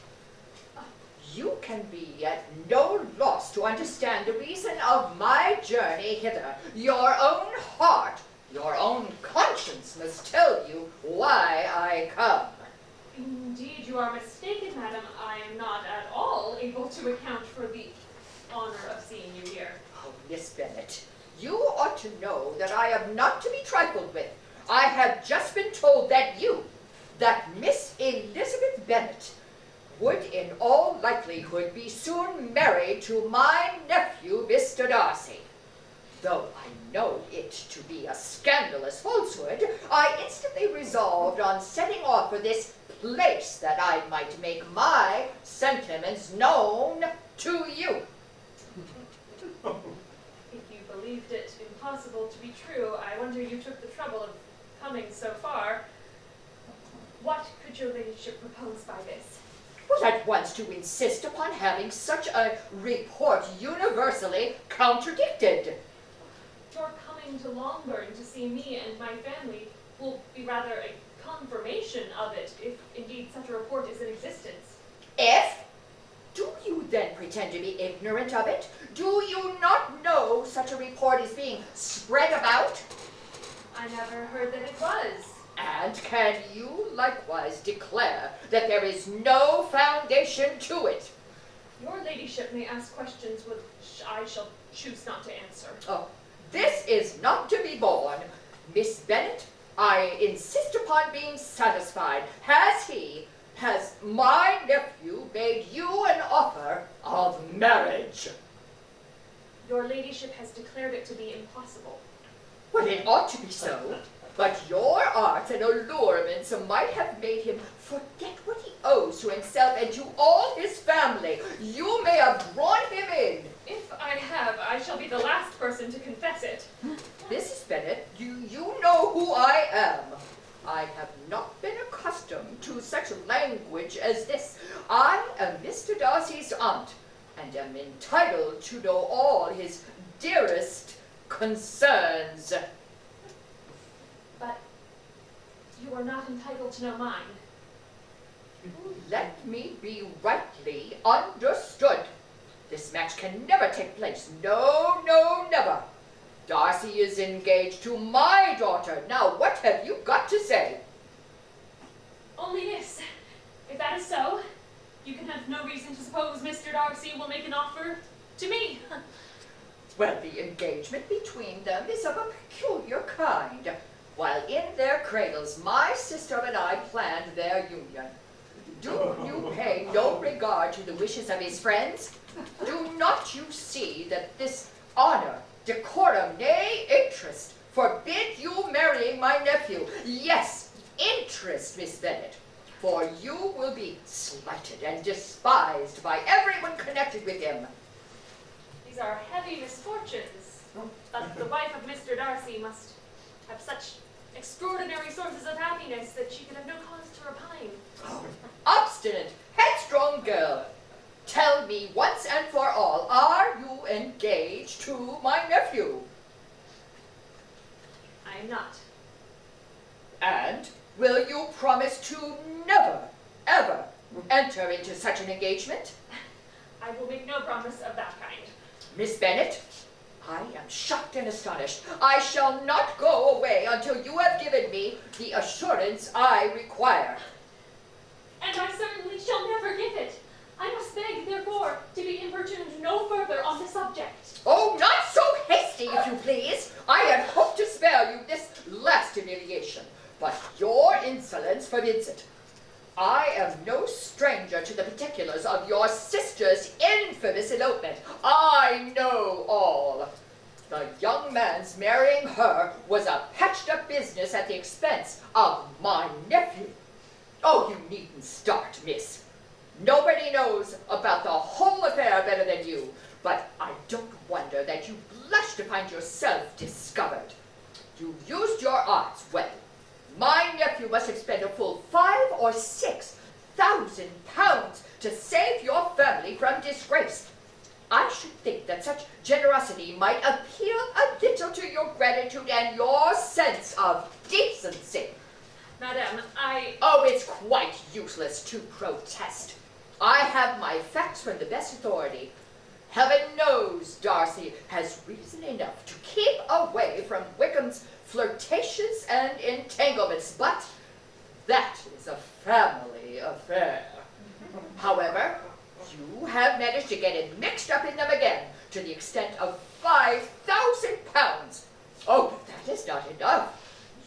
you can be at no loss to understand the reason of my journey hither. Your own heart, your own conscience must tell you why I come. Indeed, you are mistaken, madam. I am not at all able to account for the honor of seeing you here. Oh, Miss Bennet, you ought to know that I am not to be trifled with. I have just been told that that Miss Elizabeth Bennet, would in all likelihood be soon married to my nephew, Mr. Darcy. Though I know it to be a scandalous falsehood, I instantly resolved on setting off for this place that I might make my sentiments known to you. If you believed it impossible to be true, I wonder you took the trouble of coming so far. What could your ladyship propose by this? Well, at once to insist upon having such a report universally contradicted. Your coming to Longbourn to see me and my family will be rather a confirmation of it, if indeed such a report is in existence. If? Do you then pretend to be ignorant of it? Do you not know such a report is being spread about? I never heard that it was. And can you likewise declare that there is no foundation to it? Your ladyship may ask questions which I shall choose not to answer. Oh, this is not to be borne. Miss Bennet, I insist upon being satisfied. Has my nephew made you an offer of marriage? Your ladyship has declared it to be impossible. Well, it ought to be so. But your arts and allurements might have made him forget what he owes to himself and to all his family. You may have drawn him in. If I have, I shall be the last person to confess it. Mrs. Bennet, do you know who I am? I have not been accustomed to such language as this. I am Mr. Darcy's aunt, and am entitled to know all his dearest concerns. But you are not entitled to know mine. Let me be rightly understood. This match can never take place. No, no, never. Darcy is engaged to my daughter. Now, what have you got to say? Only this. If that is so, you can have no reason to suppose Mr. Darcy will make an offer to me. Well, the engagement between them is of a peculiar kind. While in their cradles, my sister and I planned their union. Do you pay no regard to the wishes of his friends? Do not you see that this honor, decorum, nay, interest, forbid you marrying my nephew? Yes, interest, Miss Bennet, for you will be slighted and despised by everyone connected with him. These are heavy misfortunes, but the wife of Mr. Darcy must have such extraordinary sources of happiness that she can have no cause to repine. Obstinate, headstrong girl, tell me once and for all, are you engaged to my nephew? I am not. And will you promise to never, ever enter into such an engagement? I will make no promise of that kind. Miss Bennet, I am shocked and astonished. I shall not go away until you have given me the assurance I require. And I certainly shall never give it. I must beg, therefore, to be importuned no further on the subject. Oh, not so hasty, if you please. I had hoped to spare you this last humiliation, but your insolence forbids it. I am no stranger to the particulars of your sister's infamous elopement. I know all. The young man's marrying her was a patched-up business at the expense of my nephew. Oh, you needn't start, miss. Nobody knows about the whole affair better than you, but I don't wonder that you blush to find yourself discovered. You used your arts well. My nephew must have spent a full £5,000 or £6,000 to save your family from disgrace. I should think that such generosity might appeal a little to your gratitude and your sense of decency. Madame, Oh, it's quite useless to protest. I have my facts from the best authority. Heaven knows Darcy has reason enough to keep away from Wickham's flirtations and entanglements, but that is a family affair. However, you have managed to get it mixed up in them again to the extent of £5,000. Oh, but that is not enough.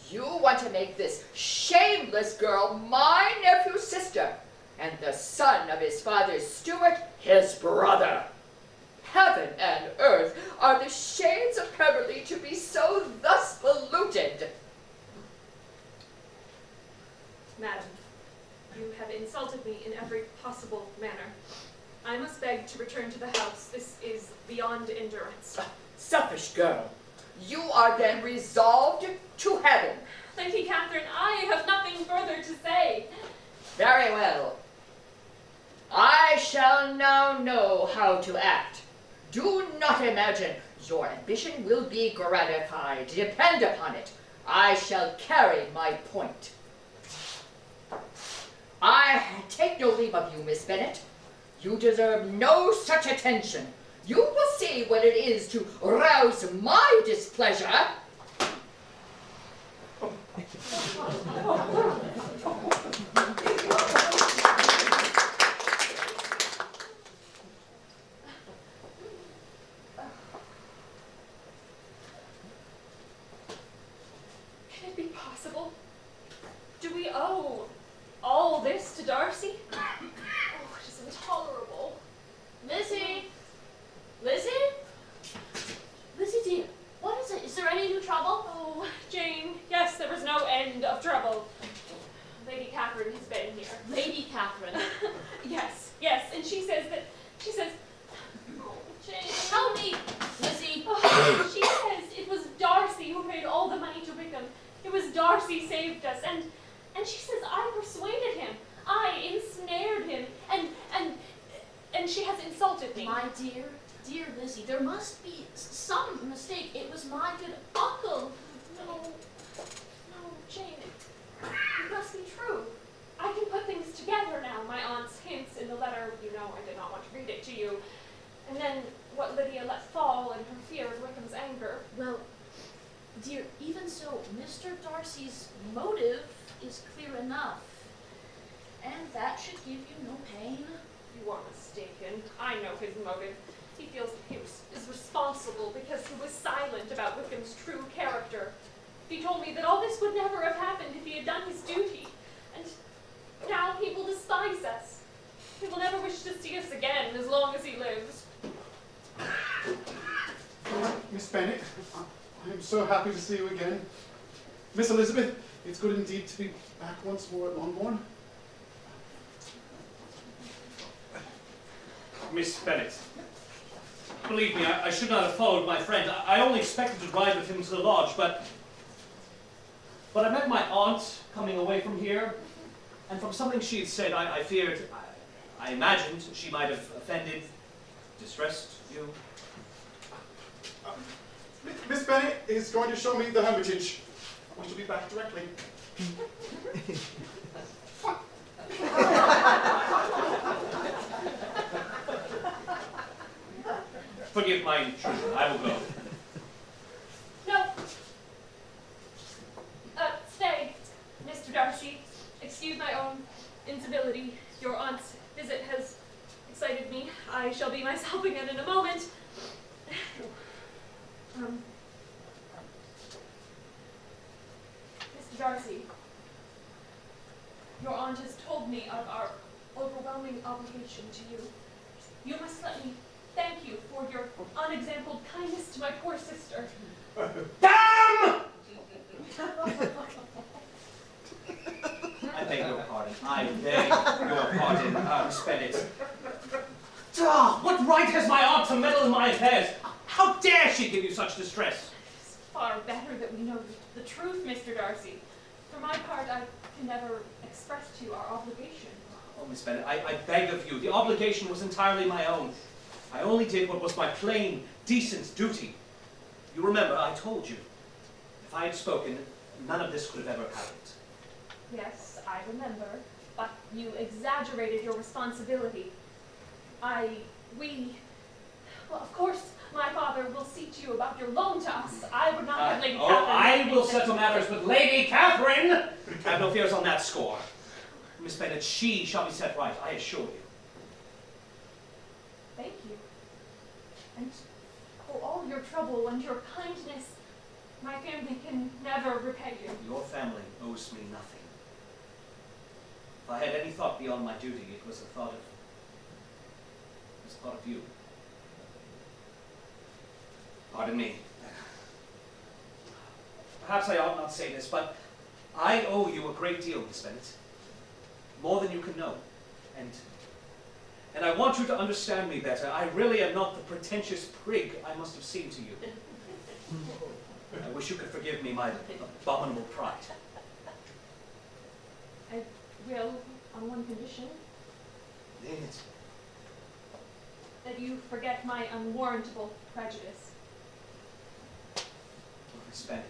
You want to make this shameless girl my nephew's sister, and the son of his father's steward his brother. Heaven and earth, are the shades of Pemberley to be so thus polluted? Madam, you have insulted me in every possible manner. I must beg to return to the house. This is beyond endurance. Selfish girl. You are then resolved to heaven. Lady Catherine, I have nothing further to say. Very well. I shall now know how to act. Do not imagine your ambition will be gratified. Depend upon it. I shall carry my point. I take no leave of you, Miss Bennet. You deserve no such attention. You will see what it is to rouse my displeasure. Can it be possible? Do we owe all this to Darcy? Oh, it is intolerable. Lizzie? Lizzie? Lizzie, dear, what is it? Is there any new trouble? Oh, Jane, yes, there was no end of trouble. Lady Catherine has been here. Lady Catherine. Yes, and she says, oh, Jane. Tell me, Lizzie. Oh, she says it was Darcy who paid all the money to Wickham. It was Darcy saved us, and she says I persuaded him. I ensnared him, and she has insulted me. My dear Lizzie, there must be some mistake. It was my good uncle. No, Jane, it must be true. I can put things together now. My aunt's hints in the letter, I did not want to read it to you. And then what Lydia let fall in her fear of Wickham's anger. Well, dear, even so, Mr. Darcy's motive is clear enough. And that should give you no pain. You are mistaken. I know his motive. He feels that he is responsible because he was silent about Wickham's true character. He told me that all this would never have happened if he had done his duty. And now he will despise us. He will never wish to see us again as long as he lives. Miss Bennet, I am so happy to see you again. Miss Elizabeth, it's good indeed to be back once more at Longbourn. Miss Bennet, believe me, I should not have followed my friend. I only expected to ride with him to the lodge, but I met my aunt coming away from here, and from something she had said, I feared, I imagined she might have offended, distressed you. Miss Bennet is going to show me the hermitage. I shall be back directly. Forgive my intrusion. I will go. No. Stay, Mr. Darcy. Excuse my own incivility. Your aunt's visit has excited me. I shall be myself again in a moment. Mr. Darcy, your aunt has told me of our overwhelming obligation to you. You must let me thank you for for your unexampled kindness to my poor sister. Damn! I beg your pardon. I beg your pardon, Miss Bennet. What right has my aunt to meddle in my affairs? How dare she give you such distress? It's far better that we know the truth, Mr. Darcy. For my part, I can never express to you our obligation. Oh, Miss Bennet, I beg of you. The obligation was entirely my own. I only did what was my plain, decent duty. You remember, I told you. If I had spoken, none of this could have ever happened. Yes, I remember, but you exaggerated your responsibility. Well, of course, my father will see to you about your loan to us. I would not have Lady Catherine... I will settle matters with Lady Catherine! Have no fears on that score. Miss Bennet, she shall be set right, I assure you. Thank you. And for all your trouble and your kindness, my family can never repay you. Your family owes me nothing. If I had any thought beyond my duty, it was a thought of you. Pardon me. Perhaps I ought not say this, but I owe you a great deal, Miss Bennet. More than you can know. And I want you to understand me better. I really am not the pretentious prig I must have seemed to you. I wish you could forgive me my abominable pride. I will, on one condition, Yes. that you forget my unwarrantable prejudice. Miss Bennet,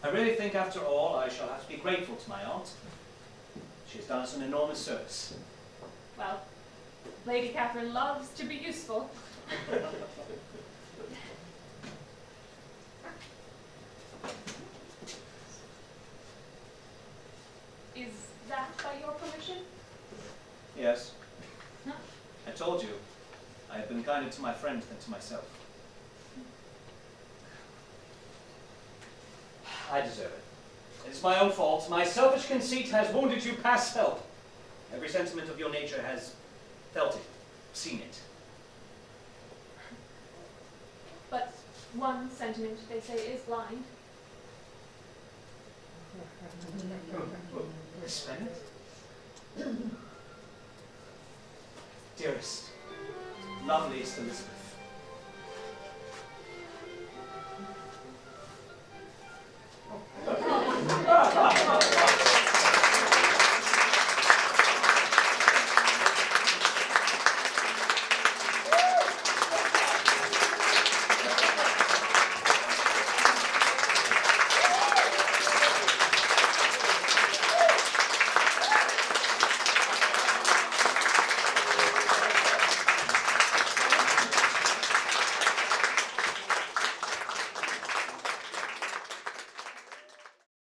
I really think, after all, I shall have to be grateful to my aunt. She has done us an enormous service. Well, Lady Catherine loves to be useful. Is that by your permission? Yes. I told you, I have been kinder to my friend than to myself. I deserve it. It is my own fault. My selfish conceit has wounded you past help. Every sentiment of your nature has felt it, seen it. But one sentiment, they say, is blind. Miss Bennet? Dearest, loveliest Elizabeth.